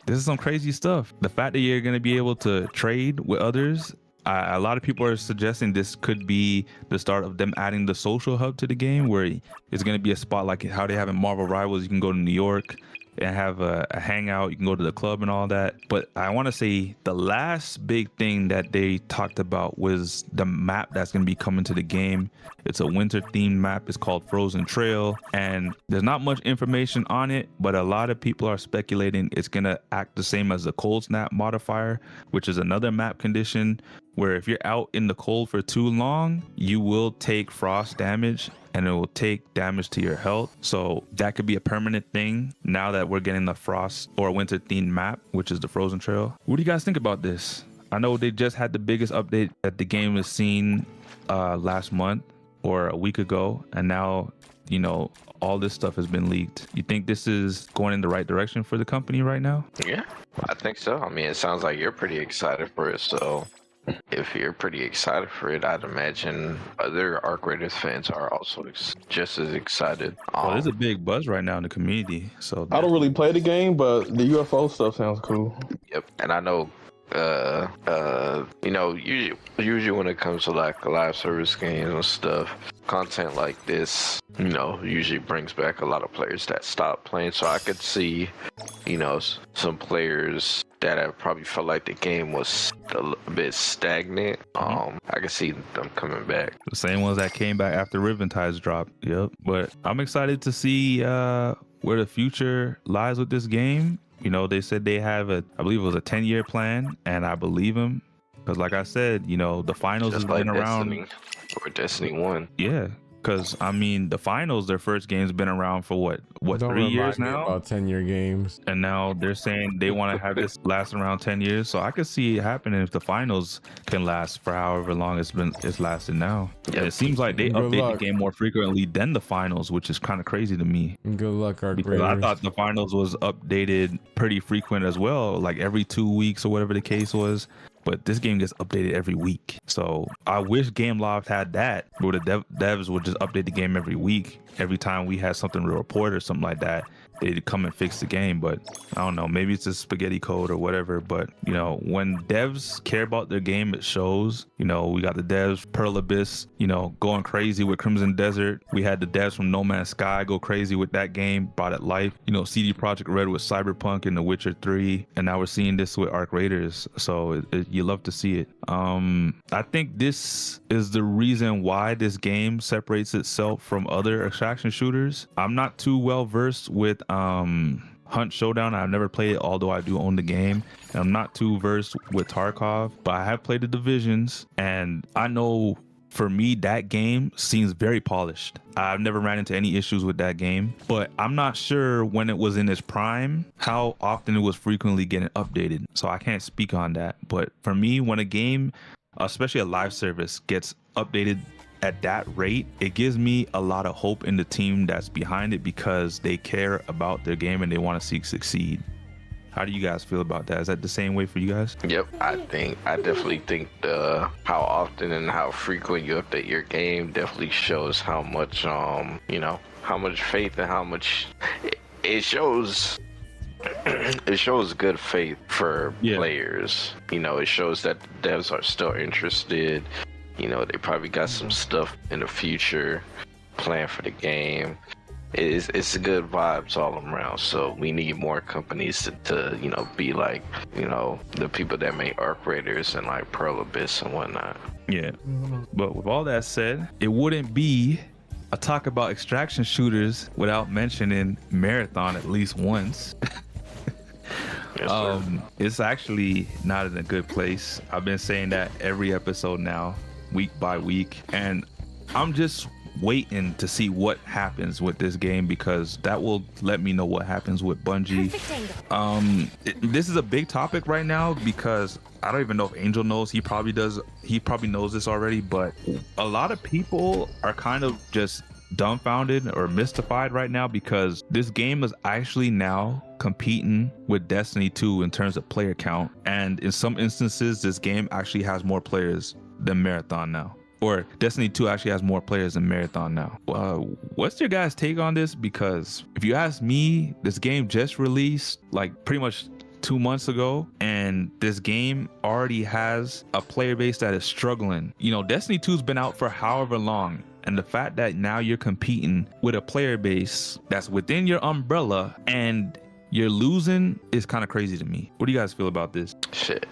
this is some crazy stuff. The fact that you're going to be able to trade with others, a lot of people are suggesting this could be the start of them adding the social hub to the game, where it's going to be a spot like how they have in Marvel Rivals. You can go to New York and have a hangout. You can go to the club and all that. But I want to say the last big thing that they talked about was the map that's going to be coming to the game. It's a winter themed map. It's called Frozen Trail, and there's not much information on it, but a lot of people are speculating it's going to act the same as the cold snap modifier, which is another map condition where if you're out in the cold for too long, you will take frost damage and it will take damage to your health. So that could be a permanent thing now that we're getting the frost or winter themed map, which is the Frozen Trail. What do you guys think about this? I know they just had the biggest update that the game has seen last month or a week ago, and now, you know, all this stuff has been leaked. You think this is going in the right direction for the company right now? Yeah, I think so. I mean, it sounds like you're pretty excited for it, so if you're pretty excited for it, I'd imagine other Arc Raiders fans are also just as excited. Well, there's a big buzz right now in the community. So I don't really play the game, but the UFO stuff sounds cool. Yep, and I know, you know, usually when it comes to like live service games and stuff, content like this, you know, usually brings back a lot of players that stop playing. So I could see, you know, some players that have probably felt like the game was a bit stagnant. I could see them coming back. The same ones that came back after Riven Tides dropped. Yep. But I'm excited to see where the future lies with this game. You know, they said they have I believe it was a 10-year plan, and I believe them. Because like I said, you know, the finals has been around. Or Destiny 1. Yeah. Because, I mean, the finals, their first game's been around for what, 3 years now? About 10-year games. And now they're saying they want to have this last around 10 years. So I could see it happening if the finals can last for however long it's lasted now. Yeah, it seems like they update the game more frequently than the finals, which is kind of crazy to me. Good luck, Arc Because Raiders. I thought the finals was updated pretty frequent as well, like every 2 weeks or whatever the case was. But this game gets updated every week. So I wish Gameloft had that, where the devs would just update the game every week. Every time we had something to report or something like that, they'd come and fix the game. But I don't know, maybe it's a spaghetti code or whatever. But you know, when devs care about their game, it shows. You know, we got the devs Pearl Abyss, you know, going crazy with Crimson Desert. We had the devs from No Man's Sky go crazy with that game, brought it life. You know, CD Projekt Red with Cyberpunk and The Witcher 3, and now we're seeing this with Arc Raiders. So you love to see it. I think this is the reason why this game separates itself from other extraction shooters. I'm not too well versed with Hunt Showdown. I've never played it, although I do own the game. And I'm not too versed with Tarkov, but I have played the Divisions, and I know for me that game seems very polished. I've never ran into any issues with that game, but I'm not sure when it was in its prime how often it was frequently getting updated, so I can't speak on that. But for me, when a game, especially a live service, gets updated at that rate, it gives me a lot of hope in the team that's behind it, because they care about their game and they want to see it succeed. How do you guys feel about that? Is that the same way for you guys? Yep, I definitely think how often and how frequent you update your game definitely shows how much you know, how much faith and how much it shows. It shows good faith for players. You know, it shows that the devs are still interested. You know, they probably got some stuff in the future planned for the game. It's a good vibes all around. So we need more companies to you know, be like, you know, the people that make Arc Raiders and like Pearl Abyss and whatnot. Yeah. But with all that said, it wouldn't be a talk about extraction shooters without mentioning Marathon at least once. Yes, it's actually not in a good place. I've been saying that every episode now, week by week, and I'm just waiting to see what happens with this game, because that will let me know what happens with Bungie. This is a big topic right now, because I don't even know if Angel knows. He probably does. He probably knows this already, but a lot of people are kind of just dumbfounded or mystified right now, because this game is actually now competing with Destiny 2 in terms of player count, and in some instances this game actually has more players than Marathon now. Or Destiny 2 actually has more players than Marathon now. What's your guys' take on this? Because if you ask me, this game just released like pretty much 2 months ago, and this game already has a player base that is struggling. You know, Destiny 2's been out for however long, and the fact that now you're competing with a player base that's within your umbrella and you're losing is kind of crazy to me. What do you guys feel about this? Shit.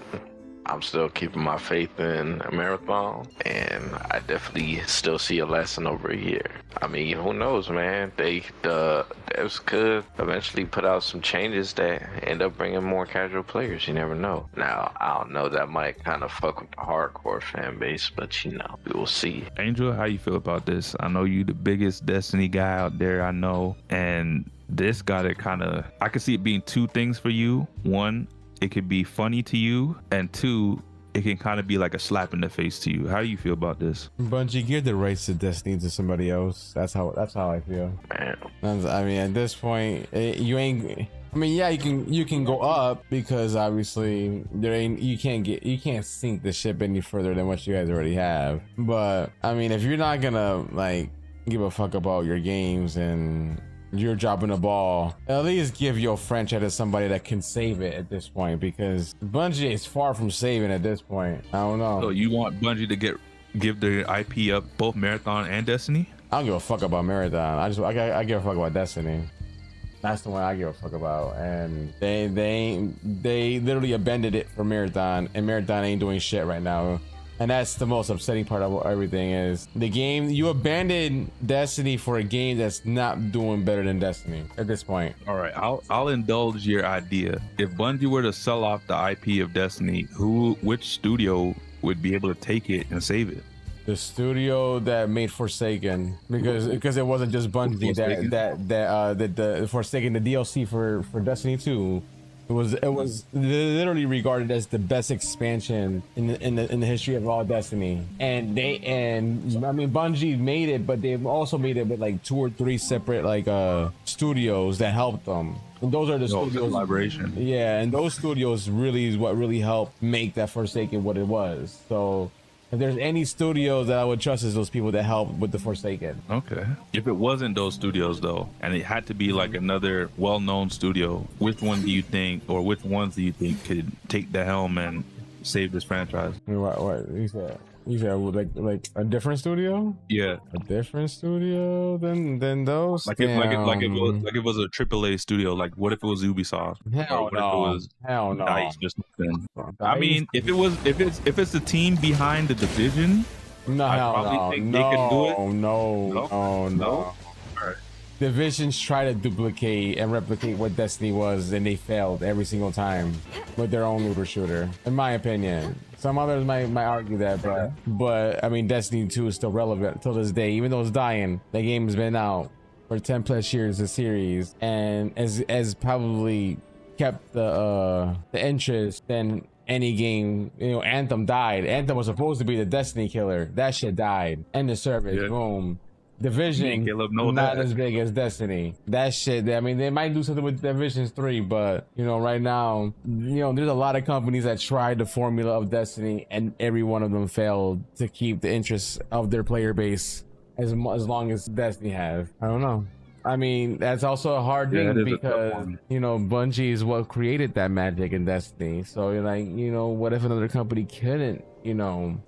I'm still keeping my faith in a Marathon, and I definitely still see a lesson over here. I mean, who knows, man? The devs could eventually put out some changes that end up bringing more casual players. You never know. Now, I don't know, that might kind of fuck with the hardcore fan base, but you know, we will see. Angel, how you feel about this? I know you the biggest Destiny guy out there, I know, and this got it kind of, I could see it being two things for you. One, it could be funny to you, and two, it can kind of be like a slap in the face to you. How do you feel about this? Bungie, give the rights to Destiny to somebody else. That's how I feel. Man. I mean, at this point, you ain't. I mean, yeah, you can go up, because obviously you can't sink the ship any further than what you guys already have. But I mean, if you're not gonna like give a fuck about your games and you're dropping the ball, at least give your franchise to somebody that can save it at this point, because Bungie is far from saving at this point. I don't know. So you want Bungie to give their IP up, both Marathon and Destiny? I don't give a fuck about Marathon. I give a fuck about Destiny. That's the one I give a fuck about. And they literally abandoned it for Marathon, and Marathon ain't doing shit right now. And that's the most upsetting part of everything, is the game. You abandoned Destiny for a game that's not doing better than Destiny at this point. All right, I'll indulge your idea. If Bungie were to sell off the IP of Destiny, which studio would be able to take it and save it? The studio that made Forsaken, because it wasn't just Bungie that the Forsaken, the DLC for Destiny 2. It was literally regarded as the best expansion in the history of all Destiny, and I mean, Bungie made it, but they've also made it with like 2 or 3 separate like studios that helped them. And those are the studios. Collaboration. Yeah, and those studios really is what really helped make that Forsaken what it was. So If there's any studios that I would trust, is those people that helped with the Forsaken. Okay. If it wasn't those studios though, and it had to be like another well-known studio, which ones do you think could take the helm and save this franchise? What you said? You said like a different studio? Yeah. A different studio than those? Like it was a AAA studio. Like what if it was Ubisoft? Hell no. Hell no. DICE or something. I mean, if it's the team behind the Division, no, I hell probably no. think they could do it. No. Divisions try to duplicate and replicate what Destiny was, and they failed every single time with their own looter shooter, in my opinion. Some others might argue that, but I mean, Destiny 2 is still relevant till this day, even though it's dying. The game has been out for 10 plus years, a series, and as probably kept the interest than any game. You know, Anthem died. Anthem was supposed to be the Destiny killer. That shit died. End of service. Yeah. Boom. Division, not as big as Destiny. That shit, I mean, they might do something with Divisions 3, but, you know, right now, you know, there's a lot of companies that tried the formula of Destiny, and every one of them failed to keep the interest of their player base as long as Destiny has. I don't know. I mean, that's also a hard thing because, you know, Bungie is what created that magic in Destiny. So, you're like, you know, what if another company couldn't, you know...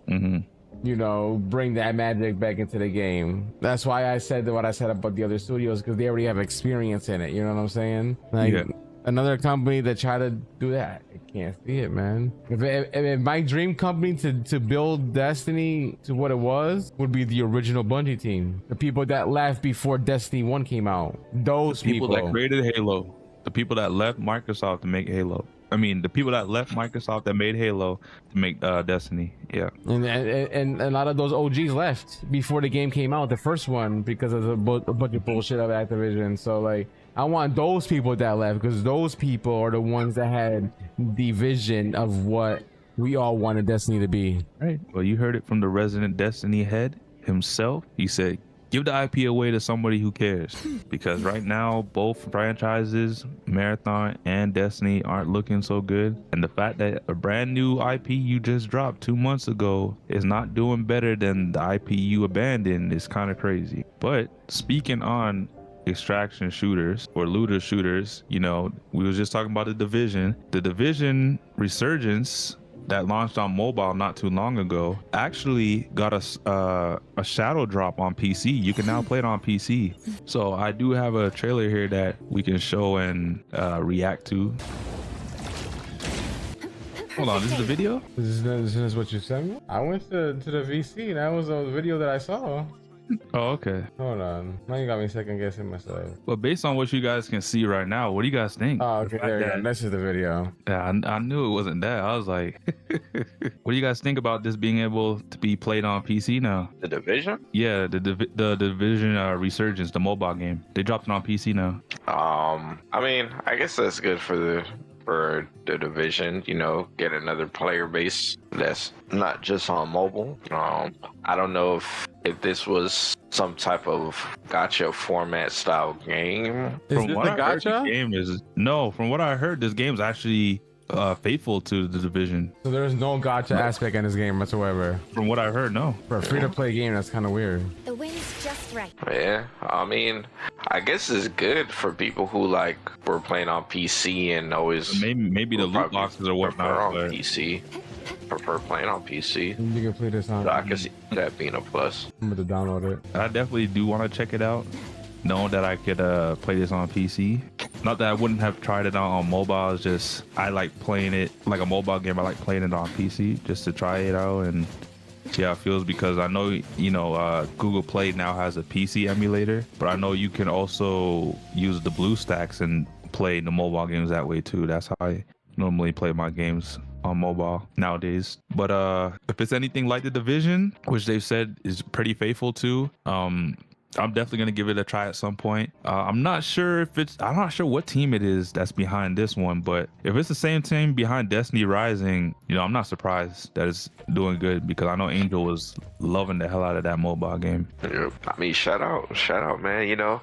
you know, bring that magic back into the game. That's why I said what I said about the other studios, because they already have experience in it. You know what I'm saying? Like another company that tried to do that, I can't see it, man. If my dream company to build Destiny to what it was would be the original Bungie team, the people that left before Destiny 1 came out. Those people that created Halo, the people that left Microsoft to make Halo. I mean, the people that left Microsoft that made Halo to make Destiny. Yeah. And a lot of those OGs left before the game came out, the first one, because of a bunch of bullshit of Activision. So, like, I want those people that left, because those people are the ones that had the vision of what we all wanted Destiny to be. Right. Well, you heard it from the resident Destiny head himself. He said, give the IP away to somebody who cares, because right now both franchises, Marathon and Destiny, aren't looking so good. And the fact that a brand new IP you just dropped 2 months ago is not doing better than the IP you abandoned is kind of crazy. But speaking on extraction shooters or looter shooters, you know, we was just talking about the Division Resurgence that launched on mobile not too long ago actually got a shadow drop on PC. You can now play it on PC. So I do have a trailer here that we can show and react to. Hold on, this is the video? This is what you sent me? I went to the VC, and that was a video that I saw. Oh, okay. Hold on. Now you got me second guessing myself. But based on what you guys can see right now, what do you guys think? Oh, okay, there we go. This is the video. Yeah, I knew it wasn't that. I was like, what do you guys think about this being able to be played on PC now? The Division? Yeah, the Division Resurgence, the mobile game. They dropped it on PC now. I mean, I guess that's good for the Division, you know, get another player base that's not just on mobile. I don't know if this was some type of gacha format style game. From what I heard, this game's actually faithful to the Division. So there's no gacha aspect in this game whatsoever. From what I heard, no. For a free-to-play game, that's kind of weird. The wind's just right. Yeah, I mean, I guess it's good for people who like were playing on PC and always maybe the loot boxes or whatnot on PC. Prefer playing on PC. You can play this on. So I can see that being a plus. I'm going to download it. I definitely do want to check it out, knowing that I could play this on PC. Not that I wouldn't have tried it out on mobile. It's just I like playing it like a mobile game. I like playing it on PC just to try it out and see how it feels, because I know, you know, Google Play now has a PC emulator, but I know you can also use the BlueStacks and play the mobile games that way too. That's how I normally play my games on mobile nowadays. But if it's anything like the Division, which they've said is pretty faithful to, I'm definitely gonna give it a try at some point. I'm not sure what team it is that's behind this one, but if it's the same team behind Destiny Rising, you know, I'm not surprised that it's doing good, because I know Angel was loving the hell out of that mobile game. I mean, shout out, man. You know,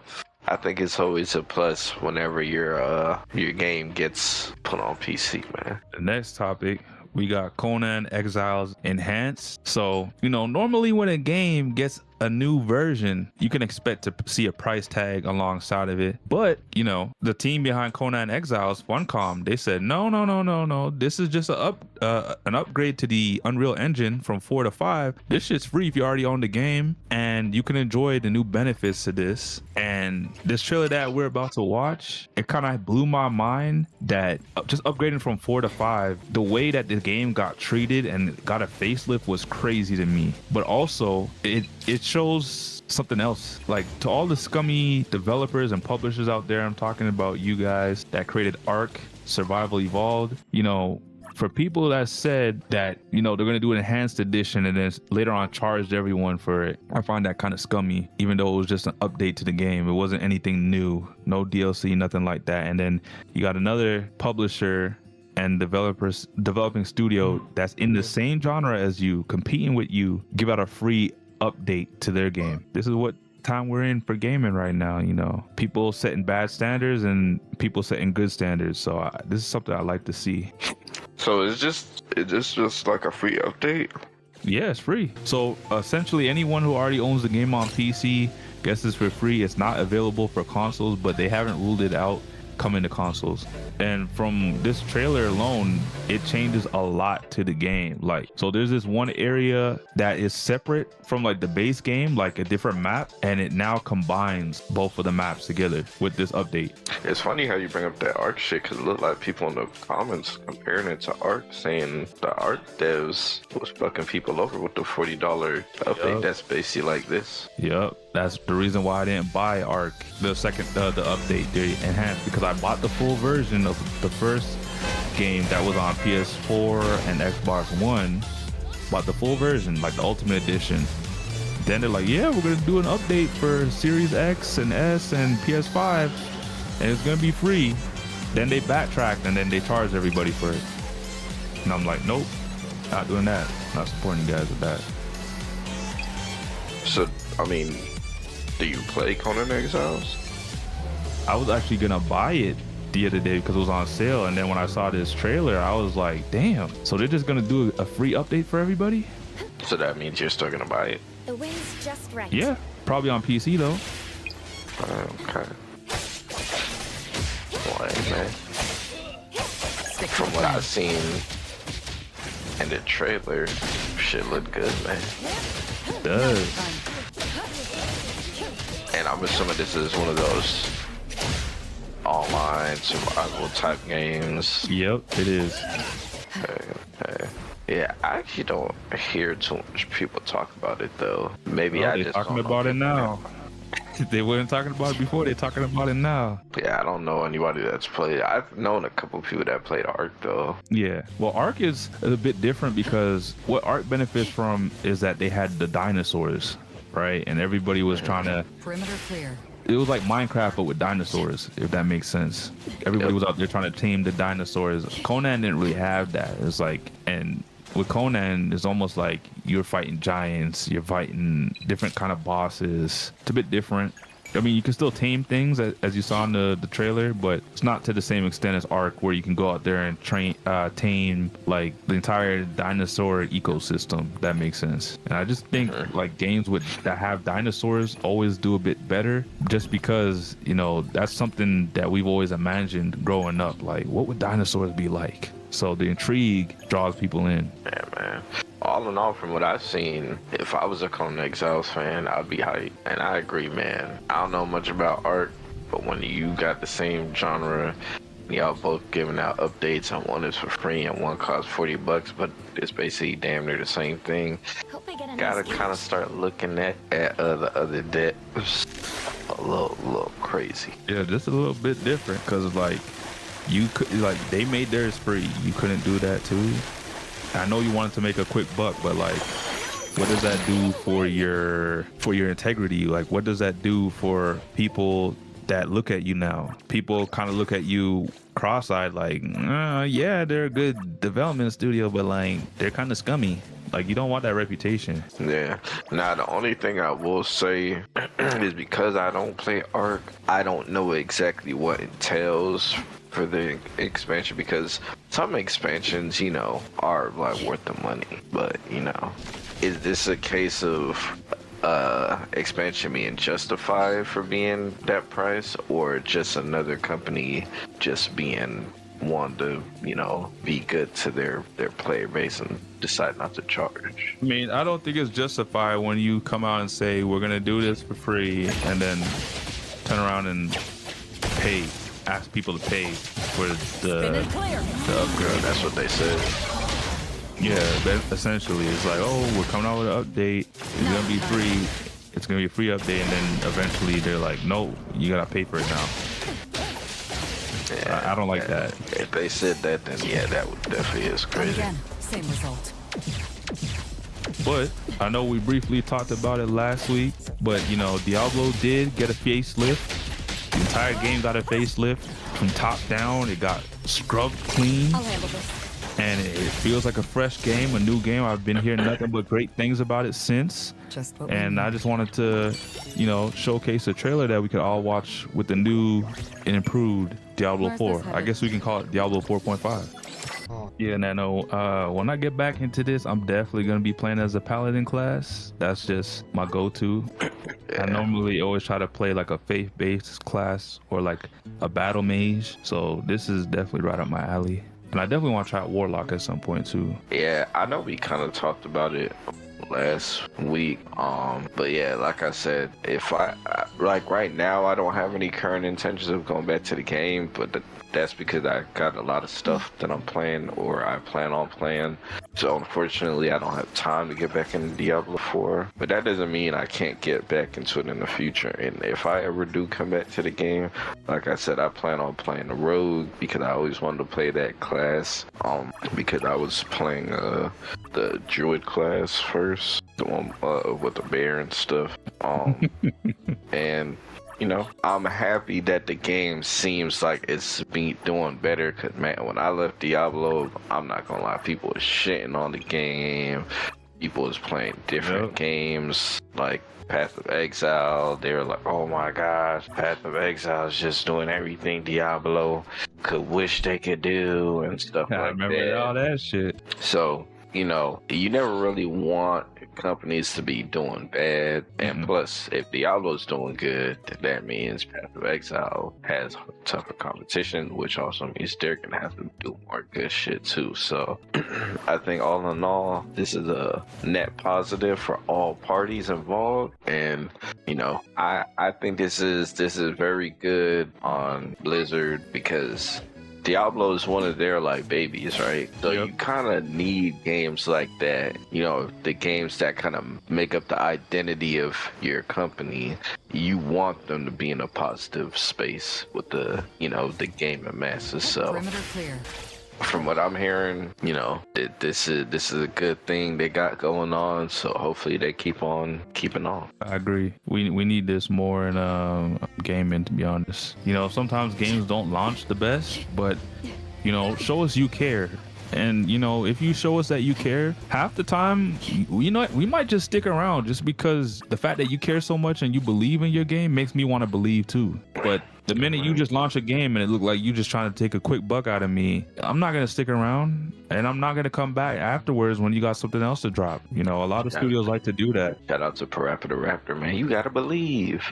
I think it's always a plus whenever your game gets put on PC, man. The next topic, we got Conan Exiles Enhanced. So, you know, normally when a game gets a new version, you can expect to see a price tag alongside of it. But, you know, the team behind Conan Exiles, Funcom, they said, no. This is just an upgrade to the Unreal Engine from 4 to 5. This shit's free if you already own the game, and you can enjoy the new benefits to this. And this trailer that we're about to watch, it kind of blew my mind that just upgrading from 4 to 5, the way that the game got treated and got a facelift was crazy to me. But also, it shows something else. Like, to all the scummy developers and publishers out there, I'm talking about you guys that created Ark, Survival Evolved, you know, for people that said that, you know, they're going to do an enhanced edition and then later on charged everyone for it, I find that kind of scummy, even though it was just an update to the game. It wasn't anything new, no DLC, nothing like that. And then you got another publisher and developing studio that's in the same genre as you, competing with you, give out a free update to their game. This is what time we're in for gaming right now. You know, people setting bad standards and people setting good standards. So this is something I like to see. So is this just like a free update? Yeah, it's free. So essentially anyone who already owns the game on PC gets this for free. It's not available for consoles, but they haven't ruled it out coming to consoles. And from this trailer alone, it changes a lot to the game. Like, so there's this one area that is separate from like the base game, like a different map, and it now combines both of the maps together with this update. It's funny how you bring up that Ark shit, because it looked like people in the comments comparing it to Ark, saying the Ark devs was fucking people over with the $40 update. That's basically like this. Yep. That's the reason why I didn't buy Ark, the update, the enhanced, because I bought the full version of the first game that was on PS4 and Xbox One. Bought the full version, like the Ultimate Edition. Then they're like, yeah, we're gonna do an update for Series X and S and PS5, and it's gonna be free. Then they backtracked and then they charged everybody for it. And I'm like, nope, not doing that. Not supporting you guys with that. So, I mean, do you play Conan Exiles? I was actually gonna buy it the other day because it was on sale, and then when I saw this trailer, I was like, damn, so they're just gonna do a free update for everybody? So that means you're still gonna buy it? The wind's just right. Yeah, probably on PC though. Okay. Boy, man. From what I've seen in the trailer, shit looked good, man. It does. And I'm assuming this is one of those online survival type games. Yep, it is. Okay. Yeah, I actually don't hear too much people talk about it though. Maybe Well, I they're just talking don't about know it now. They weren't talking about it before. They're talking about it now. Yeah, I don't know anybody that's played. I've known a couple people that played Ark though. Yeah. Well, Ark is a bit different because what Ark benefits from is that they had the dinosaurs, right? And everybody was trying to. Perimeter clear. It was like Minecraft, but with dinosaurs, if that makes sense. Everybody was out there trying to tame the dinosaurs. Conan didn't really have that. It's like, and with Conan, it's almost like you're fighting giants, you're fighting different kind of bosses. It's a bit different. I mean, you can still tame things as you saw in the trailer, but it's not to the same extent as Ark, where you can go out there and tame like the entire dinosaur ecosystem. That makes sense. And I just think like games that have dinosaurs always do a bit better, just because, you know, that's something that we've always imagined growing up. Like, what would dinosaurs be like? So the intrigue draws people in. Yeah, man. All in all, from what I've seen, if I was a Conan Exiles fan, I'd be hyped. And I agree, man. I don't know much about Ark, but when you got the same genre, y'all both giving out updates, and one is for free and one costs $40, but it's basically damn near the same thing. Hope I get a Gotta nice kind of start looking at the other devs a little crazy. Yeah, just a little bit different, because like you could, like, they made theirs free. You couldn't do that too. I know you wanted to make a quick buck, but like, what does that do for your integrity? Like, what does that do for people that look at you now? People kind of look at you cross-eyed, like, yeah, they're a good development studio, but like, they're kind of scummy. Like, you don't want that reputation. Yeah. Now, the only thing I will say is because I don't play Ark, I don't know exactly what entails for the expansion, because some expansions, you know, are like worth the money. But you know, is this a case of expansion being justified for being that price, or just another company just being one to, you know, be good to their player base and decide not to charge? I mean, I don't think it's justified when you come out and say we're gonna do this for free, and then turn around and ask people to pay for the upgrade. That's what they said. Yeah, that essentially it's like, oh, we're coming out with an update. It's gonna be free. It's gonna be a free update, and then eventually they're like, no, you gotta pay for it now. I don't like that. If they said that, then yeah, that would definitely is crazy. Again, same result. But I know we briefly talked about it last week, but you know, Diablo did get a facelift. The entire game got a facelift from top down. It got scrubbed clean. I'll handle this. And it feels like a fresh game, a new game. I've been hearing nothing but great things about it since. And I just wanted to, you know, showcase a trailer that we could all watch with the new and improved Diablo 4. I guess we can call it Diablo 4.5. Yeah, Nano, when I get back into this, I'm definitely going to be playing as a paladin class. That's just my go-to. I normally always try to play like a faith-based class or like a battle mage. So this is definitely right up my alley. And I definitely want to try Warlock at some point too. Yeah, I know we kind of talked about it last week. But yeah, like I said, if I like right now, I don't have any current intentions of going back to the game, but that's because I got a lot of stuff that I'm playing or I plan on playing. So unfortunately, I don't have time to get back into Diablo 4. But that doesn't mean I can't get back into it in the future. And if I ever do come back to the game, like I said, I plan on playing the Rogue because I always wanted to play that class. Because I was playing the Druid class first, the one with the bear and stuff. And you know, I'm happy that the game seems like it's been doing better, because man, when I left Diablo, I'm not gonna lie, people was shitting on the game. People was playing different games like Path of Exile. They were like, oh my gosh, Path of Exile is just doing everything Diablo could wish they could do and stuff like that. I remember all that shit. So, you know, you never really want companies to be doing bad, and plus if Diablo's doing good, then that means Path of Exile has tougher competition, which also means they're gonna have to do more good shit too. So I think all in all, this is a net positive for all parties involved, and you know, I think this is very good on Blizzard, because Diablo is one of their like babies, right? So you kind of need games like that, you know, the games that kind of make up the identity of your company. You want them to be in a positive space with the, you know, the gaming masses. So Perimeter clear. From what I'm hearing, you know, this is a good thing they got going on. So hopefully they keep on keeping on. I agree. We need this more in gaming, to be honest. You know, sometimes games don't launch the best, but you know, show us you care. And you know, if you show us that you care, half the time, you know, we might just stick around, just because the fact that you care so much and you believe in your game makes me want to believe too. But the minute you just launch a game and it look like you just trying to take a quick buck out of me, I'm not gonna stick around, and I'm not gonna come back afterwards when you got something else to drop. You know, a lot of studios like to do that. Shout out to Parappa the Raptor, man. You gotta believe.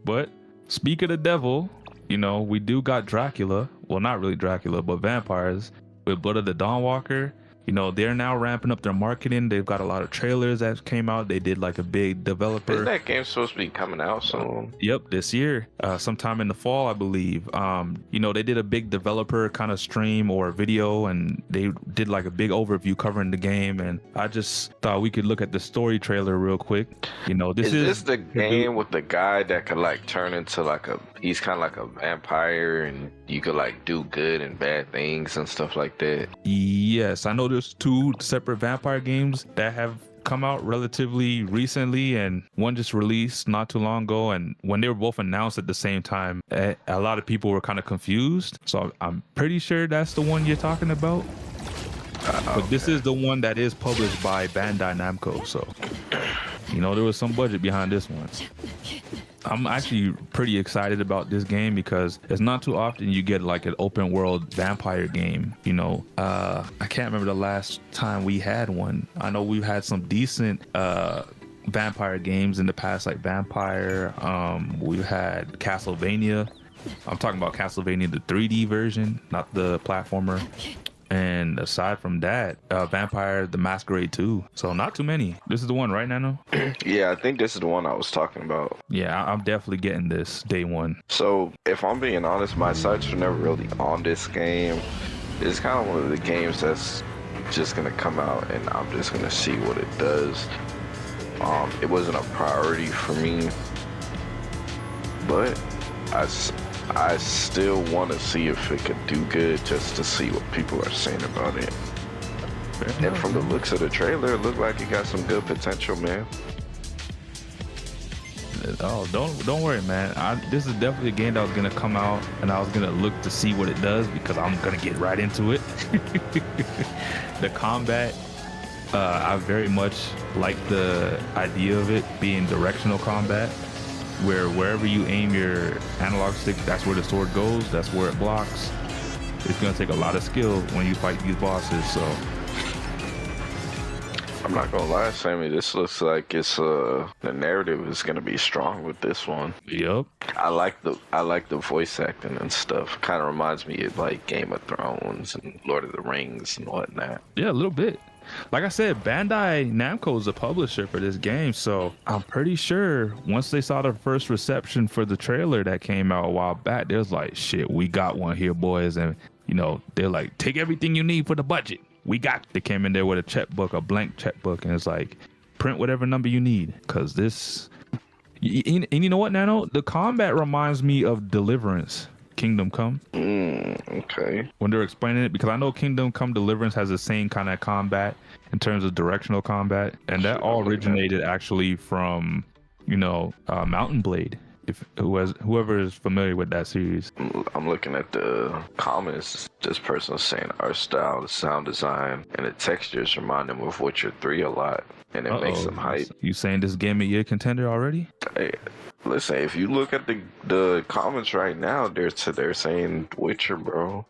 But speak of the devil, you know, we do got Dracula. Well, not really Dracula, but vampires with Blood of the Dawnwalker. You know, they're now ramping up their marketing. They've got a lot of trailers that came out. They did like a big developer. Isn't that game supposed to be coming out soon? Yep, this year, sometime in the fall, I believe. You know, they did a big developer kind of stream or video, and they did like a big overview covering the game. And I just thought we could look at the story trailer real quick. You know, is this the game with the guy that could like turn into like he's kind of like a vampire, and you could like do good and bad things and stuff like that? Yes, I know there's 2 separate vampire games that have come out relatively recently, and one just released not too long ago. And when they were both announced at the same time, a lot of people were kind of confused. So I'm pretty sure that's the one you're talking about. But this is the one that is published by Bandai Namco. So, you know, there was some budget behind this one. I'm actually pretty excited about this game because it's not too often you get like an open world vampire game. You know, I can't remember the last time we had one. I know we've had some decent vampire games in the past, like Vampire. We've had Castlevania. I'm talking about Castlevania, the 3D version, not the platformer. And aside from that, Vampire the Masquerade 2. So not too many. This is the one, right, Nano? Yeah, I think this is the one I was talking about. Yeah, I'm definitely getting this day one. So if I'm being honest, my sights were never really on this game. It's kind of one of the games that's just gonna come out and I'm just gonna see what it does. It wasn't a priority for me, but I still want to see if it could do good, just to see what people are saying about it. And from the looks of the trailer, it looked like it got some good potential, man. Oh, don't worry, man. This is definitely a game that was gonna come out, and I was gonna look to see what it does because I'm gonna get right into it. The combat, I very much like the idea of it being directional combat, where wherever you aim your analog stick, that's where the sword goes, that's where it blocks. It's gonna take a lot of skill when you fight these bosses, so. I'm not gonna lie, Sammy, this looks like it's the narrative is gonna be strong with this one. Yep. I like the voice acting and stuff. Kind of reminds me of like Game of Thrones and Lord of the Rings and whatnot. Yeah, a little bit. Like I said, Bandai Namco is the publisher for this game, so I'm pretty sure once they saw the first reception for the trailer that came out a while back, they was like, shit, we got one here, boys. And, you know, they're like, take everything you need for the budget. We got. They came in there with a checkbook, a blank checkbook, and it's like, print whatever number you need, because this... And you know what, Nano? The combat reminds me of Deliverance. Kingdom Come. Okay. When they're explaining it, because I know Kingdom Come Deliverance has the same kind of combat in terms of directional combat, and that all originated actually from, you know, Mountain Blade. If whoever is familiar with that series. I'm looking at the comments. This person's saying art style, the sound design, and the textures remind them of Witcher 3 a lot, and it makes them hype. You saying this game of year contender already? Hey, listen, if you look at the comments right now, they're saying Witcher, bro.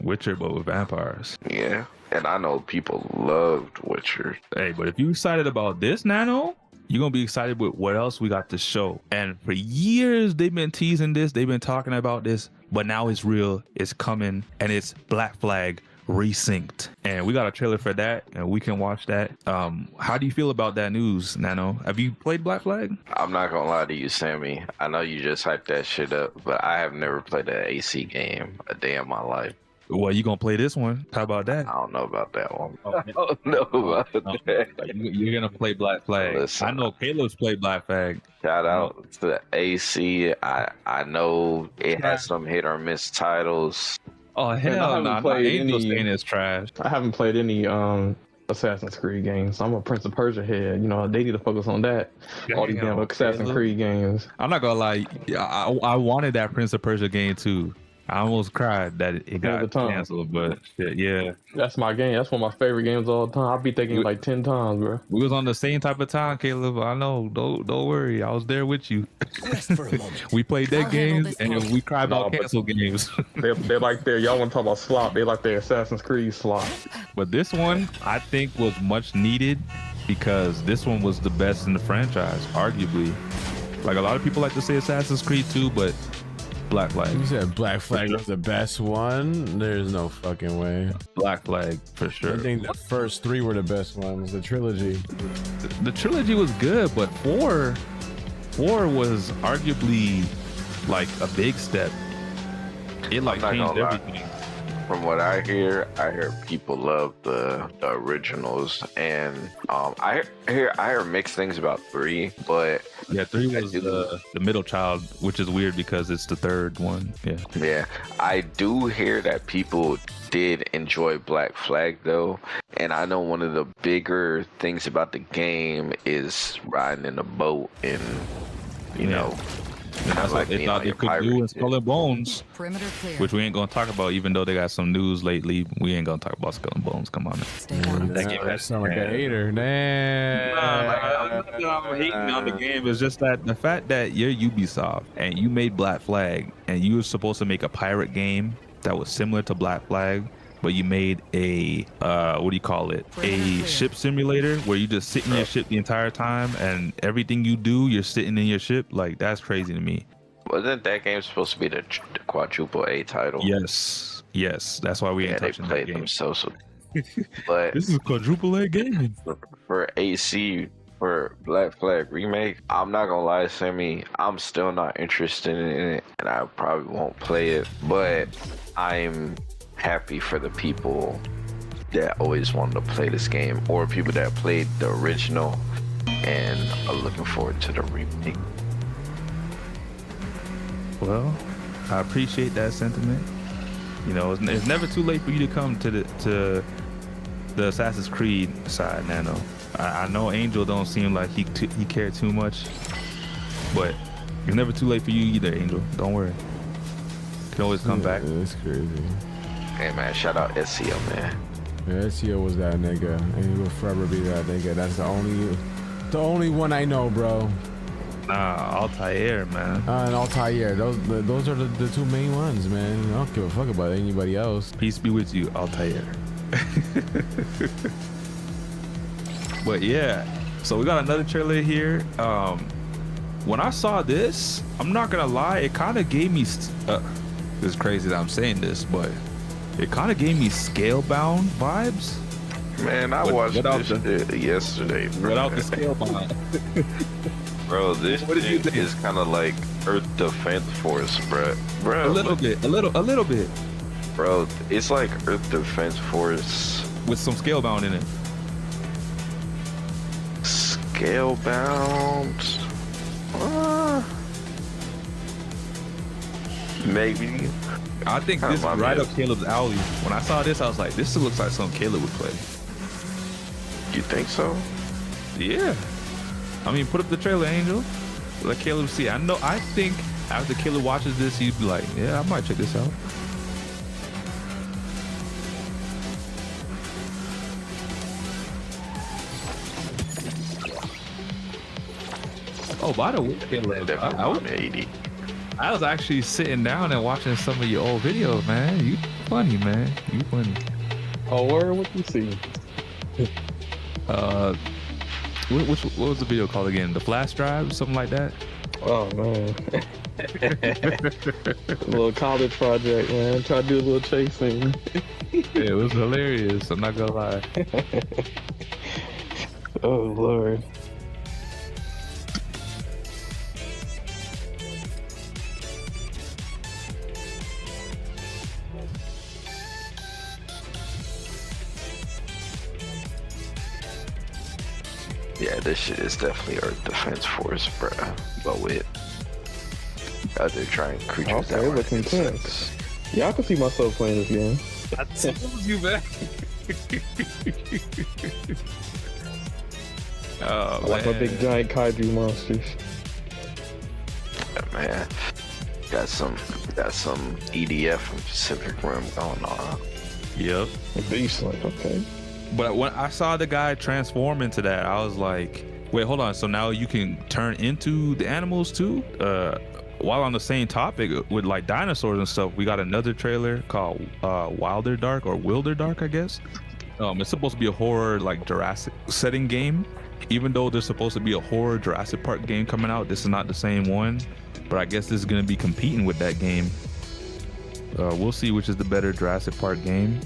Witcher, but with vampires. Yeah, and I know people loved Witcher. Hey, but if you're excited about this, Nano, you're gonna be excited with what else we got to show. And for years they've been teasing this, they've been talking about this, but now it's real, it's coming, and it's Black Flag Resynced. And we got a trailer for that, and we can watch that. How do you feel about that news, Nano? Have you played Black Flag? I'm not gonna lie to you, Sammy. I know you just hyped that shit up, but I have never played an AC game a day in my life. Well, you gonna play this one? How about that? I don't know about that one. I don't know about that. You're gonna play Black Flag. Listen, I know Caleb's played Black Flag. Shout out to the AC. I know it has some hit or miss titles. Oh hell no! Angel saying it's trash. I haven't played any Assassin's Creed games. I'm a Prince of Persia head. You know, they need to focus on that. All these damn Assassin's Creed games. I'm not gonna lie. I wanted that Prince of Persia game too. I almost cried that it got canceled, but shit, yeah. That's my game. That's one of my favorite games of all time. I'll be thinking like 10 times, bro. We was on the same type of time, Caleb. I know. Don't worry. I was there with you. Rest for a moment. We played that games and we cried about canceled games. They're like y'all want to talk about slop. They like their Assassin's Creed slop. But this one, I think, was much needed because this one was the best in the franchise, arguably. Like, a lot of people like to say Assassin's Creed 2, but Black Flag. You said Black Flag was the best one? There's no fucking way. Black Flag, for sure. I think the first three were the best ones, the trilogy. The trilogy was good, but 4 was arguably like a big step. It like changed everything. From what I hear people love the originals, and I hear mixed things about 3, but yeah, 3 was the middle child, which is weird because it's the third one. Yeah, I do hear that people did enjoy Black Flag though, and I know one of the bigger things about the game is riding in a boat and you know And that's what they thought they could do in Skull and Bones, Perimeter clear. which we ain't gonna talk about. Even though they got some news lately, we ain't gonna talk about Skull and Bones. Come on, man. Stay out of That game That sound like a hater. Nah. I'm hating on the game. It's just that the fact that you're Ubisoft and you made Black Flag and you were supposed to make a pirate game that was similar to Black Flag, but you made a what do you call it? A ship simulator where you just sit in your ship the entire time and everything you do, you're sitting in your ship. Like, that's crazy to me. Wasn't that game supposed to be the quadruple A title? Yes, that's why we ain't touching that game. Them so. But This is quadruple A gaming. for AC, for Black Flag Remake, I'm not gonna lie, Sammy, I'm still not interested in it, and I probably won't play it, but I'm happy for the people that always wanted to play this game, or people that played the original and are looking forward to the remake. Well, I appreciate that sentiment. You know, it's never too late for you to come to the Assassin's Creed side, Nano. I know Angel don't seem like he cared too much, but it's never too late for you either, Angel. Don't worry. You can always come back. That's crazy. Hey man, shout out SEO, man. Yeah, SEO was that nigga, and he will forever be that nigga. That's the only one I know, bro. Nah, Altair, man. And Altair. Those are the two main ones, man. I don't give a fuck about anybody else. Peace be with you, Altair. But yeah, so we got another trailer here. When I saw this, I'm not gonna lie, it kind of gave me it's crazy that I'm saying this, but it kind of gave me Scalebound vibes. Man, I watched this yesterday. Without the Scalebound. Bro, this thing is kind of like Earth Defense Force, bro. A little bit. Bro, it's like Earth Defense Force with some Scalebound in it. Scalebound? Maybe. I think this is right up Caleb's alley. When I saw this, I was like, this looks like something Caleb would play. You think so? Yeah. I mean, put up the trailer, Angel. Let Caleb see. I think after Caleb watches this, he'd be like, yeah, I might check this out. Oh, by the way, Caleb, I was actually sitting down and watching some of your old videos, man. You funny, man. You funny. Oh, where? What you see? What was the video called again? The flash drive, something like that. Oh man, a little college project, man. Try to do a little chasing. Yeah, it was hilarious. I'm not gonna lie. Oh Lord. Yeah, this shit is definitely Earth Defense Force, bro. But with other trying creatures that it looks intense. Yeah, I can see myself playing this game. I told you, man. Oh, I like my big giant kaiju monsters. Yeah, man, got some EDF from Pacific Rim going on. Yep. BeastLink, okay. But when I saw the guy transform into that, I was like, wait, hold on. So now you can turn into the animals too? While on the same topic with like dinosaurs and stuff, we got another trailer called WilderDark or WilderDark, I guess. It's supposed to be a horror like Jurassic setting game. Even though there's supposed to be a horror Jurassic Park game coming out, this is not the same one. But I guess this is going to be competing with that game. We'll see which is the better Jurassic Park game.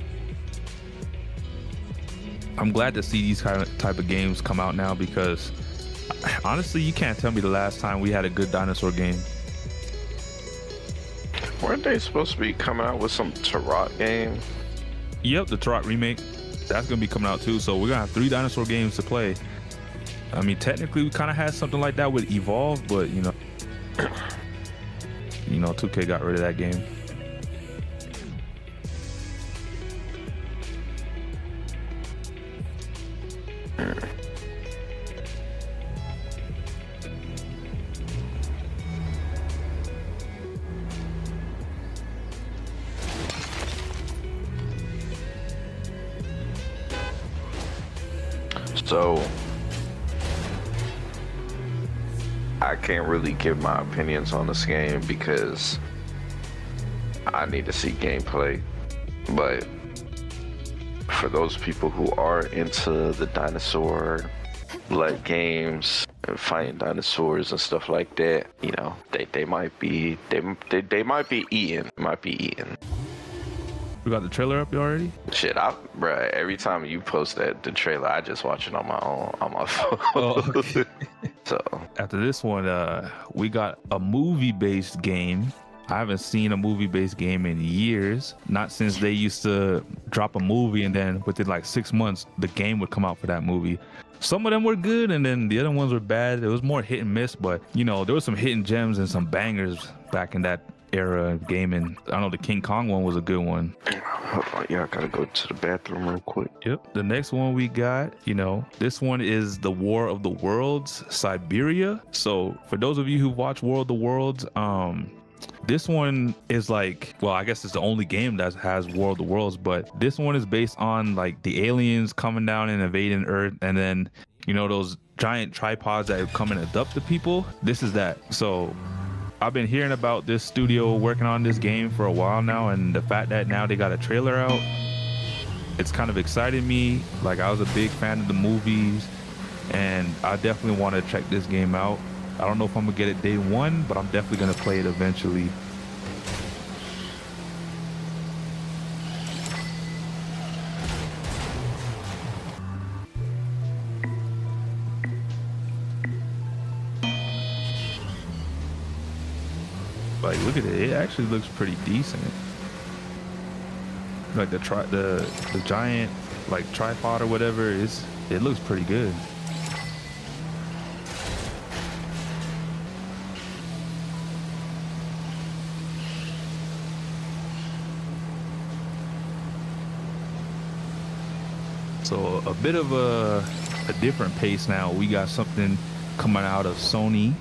I'm glad to see these type of games come out now because honestly, you can't tell me the last time we had a good dinosaur game. Weren't they supposed to be coming out with some Tarot game? Yep, the Tarot remake. That's going to be coming out too. So we're going to have 3 dinosaur games to play. I mean, technically we kind of had something like that with Evolve, but you know, 2K got rid of that game. So I can't really give my opinions on this game because I need to see gameplay. But for those people who are into the dinosaur-like games and fighting dinosaurs and stuff like that, you know, they might be eating. We got the trailer up already? Shit, bruh, every time you post the trailer, I just watch it on my own, on my phone. Oh, okay. So After this one, we got a movie-based game. I haven't seen a movie-based game in years. Not since they used to drop a movie and then within like 6 months, the game would come out for that movie. Some of them were good and then the other ones were bad. It was more hit and miss, but you know, there was some hidden gems and some bangers back in that era of gaming. I know the King Kong one was a good one. hold on, yeah, I gotta go to the bathroom real quick. Yep. The next one we got, you know, this one is the War of the Worlds, Siberia. So for those of you who watch War of the Worlds, this one is like, well, I guess it's the only game that has War of the Worlds, but this one is based on like the aliens coming down and invading Earth, and then, you know, those giant tripods that come and abduct the people. This is that. So I've been hearing about this studio working on this game for a while now, and the fact that now they got a trailer out, it's kind of excited me. Like, I was a big fan of the movies, and I definitely want to check this game out. I don't know if I'm gonna get it day one, but I'm definitely gonna play it eventually. Like, look at it. It actually looks pretty decent. Like the giant like tripod or whatever is. It looks pretty good. So a bit of a different pace now. We got something coming out of Sony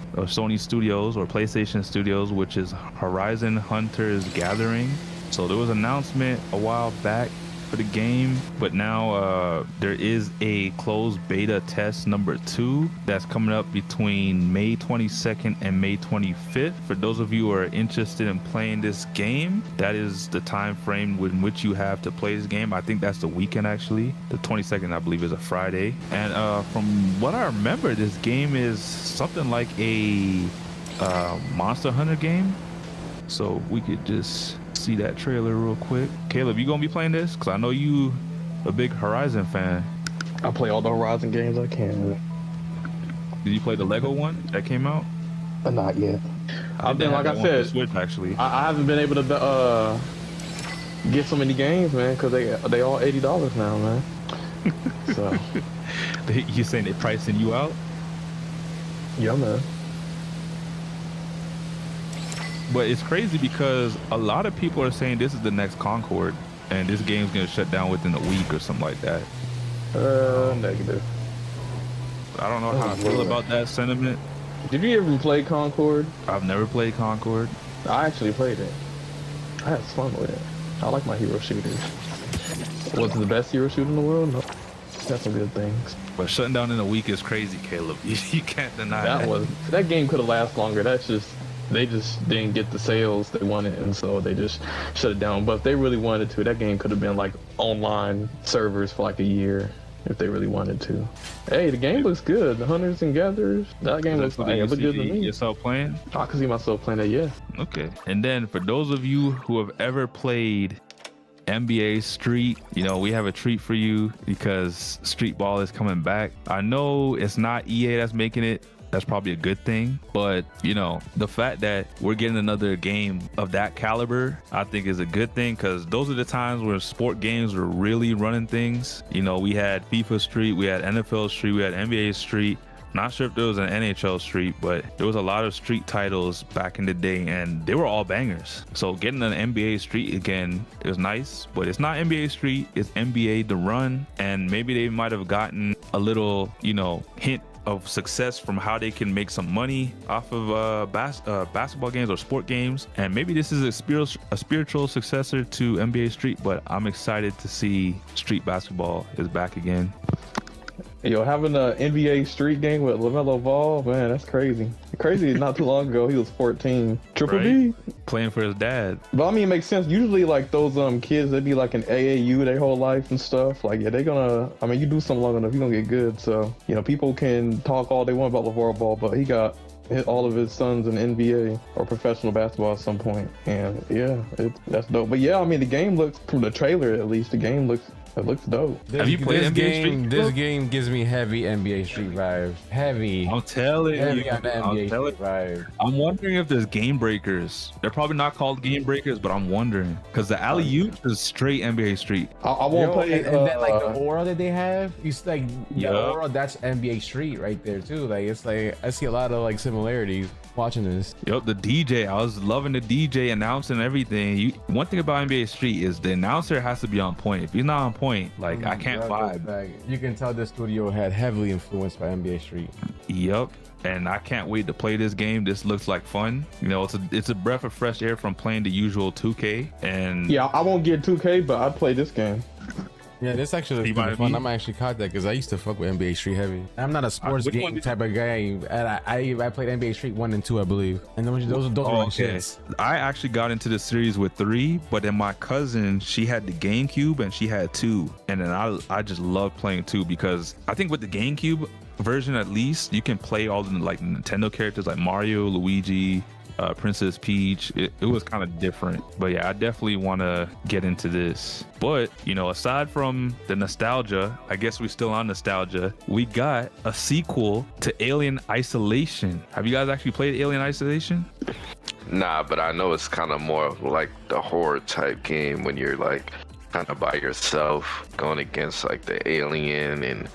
Studios or PlayStation Studios, which is Horizon Hunters Gathering. So there was an announcement a while back for the game, but now there is a closed beta test number 2 that's coming up between May 22nd and May 25th. For those of you who are interested in playing this game, that is the time frame in which you have to play this game. I think that's the weekend, actually. The 22nd, I believe, is a Friday. And from what I remember, this game is something like a Monster Hunter game. So we could just see that trailer real quick. Caleb, you gonna be playing this? Because I know you a big Horizon fan. I play all the Horizon games I can. Did you play the Lego one that came out? Not yet. I've been, like I said, Switch, actually. I haven't been able to get so many games, man, because they all $80 now, man. So You saying they pricing you out? yeah, man. But it's crazy because a lot of people are saying this is the next Concord, and this game's gonna shut down within a week or something like that. Negative. I don't know how I feel about that sentiment. Did you ever play Concord? I've never played Concord. I actually played it. I had fun with it. I like my hero shooters. Was it the best hero shooter in the world? No. Got some good things. But shutting down in a week is crazy, Caleb. You can't deny that. That game could have lasted longer. They just didn't get the sales they wanted, and so they just shut it down. But if they really wanted to, that game could have been like online servers for like a year if they really wanted to. Hey, the game looks good. The Hunters and Gatherers, that game looks good to me. Yourself playing? I can see myself playing that, yeah. Okay. And then for those of you who have ever played NBA Street, you know, we have a treat for you because Street Ball is coming back. I know it's not EA that's making it. That's probably a good thing, but you know, the fact that we're getting another game of that caliber, I think is a good thing, because those are the times where sport games were really running things. You know, we had FIFA Street, we had NFL Street, we had NBA Street. Not sure if there was an NHL Street, but there was a lot of street titles back in the day, and they were all bangers. So getting an NBA Street again is nice, but it's not NBA Street, it's NBA The Run, and maybe they might have gotten a little, you know, hint of success from how they can make some money off of basketball games or sport games, and maybe this is a spiritual successor to NBA Street. But I'm excited to see street basketball is back again. Yo, having an NBA Street game with LaMelo Ball, man, that's crazy. Crazy. Not too long ago, he was 14. Triple Right. B. Playing for his dad. But I mean, it makes sense. Usually, like those kids, they be like in AAU their whole life and stuff. Like, yeah, they gonna. I mean, you do something long enough, you gonna get good. So, you know, people can talk all they want about LeVar Ball, but he got all of his sons in NBA or professional basketball at some point. And yeah, that's dope. But yeah, I mean, the game looks, from the trailer at least, it looks dope. Have you played this NBA game? Street, This bro? game gives me heavy NBA Street vibes. Heavy. I'm telling Heavy you. on the I'm NBA telling Street vibe. I'm wondering if there's game breakers. They're probably not called game breakers, but I'm wondering because the alley-oop is straight NBA Street. I won't play. And then like the aura that they have, it's like the Yup. aura. That's NBA Street right there too. Like it's like I see a lot of like similarities watching this. Yup, the DJ. I was loving the DJ announcing everything. One thing about NBA Street is the announcer has to be on point. If he's not on point, like I can't vibe. Like, you can tell the studio had heavily influenced by NBA Street. Yup. And I can't wait to play this game. This looks like fun. You know, it's a breath of fresh air from playing the usual 2K. And Yeah, I won't get 2K, but I'd play this game. Yeah, this actually You looks might fun. be. I'm actually caught that because I used to fuck with NBA Street heavy. I'm not a sports which one game did type of guy. And I played NBA Street 1 and 2, I believe. And those are my okay. shits. I actually got into the series with 3, but then my cousin, she had the GameCube and she had 2. And then I just love playing 2 because I think with the GameCube version, at least, you can play all the like Nintendo characters like Mario, Luigi, Princess Peach. It was kind of different, but yeah, I definitely want to get into this. But you know, aside from the nostalgia, I guess we're still on nostalgia. We got a sequel to Alien Isolation. Have you guys actually played Alien Isolation? Nah, but I know it's kind of more like the horror type game when you're like kind of by yourself going against like the alien, and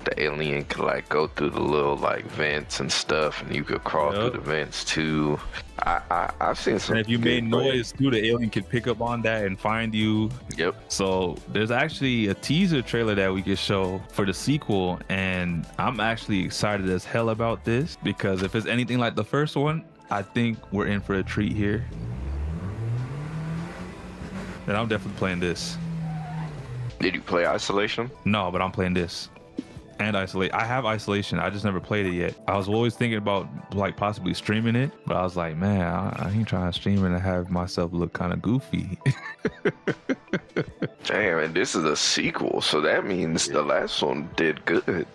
the alien could like go through the little like vents and stuff, and you could crawl through the vents too. I've seen some. And if you made noise too, the alien could pick up on that and find you. Yep. So there's actually a teaser trailer that we could show for the sequel, and I'm actually excited as hell about this because if it's anything like the first one, I think we're in for a treat here. And I'm definitely playing this. Did you play Isolation? No, but I'm playing this. And Isolate. I have Isolation. I just never played it yet. I was always thinking about like possibly streaming it, but I was like, man, I ain't trying to stream it and have myself look kind of goofy. Damn, and this is a sequel, so that means the last one did good.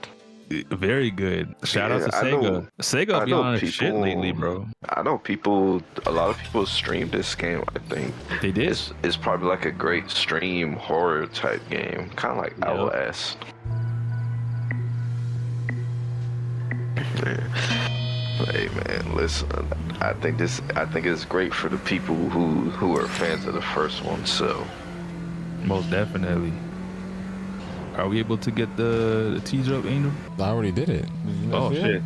Very good. Shout out to Yeah, I Sega. know- Sega I be know on shit people- lately, bro. I know a lot of people stream this game, I think. They did. It's probably like a great stream horror type game, kind of like Yep. Outlast. Hey man, listen. I think it's great for the people who are fans of the first one. So Most definitely. Are we able to get the teaser up, Angel? I already did it. Did you not Oh see it? shit.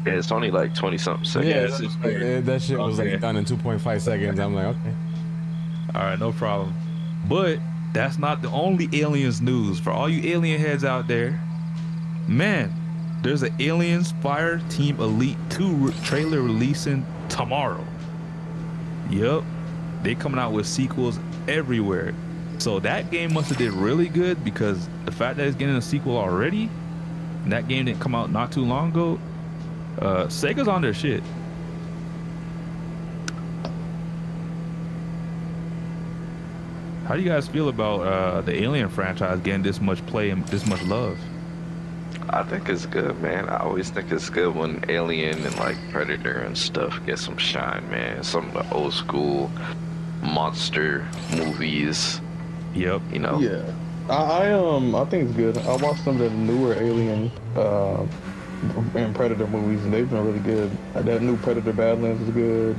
yeah, it's only like 20-something seconds. Yeah, it's just weird. that shit was Okay. like done in 2.5 seconds. I'm like, okay. All right, no problem. But that's not the only Aliens news. For all you alien heads out there, man, there's an Aliens Fireteam Elite 2 trailer releasing tomorrow. Yup. They coming out with sequels everywhere. So that game must have did really good because the fact that it's getting a sequel already, and that game didn't come out not too long ago, Sega's on their shit. How do you guys feel about the Alien franchise getting this much play and this much love? I think it's good, man. I always think it's good when Alien and like Predator and stuff get some shine, man. Some of the old school monster movies, Yep. you know. Yeah, I think it's good. I watched some of the newer Alien and Predator movies, and they've been really good. That new Predator Badlands is good.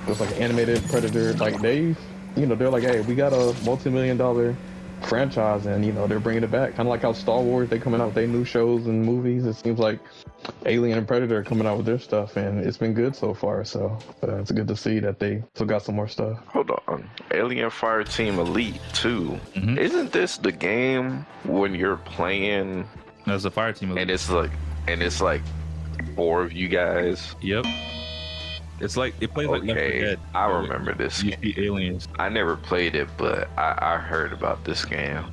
It's like an animated Predator. Like they're like, hey, we got a multi-million-dollar franchise, and they're bringing it back. Kind of like how Star Wars, they coming out with their new shows and movies. It seems like Alien and Predator are coming out with their stuff, and it's been good so far. So it's good to see that they still got some more stuff. Hold on. Alien Fireteam Elite 2. Mhm. Isn't this the game when you're playing That's the Fireteam Elite. and it's like 4 of you guys? Yep. It's like it plays like Left 4 Okay, Dead. I remember this You game. see aliens. I never played it, but I heard about this game.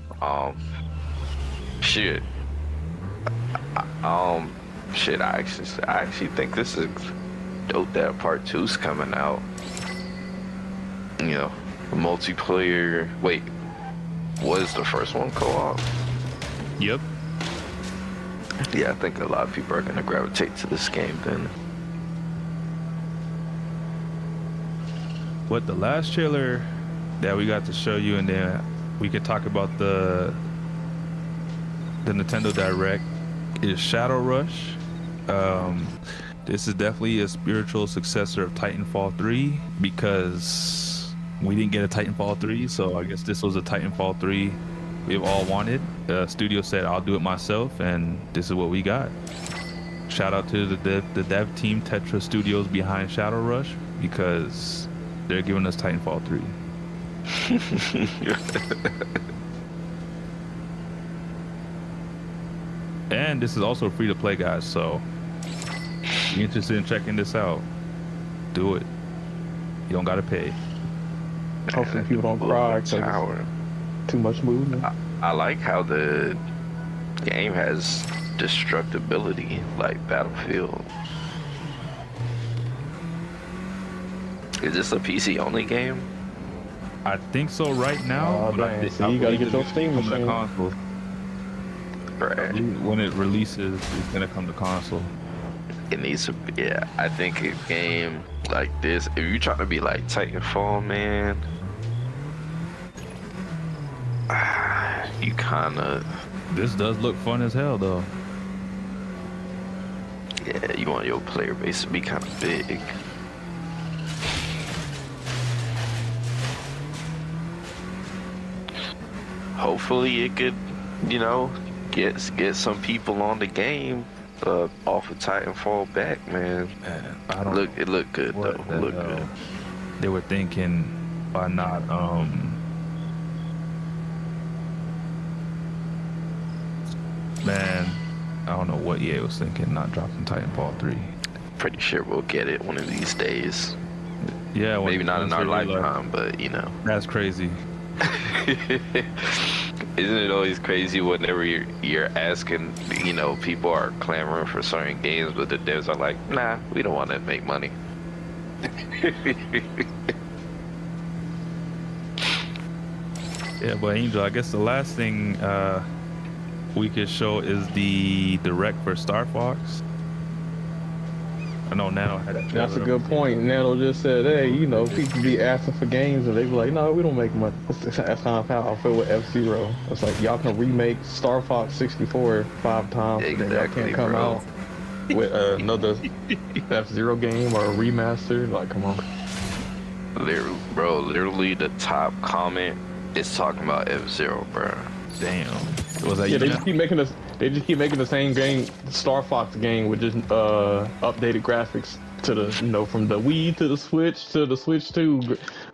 Shit. Shit, I actually think this is dope that part 2's coming out. You know, multiplayer. Wait, was the first one co-op? Yep. Yeah, I think a lot of people are gonna gravitate to this game then. What the last trailer that we got to show you, and then we could talk about the Nintendo Direct, is ShatterRush. This is definitely a spiritual successor of Titanfall 3 because we didn't get a Titanfall 3, so I guess this was a Titanfall 3 we've all wanted. The studio said, I'll do it myself, and this is what we got. Shout out to the dev team, Tetra Studios, behind ShatterRush, because they're giving us Titanfall 3. And this is also free to play, guys, so if you're interested in checking this out, do it. You don't gotta pay. Hopefully people don't cry because too much movement. I like how the game has destructibility like Battlefield. Is this a PC only game? I think so right now. Oh, dang. So you gotta get your Steam from the machine. console. Right. When it releases, it's gonna come to console. It needs to be, yeah. I think a game like this, if you're trying to be like Titanfall, man, you kinda... This does look fun as hell, though. Yeah, you want your player base to be kind of big. Hopefully it could, you know, get some people on the game off of Titanfall back, man. I don't It looked good what though. the It looked hell good. They were thinking by not man, I don't know what EA was thinking, not dropping Titanfall 3. Pretty sure we'll get it one of these days. Yeah, Maybe not in our once they lifetime, but you know. That's crazy. Isn't it always crazy whenever you're asking, you know, people are clamoring for certain games, but the devs are like, nah, we don't want to make money. Yeah, but Angel, I guess the last thing we could show is the direct for Star Fox. I know Nano had a That's a good point. Nano just said, hey, you know, people be asking for games and they be like, no, we don't make money. That's kind of how I feel with F-Zero. It's like, y'all can remake Star Fox 64 5 times, and then y'all can't come out with another F-Zero game or a remaster. Like, come on. Literally the top comment is talking about F-Zero, bro. Damn. Was that Yeah, you? they just keep making this. They just keep making the same game, Star Fox game, with just updated graphics to the, you know, from the Wii to the Switch to the Switch 2.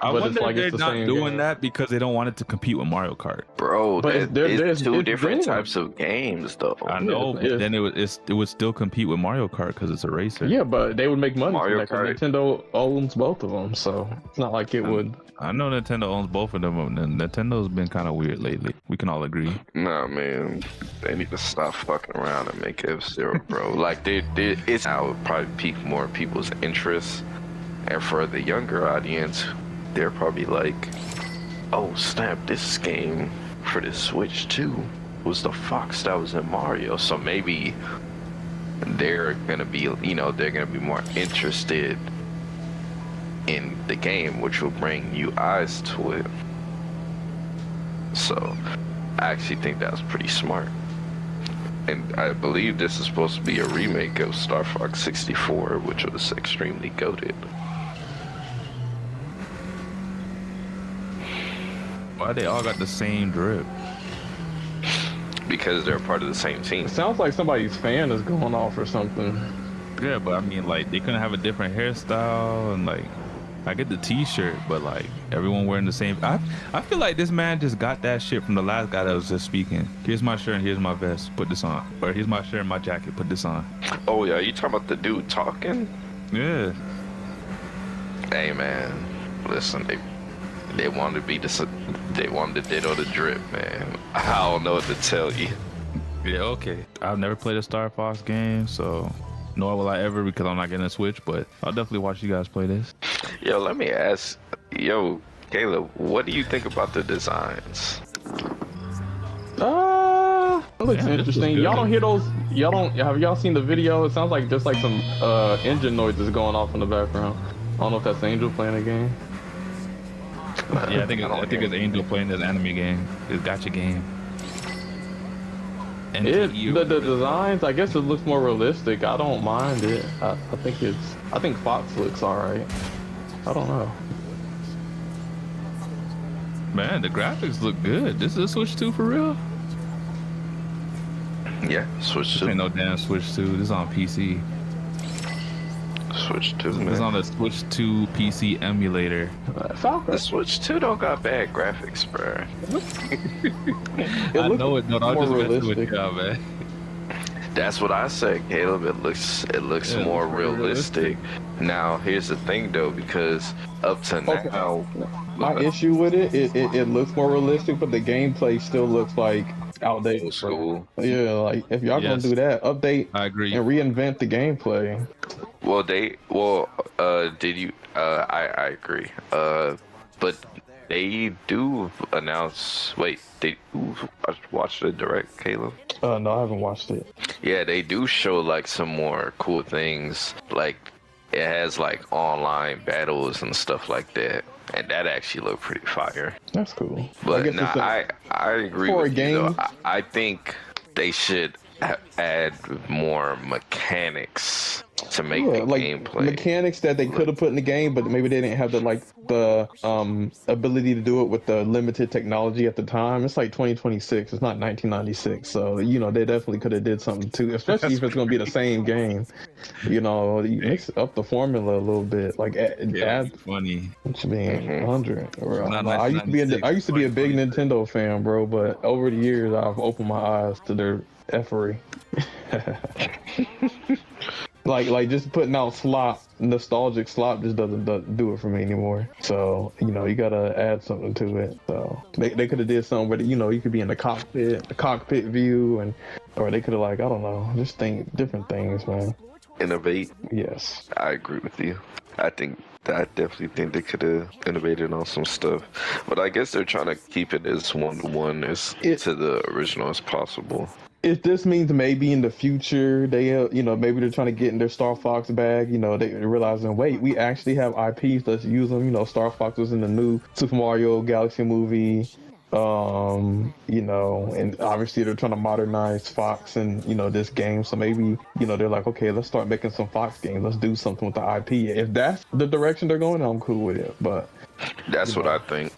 I but wonder it's like if they're it's the not same doing game. that because they don't want it to compete with Mario Kart. Bro, But it's two it's different there. types of games, though. I know, Yeah, but then it would still compete with Mario Kart because it's a racer. Yeah, but they would make money Mario from that 'cause Kart. Nintendo owns both of them, so it's not like it would. I know Nintendo owns both of them, and Nintendo's been kind of weird lately. We can all agree. Nah, man, they need to stop fucking around and make F-Zero, bro. Like, it's now would probably pique more people's interest, and for the younger audience, they're probably like, "Oh snap! This game for the Switch 2 was the Fox that was in Mario." So maybe they're gonna be, you know, they're gonna be more interested in the game, which will bring new eyes to it. So I actually think that's pretty smart. And I believe this is supposed to be a remake of Star Fox 64, which was extremely goated. Why they all got the same drip? Because they're part of the same team. It sounds like somebody's fan is going off or something. Yeah, but I mean, like, they couldn't have a different hairstyle, and like, I get the T-shirt, but like, everyone wearing the same. I feel like this man just got that shit from the last guy that was just speaking. Here's my shirt and here's my vest. Put this on. Or here's my shirt and my jacket. Put this on. Oh yeah, you talking about the dude talking? Yeah. Hey man, listen, they wanted to be they wanted to ditto the drip, man. I don't know what to tell you. Yeah, okay. I've never played a Star Fox game, so nor will I ever because I'm not getting a Switch, but I'll definitely watch you guys play this. Yo, let me ask, Caleb, what do you think about the designs? It looks Yeah, this interesting. is good. Y'all don't hear those? Have y'all seen the video? It sounds like just like some engine noises going off in the background. I don't know if that's Angel playing a game. Yeah, I think it's Angel playing this anime game, this gacha game. And The designs, I guess it looks more realistic. I don't mind it. I think Fox looks alright. I don't know. Man, the graphics look good. This is a Switch 2 for real? Yeah, Switch This 2. ain't no damn Switch 2. This is on PC. Switch 2, This man. is on the Switch 2 PC emulator. The Switch 2 don't got bad graphics, bro. I know it, no, I'm more just messing with realistic. y'all, man. That's what I said, Caleb. It looks Yeah, more it's pretty realistic. Now, here's the thing, though, because up to Okay. now, My issue with it looks more realistic, but the gameplay still looks like outdated. old school. Yeah, like if y'all Yes. gonna do that, update I agree. and reinvent the gameplay. I agree. But they do announce. Wait, they watch the direct, Caleb. No, I haven't watched it. Yeah, they do show like some more cool things. Like it has like online battles and stuff like that, and that actually looked pretty fire. That's cool. But it's I agree for a with you. Though. game- I think they should add more mechanics to make the like gameplay. mechanics that they could have put in the game, but maybe they didn't have the ability to do it with the limited technology at the time. It's like 2026. It's not 1996. So they definitely could have did something too, especially if it's going to be the same game. You mix up the formula a little bit, like add Funny. Which being 100. Not I used to be a big 1996, Nintendo fan, bro. But over the years, I've opened my eyes to their effery. like just putting out nostalgic slop just doesn't do it for me anymore. So you gotta add something to it. So they could have did something where you could be in the cockpit view, or they could have I don't know, just think different things, man. Innovate. Yes. I agree with you. I definitely think they could have innovated on some stuff, but I guess they're trying to keep it as one-to-one to the original as possible. If this means maybe in the future they, maybe they're trying to get in their Star Fox bag, they're realizing, wait, we actually have IPs, let's use them. Star Fox was in the new Super Mario Galaxy movie, and obviously they're trying to modernize Fox and, this game. So maybe, they're like, okay, let's start making some Fox games. Let's do something with the IP. If that's the direction they're going, I'm cool with it. But That's what I think.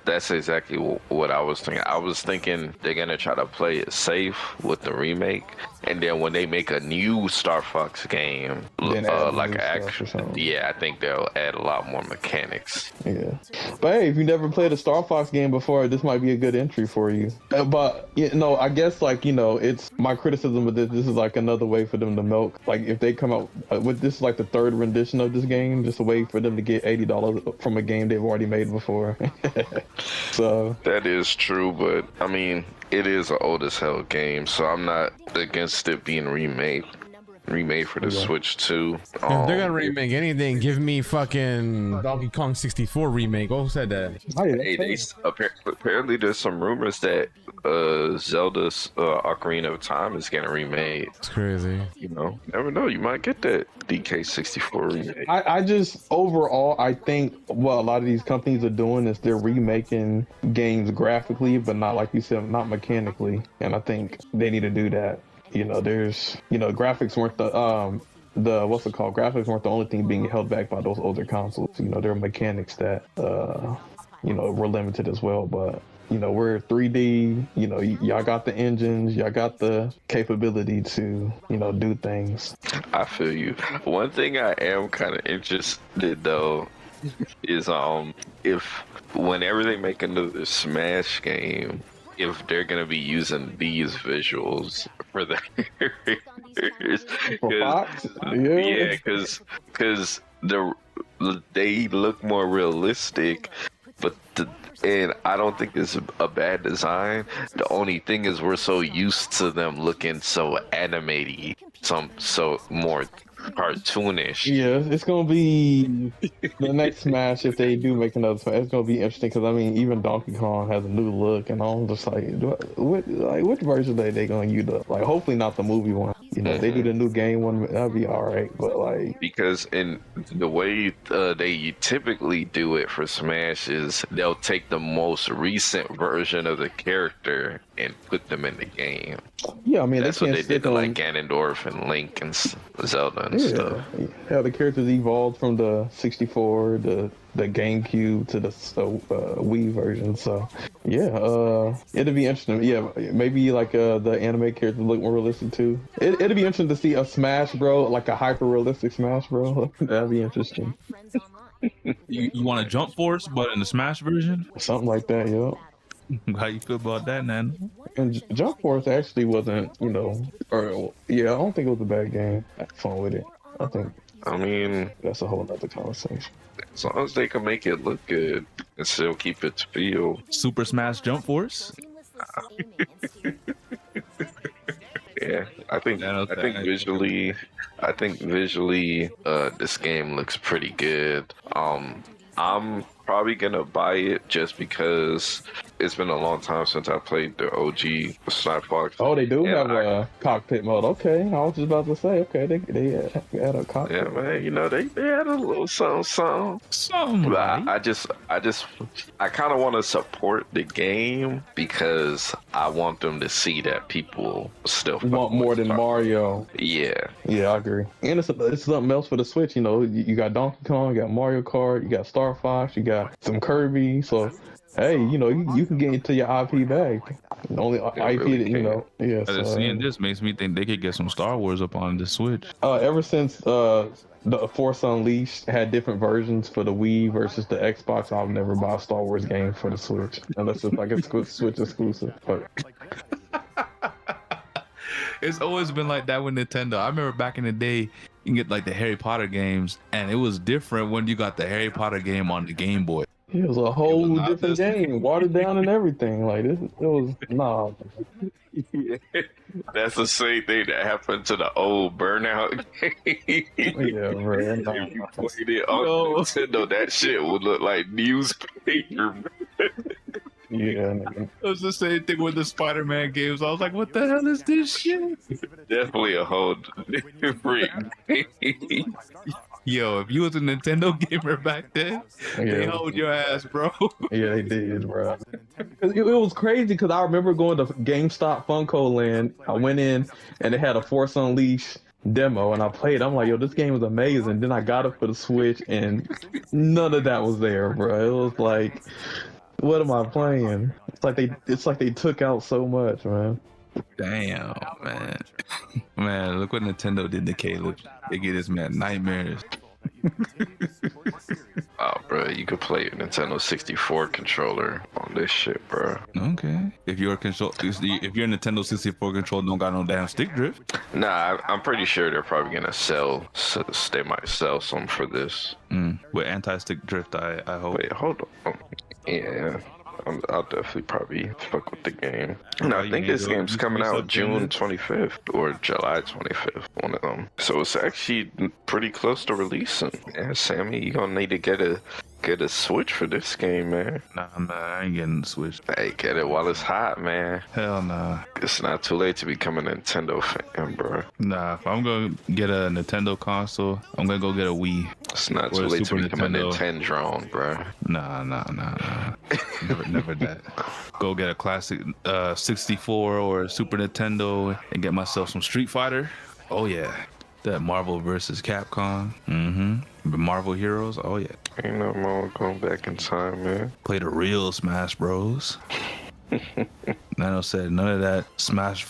That's exactly what I was thinking. I was thinking they're gonna try to play it safe with the remake, and then when they make a new Star Fox game, Then add like new an stuff or actual, something. yeah, I think they'll add a lot more mechanics. yeah. But hey, if you never played a Star Fox game before, this might be a good entry for you. But I guess it's my criticism of this. This is like another way for them to milk. Like if they come out with this, like the third rendition of this game, just a way for them to get $80 from a game they've already made before. So That is true, but I mean, it is an old as hell game, so I'm not against it being remade for the Switch 2. If they're gonna remake anything, give me fucking Donkey Kong 64 remake. Who said that? Apparently there's some rumors that Zelda's Ocarina of Time is getting remade. It's crazy. Never know, you might get that DK64 remake. I just overall I think what a lot of these companies are doing is they're remaking games graphically, but not, like you said, not mechanically. And I think they need to do that. There's graphics weren't graphics weren't the only thing being held back by those older consoles. There are mechanics that were limited as well, but we're 3D, y'all got the engines, y'all got the capability to do things. I feel you. One thing I am kind of interested though is if whenever they make another Smash game, if they're gonna be using these visuals for the characters. For Fox? Yeah, because they look more realistic, but And I don't think it's a bad design. The only thing is we're so used to them looking so animated, so more cartoonish. Yeah, it's gonna be the next Smash if they do make another Smash. It's gonna be interesting because I mean, even Donkey Kong has a new look, and I'm just like, which version are they gonna use? Like, hopefully not the movie one. You know, if they do the new game one, that'd be all right. But like, because in the way they typically do it for Smash is they'll take the most recent version of the character and put them in the game. Yeah, I mean, that's what they did to like Ganondorf and Link and Zelda and stuff. Yeah, the characters evolved from the 64, the GameCube to the Wii version. So yeah, it'll be interesting. Yeah, maybe like the anime characters look more realistic too. It'll be interesting to see a Smash Bro, like a hyper realistic Smash Bro. That'd be interesting. You want a Jump Force, but in the Smash version? Something like that, yeah. How you feel about that, man? And Jump Force actually wasn't, I don't think it was a bad game. I had fun with it. I mean, that's a whole other conversation. As long as they can make it look good and still keep its feel. Super Smash Jump Force? Yeah, I think visually, this game looks pretty good. I'm probably gonna buy it just because it's been a long time since I played the OG Sniper Fox. Oh, they do have a cockpit mode. Okay, I was just about to say. Okay, they had a cockpit. Yeah, man. They had a little something. Right? I kind of want to support the game because I want them to see that people still want more than Mario. Yeah, I agree. And it's something else for the Switch. You got Donkey Kong, you got Mario Kart, you got Star Fox, you got some Kirby. So hey, you can get into your IP bag. The only IP really that yeah. So, seeing this makes me think they could get some Star Wars up on the Switch. Ever since the Force Unleashed had different versions for the Wii versus the Xbox, I'll never buy a Star Wars game for the Switch unless it's like a Switch exclusive. But it's always been like that with Nintendo. I remember back in the day, you can get like the Harry Potter games, and it was different when you got the Harry Potter game on the Game Boy. It was a whole different game, watered down and everything. Like it was nah. Yeah, that's the same thing that happened to the old Burnout game. Yeah, bro. If you played it on Nintendo, that shit would look like newspaper. Yeah, it was the same thing with the Spider-Man games. I was like, what the hell is this shit? Definitely a whole different Yo, if you was a Nintendo gamer back then, they hold your ass, bro. Yeah, they did, bro. It was crazy because I remember going to GameStop Funko Land. I went in and they had a Force Unleashed demo and I played. I'm like, yo, this game is amazing. Then I got it for the Switch and none of that was there, bro. It was like, what am I playing? It's like they took out so much, man. Damn, man. Man, look what Nintendo did to Caleb. They get this man nightmares. Oh, bro, you could play a Nintendo 64 controller on this shit, bro. Okay. If your Nintendo 64 controller don't got no damn stick drift. Nah, I'm pretty sure they're probably gonna they might sell some for this. With anti-stick drift, I hope. Wait, hold on. Yeah. I'll definitely probably fuck with the game. And I think this game's coming out June 25th or July 25th, one of them. So it's actually pretty close to releasing. Yeah, Sammy, you gonna need to get a Switch for this game, man. Nah, I ain't getting the Switch. Hey, get it while it's hot, man. Hell nah. It's not too late to become a Nintendo fan, bro. Nah, if I'm gonna get a Nintendo console, I'm gonna go get a Wii. It's not too late to become a Nintendo, bro. Nah. never that. Go get a classic 64 or Super Nintendo and get myself some Street Fighter. Oh yeah. That Marvel versus Capcom. The Marvel Heroes. Oh yeah. Ain't no more going back in time, man. Play the real Smash Bros. Nano said none of that Smash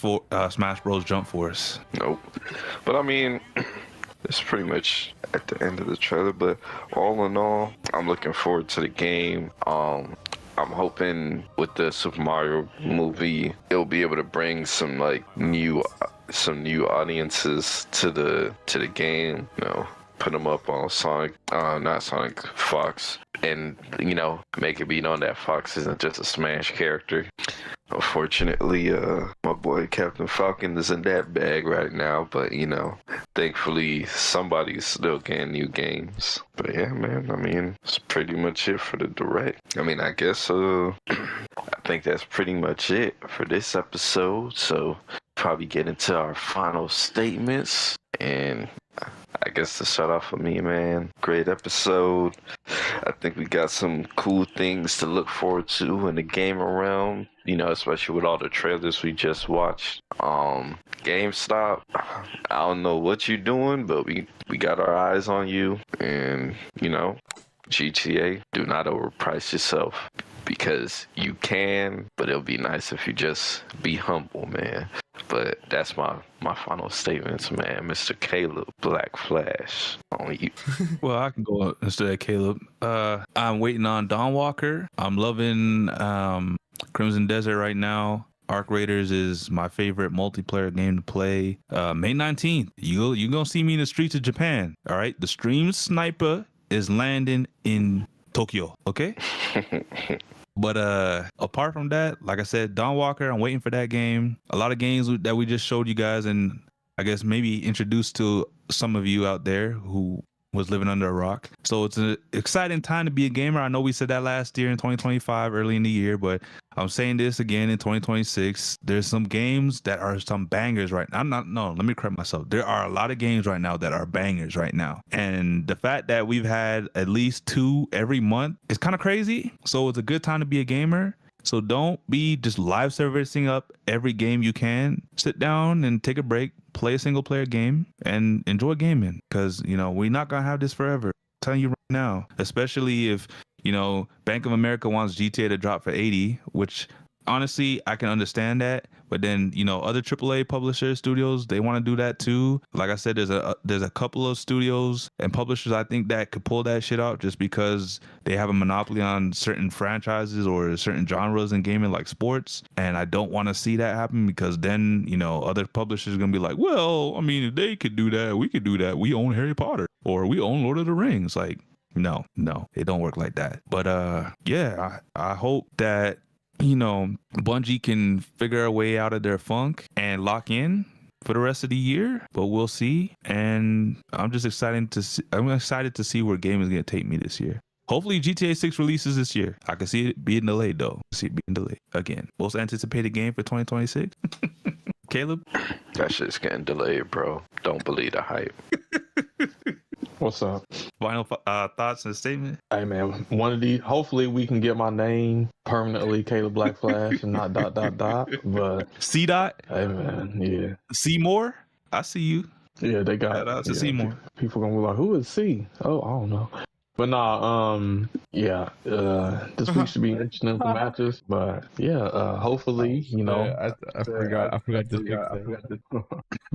Bros Jump Force. Nope. But I mean, it's pretty much at the end of the trailer. But all in all, I'm looking forward to the game. I'm hoping with the Super Mario movie, it'll be able to bring some new audiences to the game. Put them up on Fox and make it be known that Fox isn't just a Smash character. Unfortunately, my boy Captain Falcon is in that bag right now, but thankfully somebody's still getting new games. But yeah, man, I mean, it's pretty much it for the direct. I mean, I guess I think that's pretty much it for this episode. So probably get into our final statements, and I guess to start off for me, man, great episode. I think we got some cool things to look forward to in the game realm, especially with all the trailers we just watched. GameStop, I don't know what you're doing, but we got our eyes on you. And, GTA, do not overprice yourself, because you can, but it'll be nice if you just be humble, man. But that's my final statements, man. Mr. Caleb Black Flash, on you. Well, I can go instead of Caleb. I'm waiting on Dawnwalker. I'm loving Crimson Desert right now. Arc Raiders is my favorite multiplayer game to play. May 19th, you're going to see me in the streets of Japan. All right? The stream sniper is landing in Tokyo, okay? But apart from that, like I said, Dawnwalker, I'm waiting for that game. A lot of games that we just showed you guys, and I guess maybe introduced to some of you out there who was living under a rock. So it's an exciting time to be a gamer. I know we said that last year in 2025, early in the year, but I'm saying this again in 2026. There's some games that are some bangers right now. Let me correct myself. There are a lot of games right now that are bangers right now. And the fact that we've had at least 2 every month is kind of crazy. So it's a good time to be a gamer. So don't be just live servicing up every game you can. Sit down and take a break, play a single player game, and enjoy gaming, because we're not gonna have this forever. I'm telling you right now, especially if Bank of America wants GTA to drop for 80, which honestly I can understand that, but then other AAA publishers, studios, they want to do that too. Like I said, there's a couple of studios and publishers I think that could pull that shit out, just because they have a monopoly on certain franchises or certain genres in gaming, like sports, and I don't want to see that happen, because then other publishers are gonna be like, well, I mean, if they could do that, we could do that. We own Harry Potter, or we own Lord of the Rings. Like, no, it don't work like that. But yeah, I hope that Bungie can figure a way out of their funk and lock in for the rest of the year, but we'll see. And I'm just excited to see where gaming is going to take me this year. Hopefully GTA 6 releases this year. I can see it being delayed though. Again. Most anticipated game for 2026. Caleb? That shit's getting delayed, bro. Don't believe the hype. What's up? Final thoughts and statement? Hey man, one of these, hopefully we can get my name permanently Caleb Black Flash and not ... But C dot? Hey man, yeah. Seymour? I see you. Yeah, they got Shout out to Seymour. People gonna be like, who is C? Oh, I don't know. But nah, this week should be interesting for matches. But yeah, hopefully, I forgot this.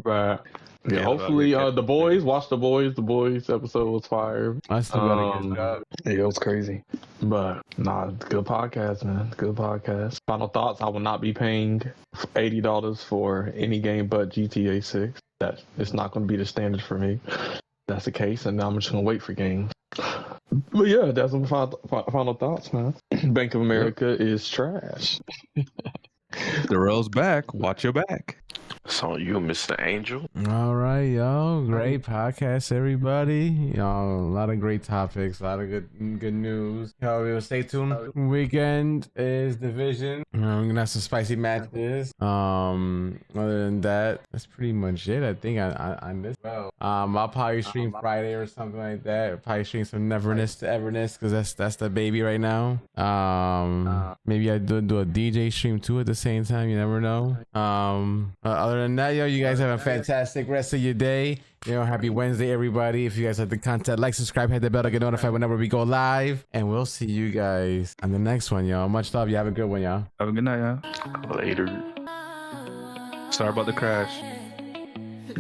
But yeah, hopefully, The Boys. Watch The Boys. The Boys episode was fire. I still gotta get that. Yeah, it was crazy. But nah, good podcast, man. Good podcast. Final thoughts: I will not be paying $80 for any game but GTA 6. That it's not going to be the standard for me. That's the case, and now I'm just going to wait for games. But yeah, that's my final thoughts, man. Bank of America is trash. Darrell's back. Watch your back. It's on you, Mr. Angel. All right, y'all. Great podcast, everybody. Y'all, a lot of great topics, a lot of good news. Y'all, stay tuned. Weekend is Division. We're gonna have some spicy matches. Other than that, that's pretty much it. I think I missed. Well, I'll probably stream Friday or something like that. I'll probably stream some Neverness to Everness, because that's the baby right now. Maybe I do a DJ stream too at the same time. You never know. Other than that, yo, you guys have a fantastic rest of your day. Happy Wednesday, everybody. If you guys like the content, like, subscribe, hit the bell to get notified whenever we go live. And we'll see you guys on the next one, y'all. Much love. You have a good one, y'all. Have a good night, y'all. Later. Sorry about the crash.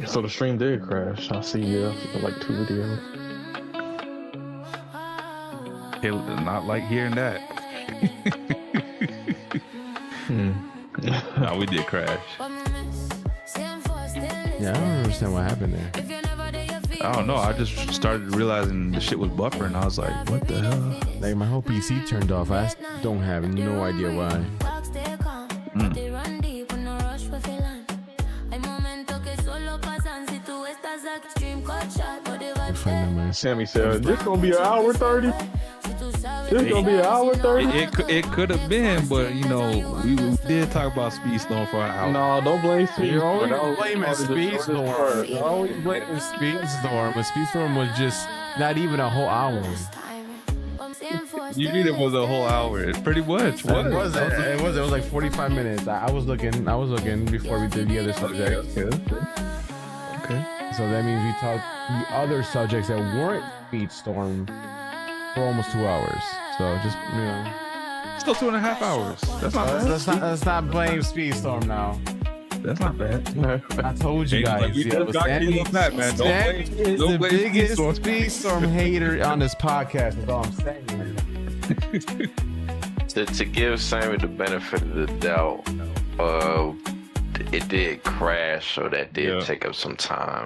So the stream did crash. I see like 2 videos. Caleb did not like hearing that. No, we did crash. Yeah, I don't understand what happened there. I don't know. I just started realizing the shit was buffering. I was like, what the hell? Like my whole PC turned off. I don't have no idea why. Sammy said, "This gonna be an hour 30. This gonna be an hour 30." It could have been, but you know, we did talk about Speedstorm for an hour. No, don't blame Speedstorm. You're always blaming Speedstorm. You're always blaming Speedstorm, but Speedstorm was just not even a whole hour. You mean it was a whole hour? Pretty much. What? It was like 45 minutes. I was looking before we did the other subject. Okay. So that means we talked the other subjects that weren't Speedstorm for almost 2 hours. So just, you know. Still 2.5 hours. That's not bad. Let's not blame Speedstorm now. That's not bad. I told you guys. We just got Sammy on that, man. Sammy is don't the blame biggest Speedstorm. Speedstorm hater on this podcast. That's all I'm saying. To give Sammy the benefit of the doubt, it did crash, so that did take up some time.